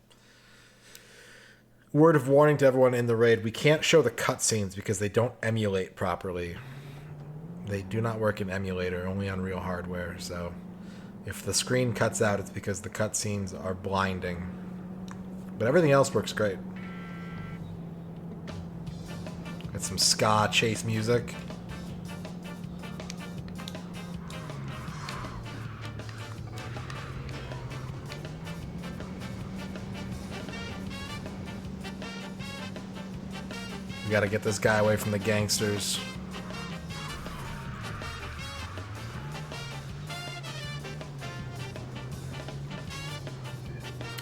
Word of warning to everyone in the raid, we can't show the cutscenes because they don't emulate properly. They do not work in emulator, only on real hardware, so if the screen cuts out, it's because the cutscenes are blinding. But everything else works great. Got some ska chase music. We gotta get this guy away from the gangsters.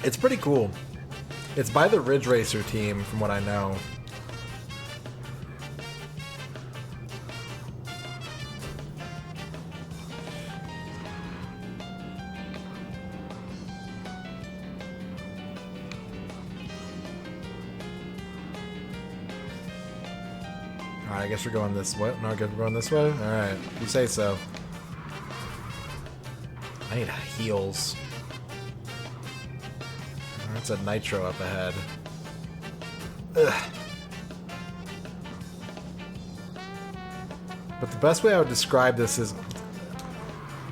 It's pretty cool. It's by the Ridge Racer team, from what I know. Alright, I guess we're going this way. No, I guess we're going this way? Alright, you say so. I need heals. That's a nitro up ahead. Ugh. But the best way I would describe this is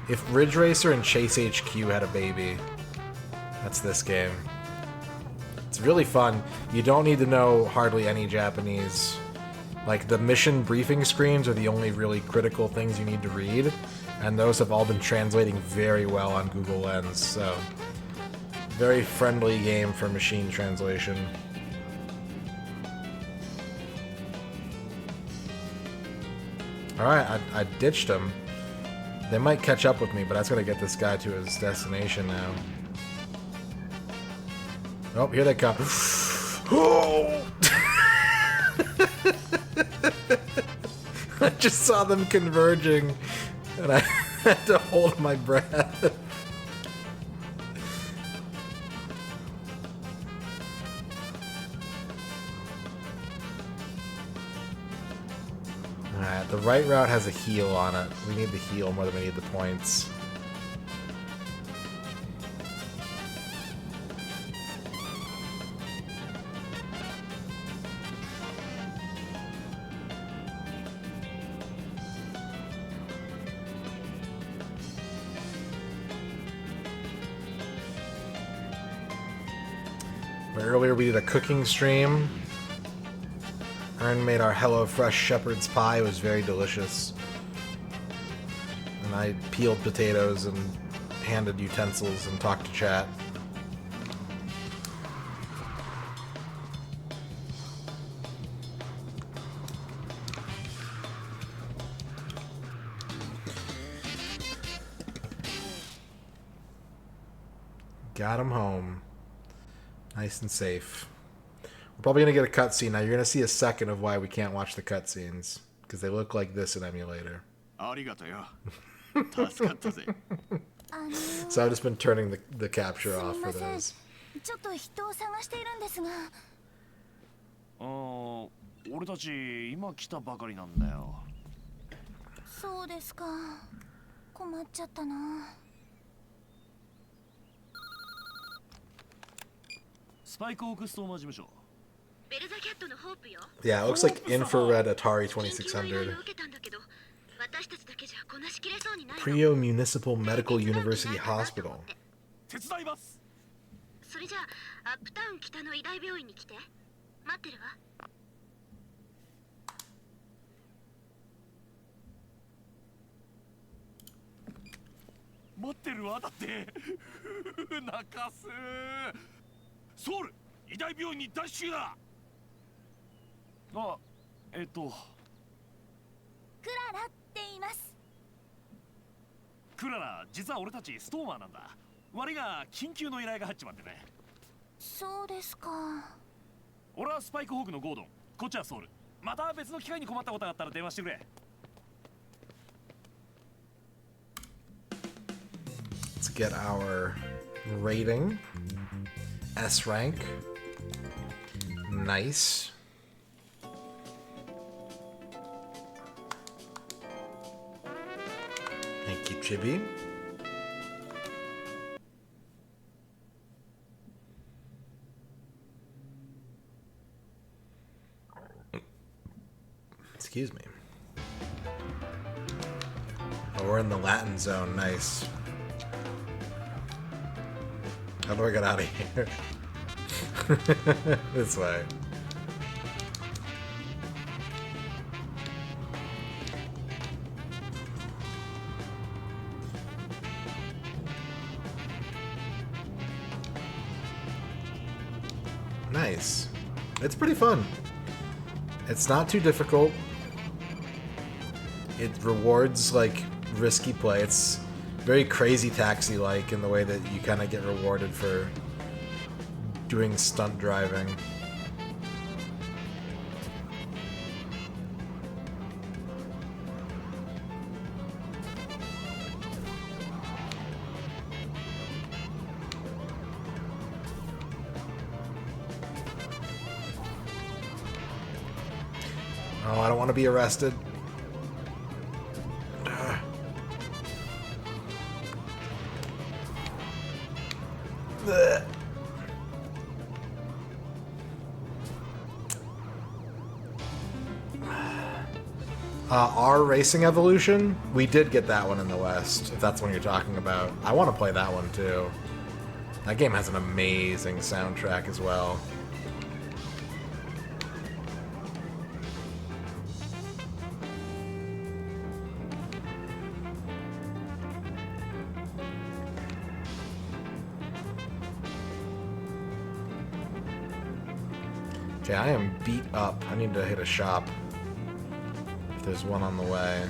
if Ridge Racer and Chase HQ had a baby. That's this game. It's really fun. You don't need to know hardly any Japanese. Like, the mission briefing screens are the only really critical things you need to read, and those have all been translating very well on Google Lens, so very friendly game for machine translation. Alright, I ditched him. They might catch up with me, but I just gotta get this guy to his destination now. Oh, here they come. Oh! I just saw them converging, and I had to hold my breath. Alright, the right route has a heal on it. We need the heal more than we need the points. Earlier we did a cooking stream. Ern made our HelloFresh shepherd's pie. It was very delicious. And I peeled potatoes and handed utensils and talked to chat. Got him home. Nice and safe. We're probably going to get a cutscene. Now, you're going to see a second of why we can't watch the cutscenes. Because they look like this in emulator. So I've just been turning the capture off for those. 俺たち今来たばかりなんだよ。そうですか。困っちゃったな。スパイクオークストーマ事務所。 Yeah, it looks like infrared Atari 2600. Prio Municipal Medical University Hospital. 手伝います。それじゃあアップタウン北の医大病院に来て。待ってるわ。待ってるわだって。泣かす。ソウル医大病院にダッシュだ。あ、クララって言います。クララ、実は俺たちストーマーなんだ。悪いが緊急の依頼が入っちまってね。そうですか。俺はスパイクホークのゴードン、こっちはソウル。また別の機会に困ったことがあったら電話してくれ。Let's get our rating. S rank. Nice. Thank you, Chibi. Excuse me. Oh, we're in the Latin zone. Nice. How do I get out of here? This way. Nice. It's pretty fun. It's not too difficult. It rewards, like, risky play. It's very Crazy Taxi-like in the way that you kind of get rewarded for doing stunt driving. Oh, I don't want to be arrested. Our Racing Evolution, we did get that one in the West, if that's what you're talking about. I want to play that one too. That game has an amazing soundtrack as well. Okay, I am beat up. I need to hit a shop. If there's one on the way.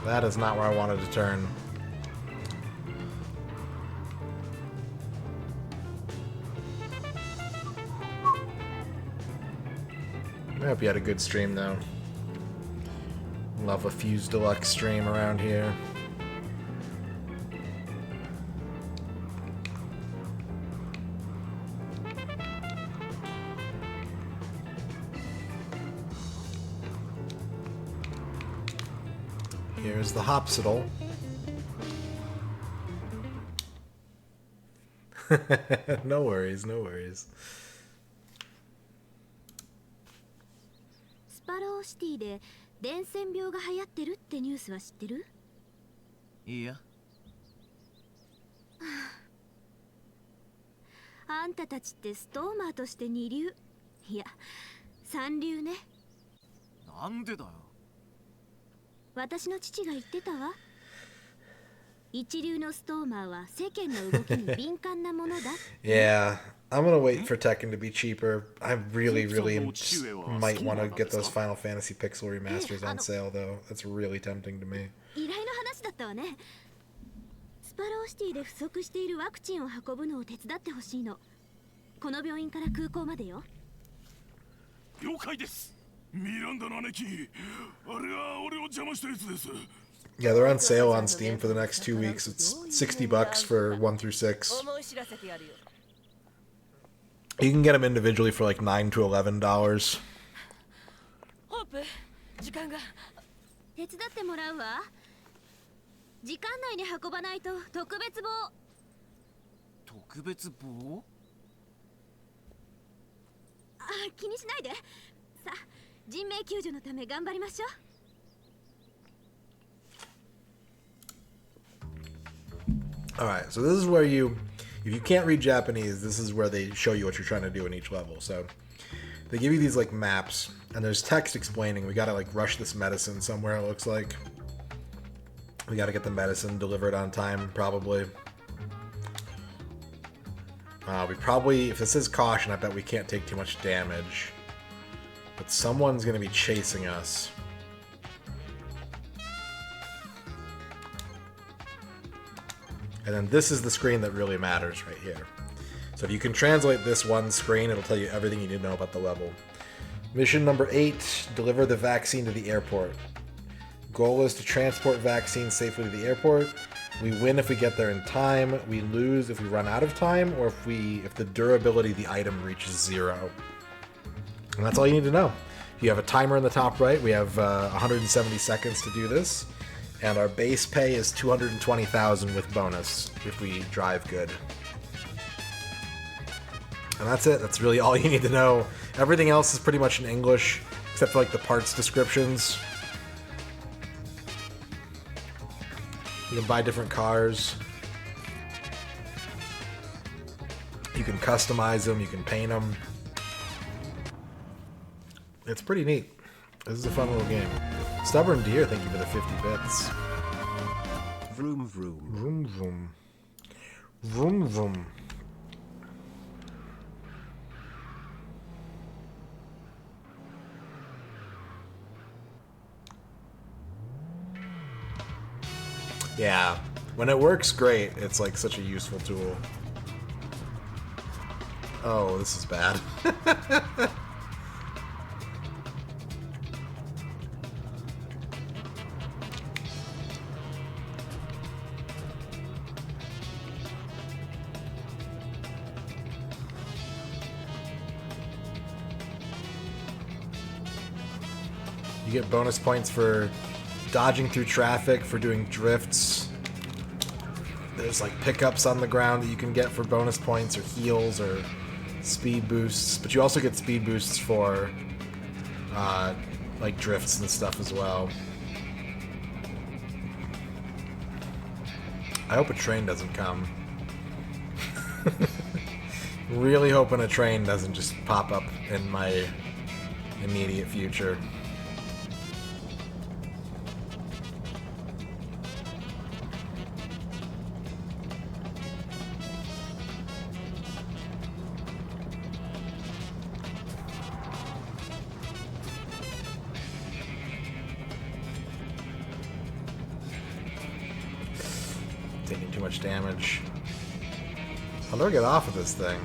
That is not where I wanted to turn. I hope you had a good stream, though. Love a Fuse Deluxe stream around here. Here's the Hopsital. No worries, no worries. スパローシティで伝染病が流行ってるってニュースは知ってる？いいや。あんたたちってストーマーとして二流、いや三流ね。なんでだよ。私の父が言ってたわ。一流のストーマーは世間の動きに敏感なものだ。Yeah, I'm gonna wait for Tekken to be cheaper. I really might want to get those Final Fantasy Pixel remasters on sale, though. That's really tempting to me. 依頼の話だったわね。スパローシティで不足しているワクチンを運ぶのを手伝ってほしいの。この病院から空港までよ。了解です。ミランダの姉貴、あれは俺を邪魔したやつです。Yeah, they're on sale on Steam for the next 2 weeks. It's $60 for 1 through 6. You can get them individually for like $9 to $11. ホープ、時間が。手伝ってもらうわ。時間内に運ばないと特別棒。特別棒？あ、気にしないで。さあ、人命救助のため頑張りましょう。Alright, so this is where you, if you can't read Japanese, this is where they show you what you're trying to do in each level. So they give you these like maps, and there's text explaining we gotta like rush this medicine somewhere, it looks like. We gotta get the medicine delivered on time, probably. We probably, if this is caution, I bet we can't take too much damage. But someone's gonna be chasing us. And then this is the screen that really matters right here. So if you can translate this one screen, it'll tell you everything you need to know about the level. Mission number 8, deliver the vaccine to the airport. Goal is to transport vaccine safely to the airport. We win if we get there in time. We lose if we run out of time, or if the durability of the item reaches 0. And that's all you need to know. You have a timer in the top right. We have 170 seconds to do this. And our base pay is 220,000 with bonus if we drive good. And that's it. That's really all you need to know. Everything else is pretty much in English, except for like the parts descriptions. You can buy different cars. You can customize them. You can paint them. It's pretty neat. This is a fun little game. Stubborn Deer, thank you for the 50 bits. Vroom vroom. Vroom vroom. Vroom vroom. Yeah, when it works great, it's like such a useful tool. Oh, this is bad. You get bonus points for dodging through traffic, for doing drifts. There's like pickups on the ground that you can get for bonus points, or heals, or speed boosts. But you also get speed boosts for like drifts and stuff as well. I hope a train doesn't come. Really hoping a train doesn't just pop up in my immediate future. Taking too much damage. How do I get off of this thing?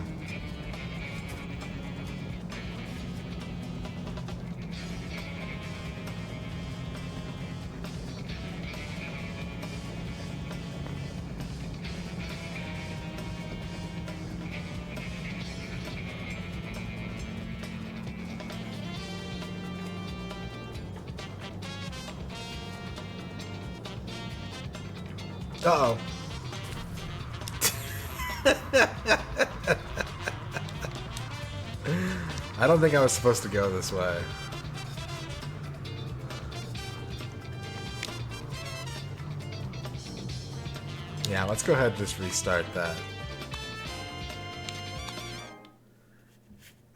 Uh-oh. I don't think I was supposed to go this way. Yeah, let's go ahead and just restart that.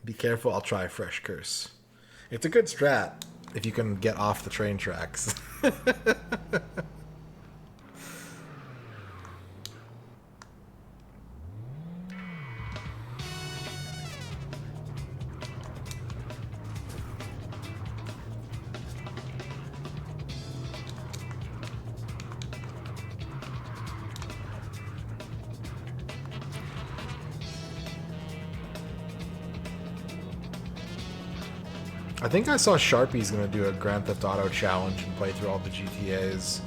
Be careful, I'll try a fresh curse. It's a good strat if you can get off the train tracks. I think I saw Sharpie's gonna do a Grand Theft Auto challenge and play through all the GTAs.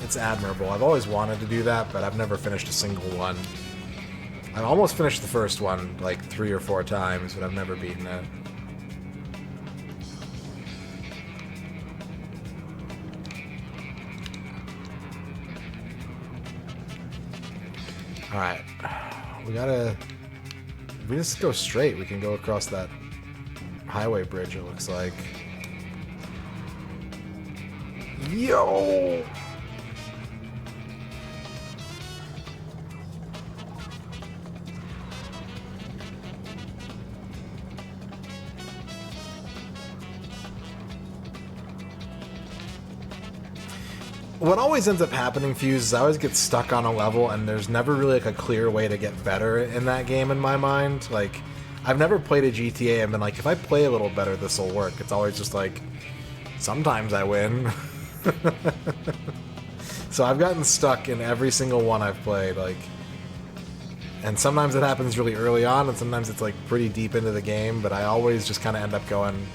It's admirable. I've always wanted to do that, but I've never finished a single one. I've almost finished the first one like 3 or 4 times, but I've never beaten it. Alright. If we just go straight, we can go across that highway bridge, it looks like. Yo! what always ends up happening, Fuse, is I always get stuck on a level, and there's never really like a clear way to get better in that game in my mind. Like, I've never played a GTA and been like, if I play a little better, this will work. It's always just like, sometimes I win. So I've gotten stuck in every single one I've played, like, and sometimes it happens really early on, and sometimes it's like pretty deep into the game, but I always just kind of end up going,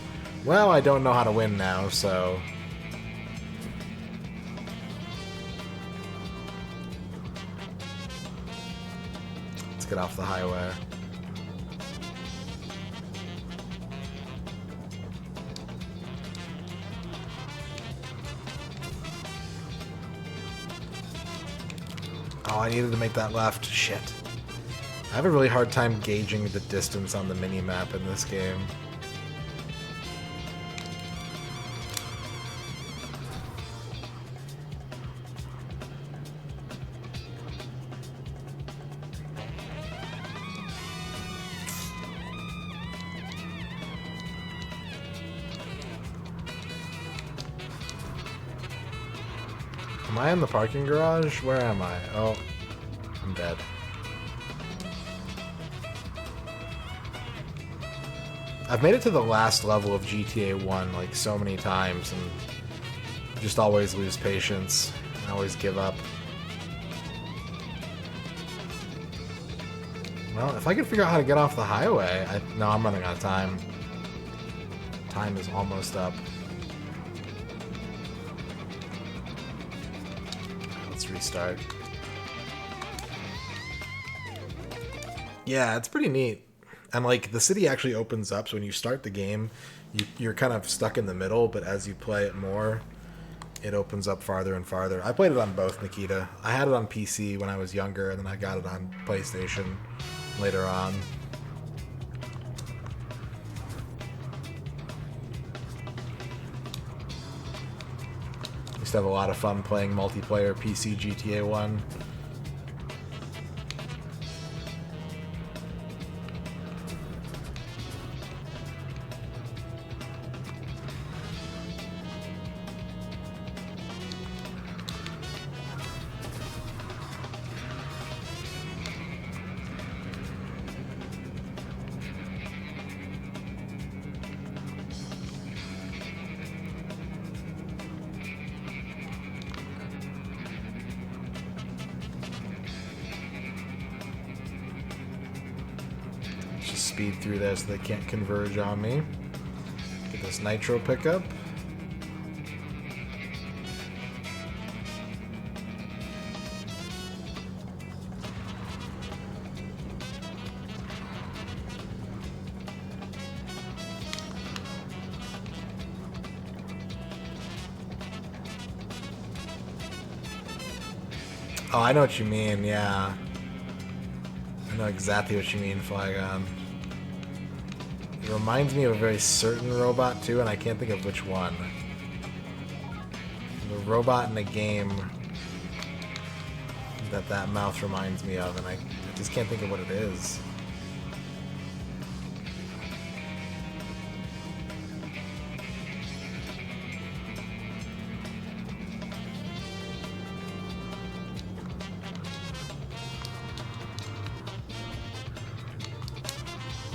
well, I don't know how to win now, so... Let's get off the highway. Oh, I needed to make that left. Shit. I have a really hard time gauging the distance on the mini-map in this game. Am I in the parking garage? Where am I? Oh, I'm dead. I've made it to the last level of GTA 1 like so many times and just always lose patience and always give up. Well, if I could figure out how to get off the highway, no, I'm running out of time. Time is almost up. Let's restart. Yeah, it's pretty neat. And like the city actually opens up, so when you start the game, you're kind of stuck in the middle, but as you play it more, it opens up farther and farther. I played it on both, Nikita. I had it on PC when I was younger, and then I got it on PlayStation later on. Used to have a lot of fun playing multiplayer PC GTA 1. Speed through this so they can't converge on me. Get this nitro pickup. Oh, I know what you mean, yeah. I know exactly what you mean, Flygon. It reminds me of a very certain robot, too, and I can't think of which one. The robot in the game that mouth reminds me of, and I just can't think of what it is.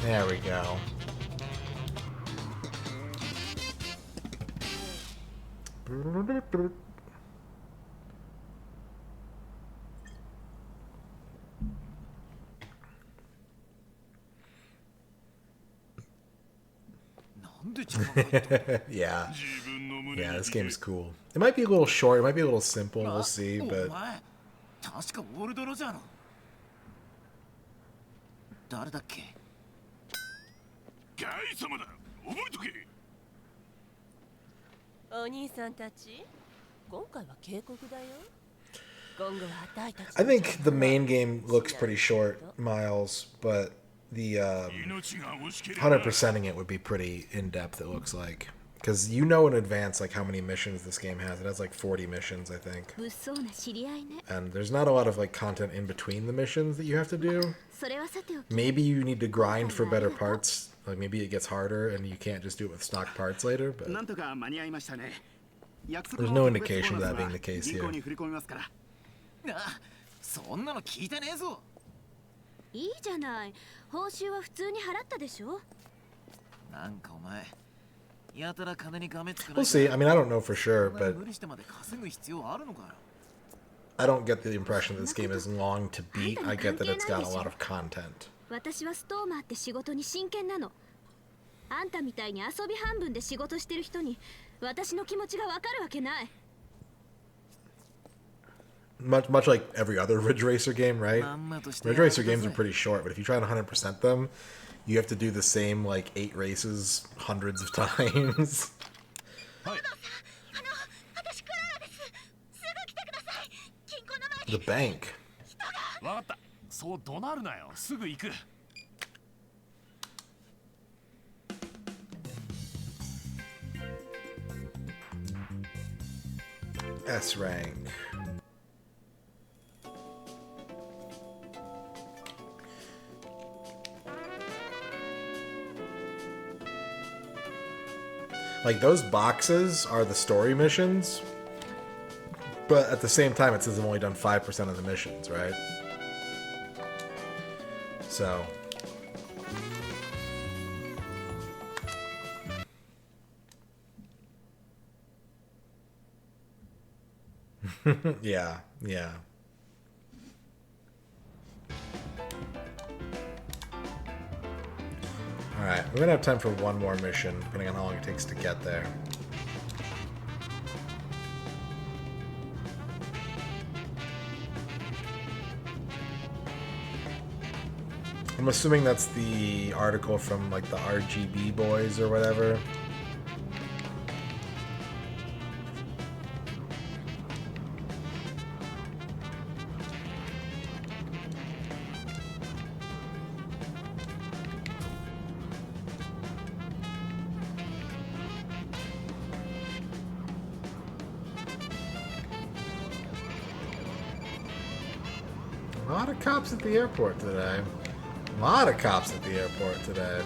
There we go. Yeah. Yeah, this game's cool. It might be a little short, it might be a little simple, we'll see, but... 確かオールドロジャーの誰だっけガイ様だ覚えとけお兄さんたち今回は警告だよ今後はあたいたち I think the main game looks pretty short, Miles, but the 100%ing it would be pretty in-depth, it looks like. Because you know in advance like how many missions this game has. It has like 40 missions, I think. And there's not a lot of like content in between the missions that you have to do. Maybe you need to grind for better parts. Like maybe it gets harder and you can't just do it with stock parts later, but... There's no indication of that being the case here. あ、そんなの聞いてねえぞ。いいじゃない。報酬は普通に払ったでしょ。なんかお前、やたら金にがめつくな We'll い。see. I mean, I don't know for sure, お前 but 無理してまで稼ぐ必要あるのかよ。 I don't get the impression that this game is long to beat. I get that it's got a lot of content. 私はストーマーって仕事に真剣なの。あんたみたいに遊び半分で仕事してる人に私の気持ちがわかるわけない。Much like every other Ridge Racer game, right? Ridge Racer games are pretty short, but if you try to 100% them, you have to do the same like 8 races hundreds of times. The bank. わかった。そう怒鳴るなよ。すぐ行く。S rank. Like, those boxes are the story missions, but at the same time, it says I've only done 5% of the missions, right? So... yeah, yeah. Alright, we're gonna have time for one more mission, depending on how long it takes to get there. I'm assuming that's the article from, like, the RGB boys or whatever. A lot of cops at the airport today. A lot of cops at the airport today.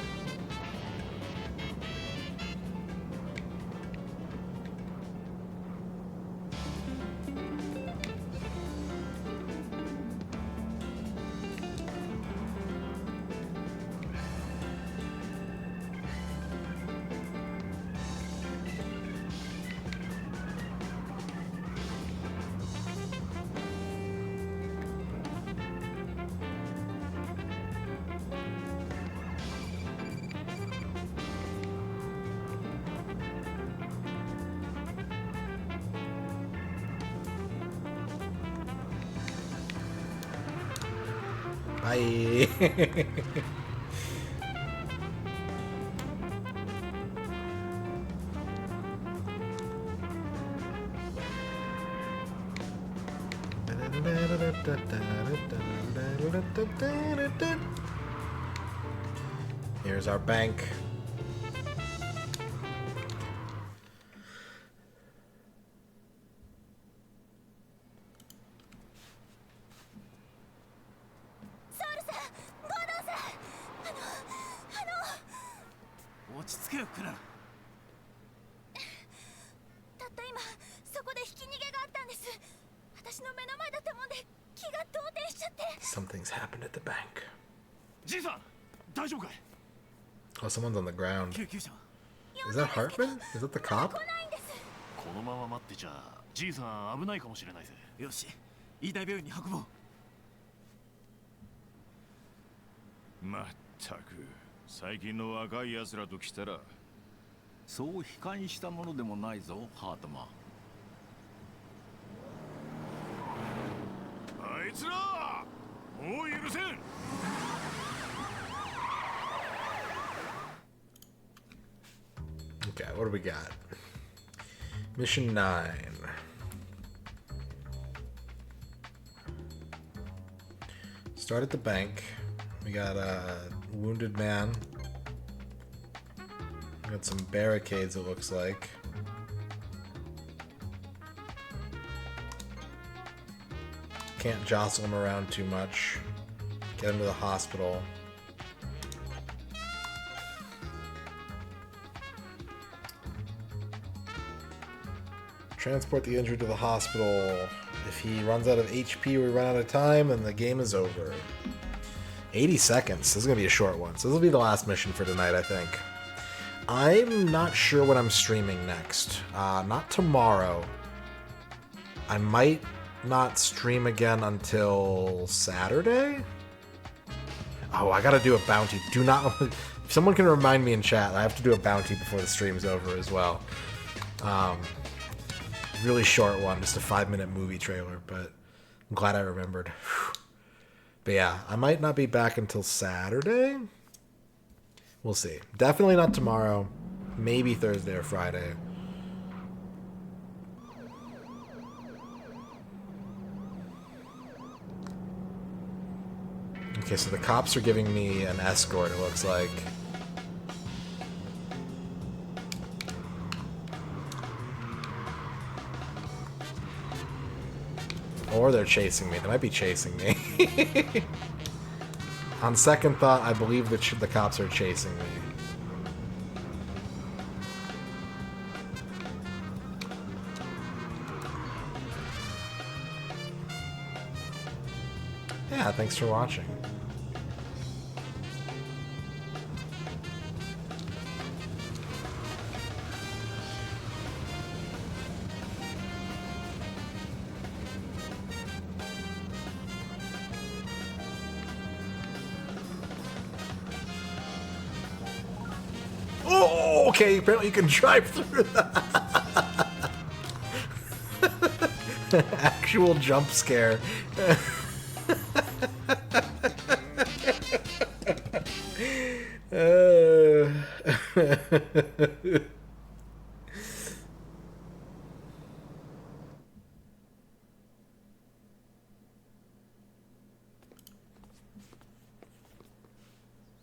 Bye. Here's our bank. Something's happened at the bank. Oh, someone's on the ground. Is that Hartman? Is that the cop? このまま待ってちゃじいさん危ないかもしれないぜ。よし、医大病院に運ぼう。まったく最近の若い奴らと来たらそう悲観したものでもないぞ、ハートマン。あいつらもう許せん。Okay, what do we got? Mission 9. Start at the bank. We got a wounded man. We got some barricades, it looks like. Can't jostle him around too much. Get him to the hospital. Transport the injured to the hospital. If he runs out of HP or we run out of time, then the game is over. 80 seconds. This is going to be a short one. So this will be the last mission for tonight, I think. I'm not sure what I'm streaming next. Not tomorrow. I might not stream again until Saturday? Oh, I gotta do a bounty. Do not... If someone can remind me in chat, I have to do a bounty before the stream's over as well. Really short one, just a 5-minute movie trailer, but I'm glad I remembered. But yeah, I might not be back until Saturday. We'll see. Definitely not tomorrow. Maybe Thursday or Friday. Okay, so the cops are giving me an escort, it looks like. Or they're chasing me. They might be chasing me. On second thought, I believe that the cops are chasing me. Yeah, thanks for watching. Oh, okay, apparently you can drive through that. Actual jump scare.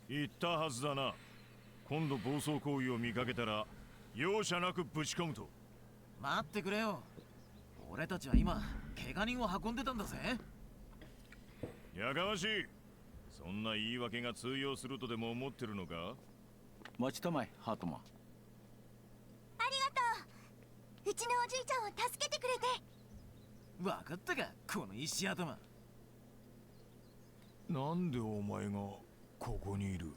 言ったはずだな。今度暴走行為を見かけたら容赦なくぶち込むと。待ってくれよ。俺たちは今怪我人を運んでたんだぜ。やかましい。そんな言い訳が通用するとでも思ってるのか。待ちたまえ、ハートマン。ありがとう。うちのおじいちゃんを助けてくれて。わかったか、この石頭。なんでお前がここにいる。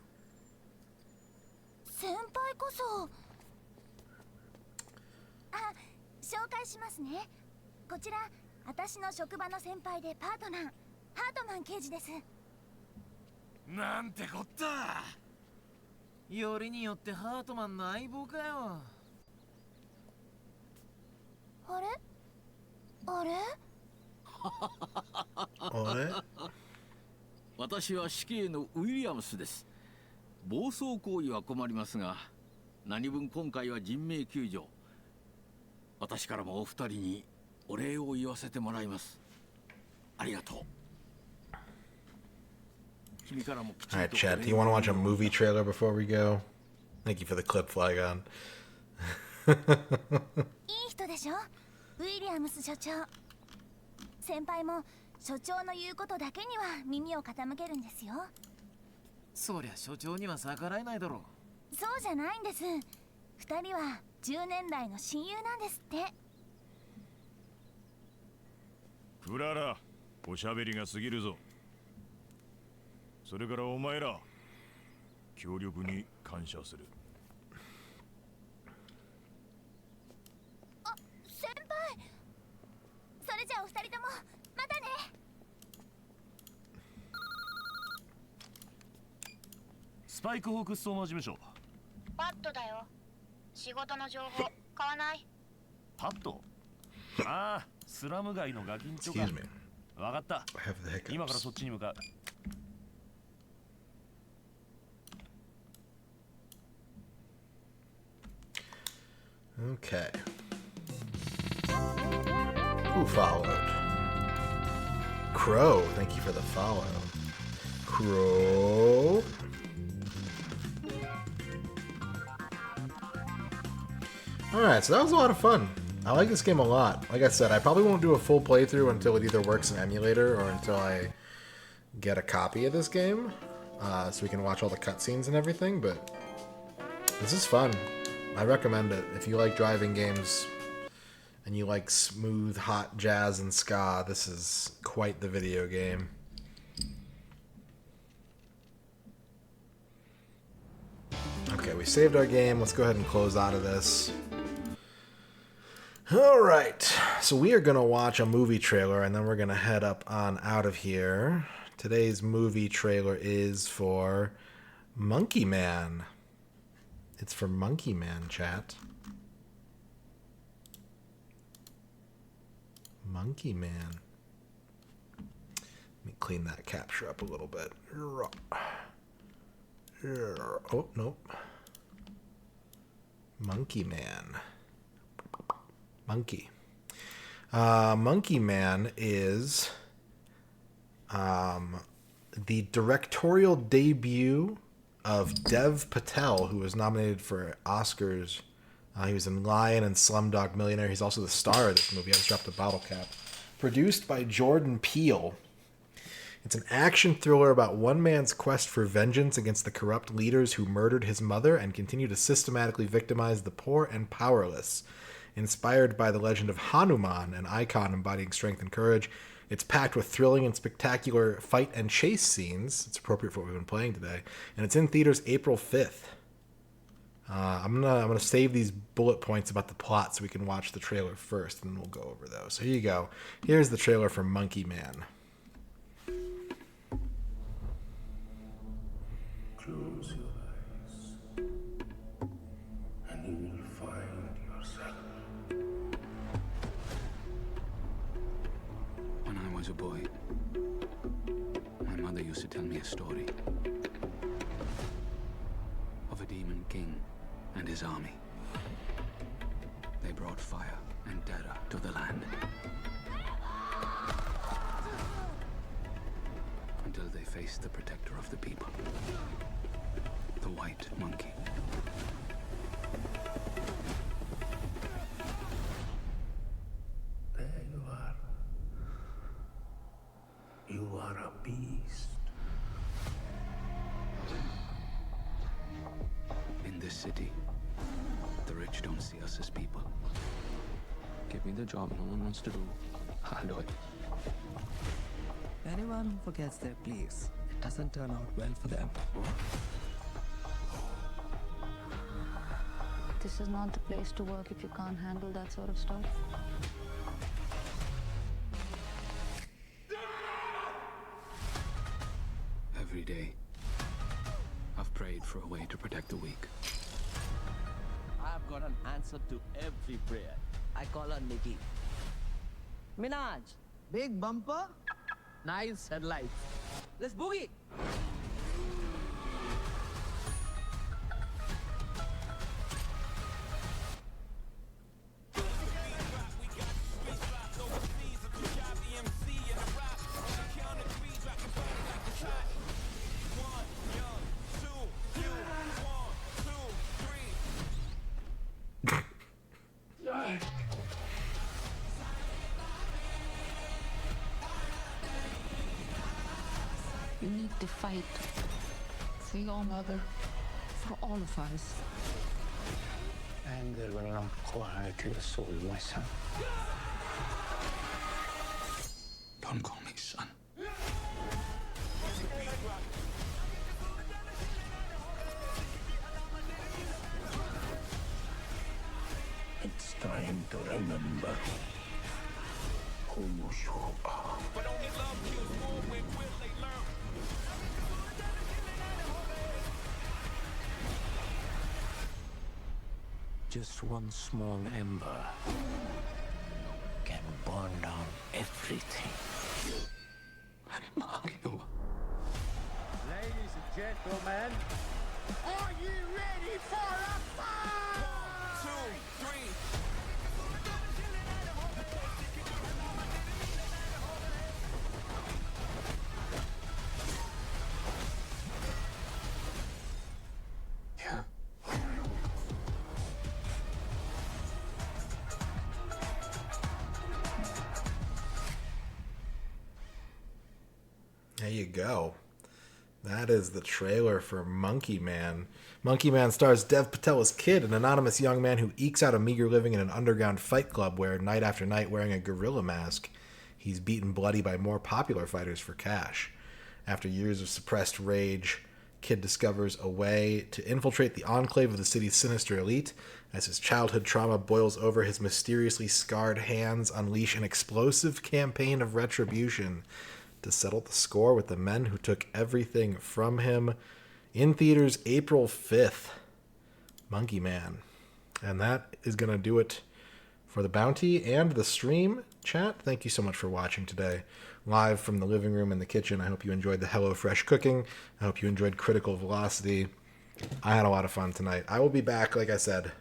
先輩こそ。あ、紹介しますね。こちら私の職場の先輩でパートナー、ハートマン刑事です。なんてこった。よりによってハートマンの相棒かよ。あれあれあれ私は死刑のウィリアムスです。暴走行為は困りますが、何分今回は人命救助。私からもお二人にお礼を言わせてもらいます。ありがとう。Alright, Chad, do you want to watch a movie trailer before we go? Thank you for the clip, Flygon. いい人でしょ、ウィリアムス所長。先輩も所長の言うことだけには耳を傾けるんですよ。そりゃ所長には逆らえないだろう。そうじゃないんです。二人は10年来の親友なんですって。クララ、おしゃべりが過ぎるぞ。それからお前ら、協力に感謝する。あ、先輩。それじゃあお二人ともまたね。スパイクホーク相馬事務所。パッドだよ。仕事の情報買わない？パッド？ああ、スラム街のガキンチョか。わかった。今からそっちに向かう。Okay. Who followed? Crow, thank you for the follow. Crow. Alright, so that was a lot of fun. I like this game a lot. Like I said, I probably won't do a full playthrough until it either works in emulator or until I get a copy of this game. So we can watch all the cutscenes and everything, but this is fun. I recommend it if you like driving games and you like smooth, hot jazz and ska, this is quite the video game. Okay, we saved our game. Let's go ahead and close out of this. Alright, so we are going to watch a movie trailer, and then we're going to head up on out of here. Today's movie trailer is for Monkey Man. It's for Monkey Man, chat. Monkey Man. Let me clean that capture up a little bit. Oh, nope. Monkey Man. Monkey. Monkey Man is the directorial debut of Dev Patel, who was nominated for Oscars. He was in Lion and Slumdog Millionaire. He's also the star of this movie. I just dropped a bottle cap. Produced by Jordan Peele. It's an action thriller about one man's quest for vengeance against the corrupt leaders who murdered his mother and continue to systematically victimize the poor and powerless. Inspired by the legend of Hanuman, an icon embodying strength and courage, it's packed with thrilling and spectacular fight and chase scenes. It's appropriate for what we've been playing today. And it's in theaters April 5th. I'm gonna save these bullet points about the plot so we can watch the trailer first, and then we'll go over those. So here you go. Here's the trailer for Monkey Man. Close your eyes, and you will find yourself. When I was a boy, my mother used to tell me a story of a demon king and his army. They brought fire and terror to the land until they faced the protector of the people, the white monkey. There you are. You are a beast. In this city, the rich don't see us as people. Give me the job no one wants to do. I'll do it. Anyone who forgets their place, it doesn't turn out well for them. This is not the place to work if you can't handle that sort of stuff. Every day, I've prayed for a way to protect the weak. I've got an answer to every prayer. I call her Nikki. Minaj, big bumper, nice headlights. Let's boogie! You need to fight for your mother, for all of us. Anger will not quiet your soul, my son. Don't call me son. It's time to remember who you are. Just one small ember can burn down everything. Mario. Ladies and gentlemen, are you ready for a fight? 1, 2, 3. There you go. That is the trailer for Monkey Man. Monkey Man stars Dev Patel as Kid, an anonymous young man who ekes out a meager living in an underground fight club where, night after night, wearing a gorilla mask, he's beaten bloody by more popular fighters for cash. After years of suppressed rage, Kid discovers a way to infiltrate the enclave of the city's sinister elite. As his childhood trauma boils over, his mysteriously scarred hands unleash an explosive campaign of retribution to settle the score with the men who took everything from him. In theaters April 5th. Monkey Man. And that is going to do it for the bounty and the stream. Chat, thank you so much for watching today. Live from the living room and the kitchen. I hope you enjoyed the HelloFresh cooking. I hope you enjoyed Critical Velocity. I had a lot of fun tonight. I will be back, like I said,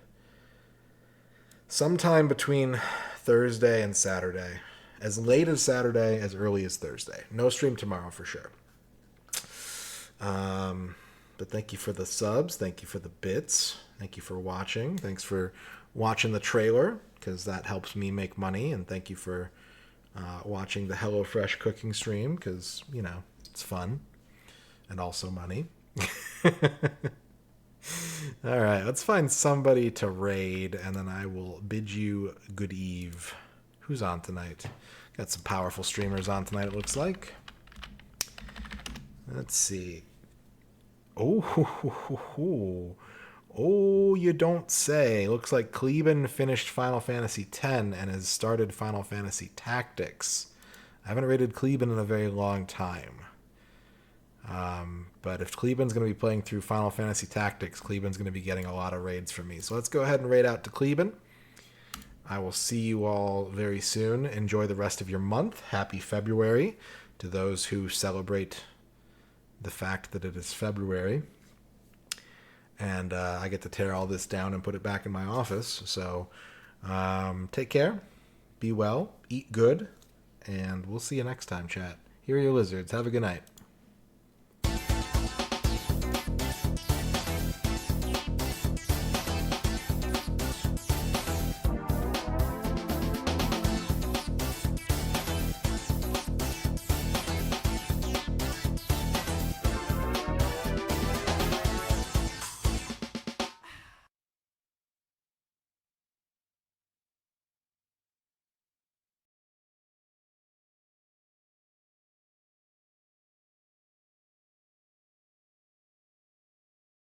sometime between Thursday and Saturday. As late as Saturday, as early as Thursday. No stream tomorrow for sure. But thank you for the subs. Thank you for the bits. Thank you for watching. Thanks for watching the trailer, because that helps me make money. And thank you for watching the HelloFresh cooking stream, because, you know, it's fun. And also money. All right, let's find somebody to raid, and then I will bid you good eve. Who's on tonight? Got some powerful streamers on tonight, it looks like. Let's see. Oh, you don't say. Looks like Kleben finished Final Fantasy X and has started Final Fantasy Tactics. I haven't rated Kleben in a very long time. But if Kleben's going to be playing through Final Fantasy Tactics, Kleben's going to be getting a lot of raids from me. So let's go ahead and raid out to Kleben. I will see you all very soon. Enjoy the rest of your month. Happy February to those who celebrate the fact that it is February. And I get to tear all this down and put it back in my office. So take care. Be well. Eat good. And we'll see you next time, chat. Here are your lizards. Have a good night.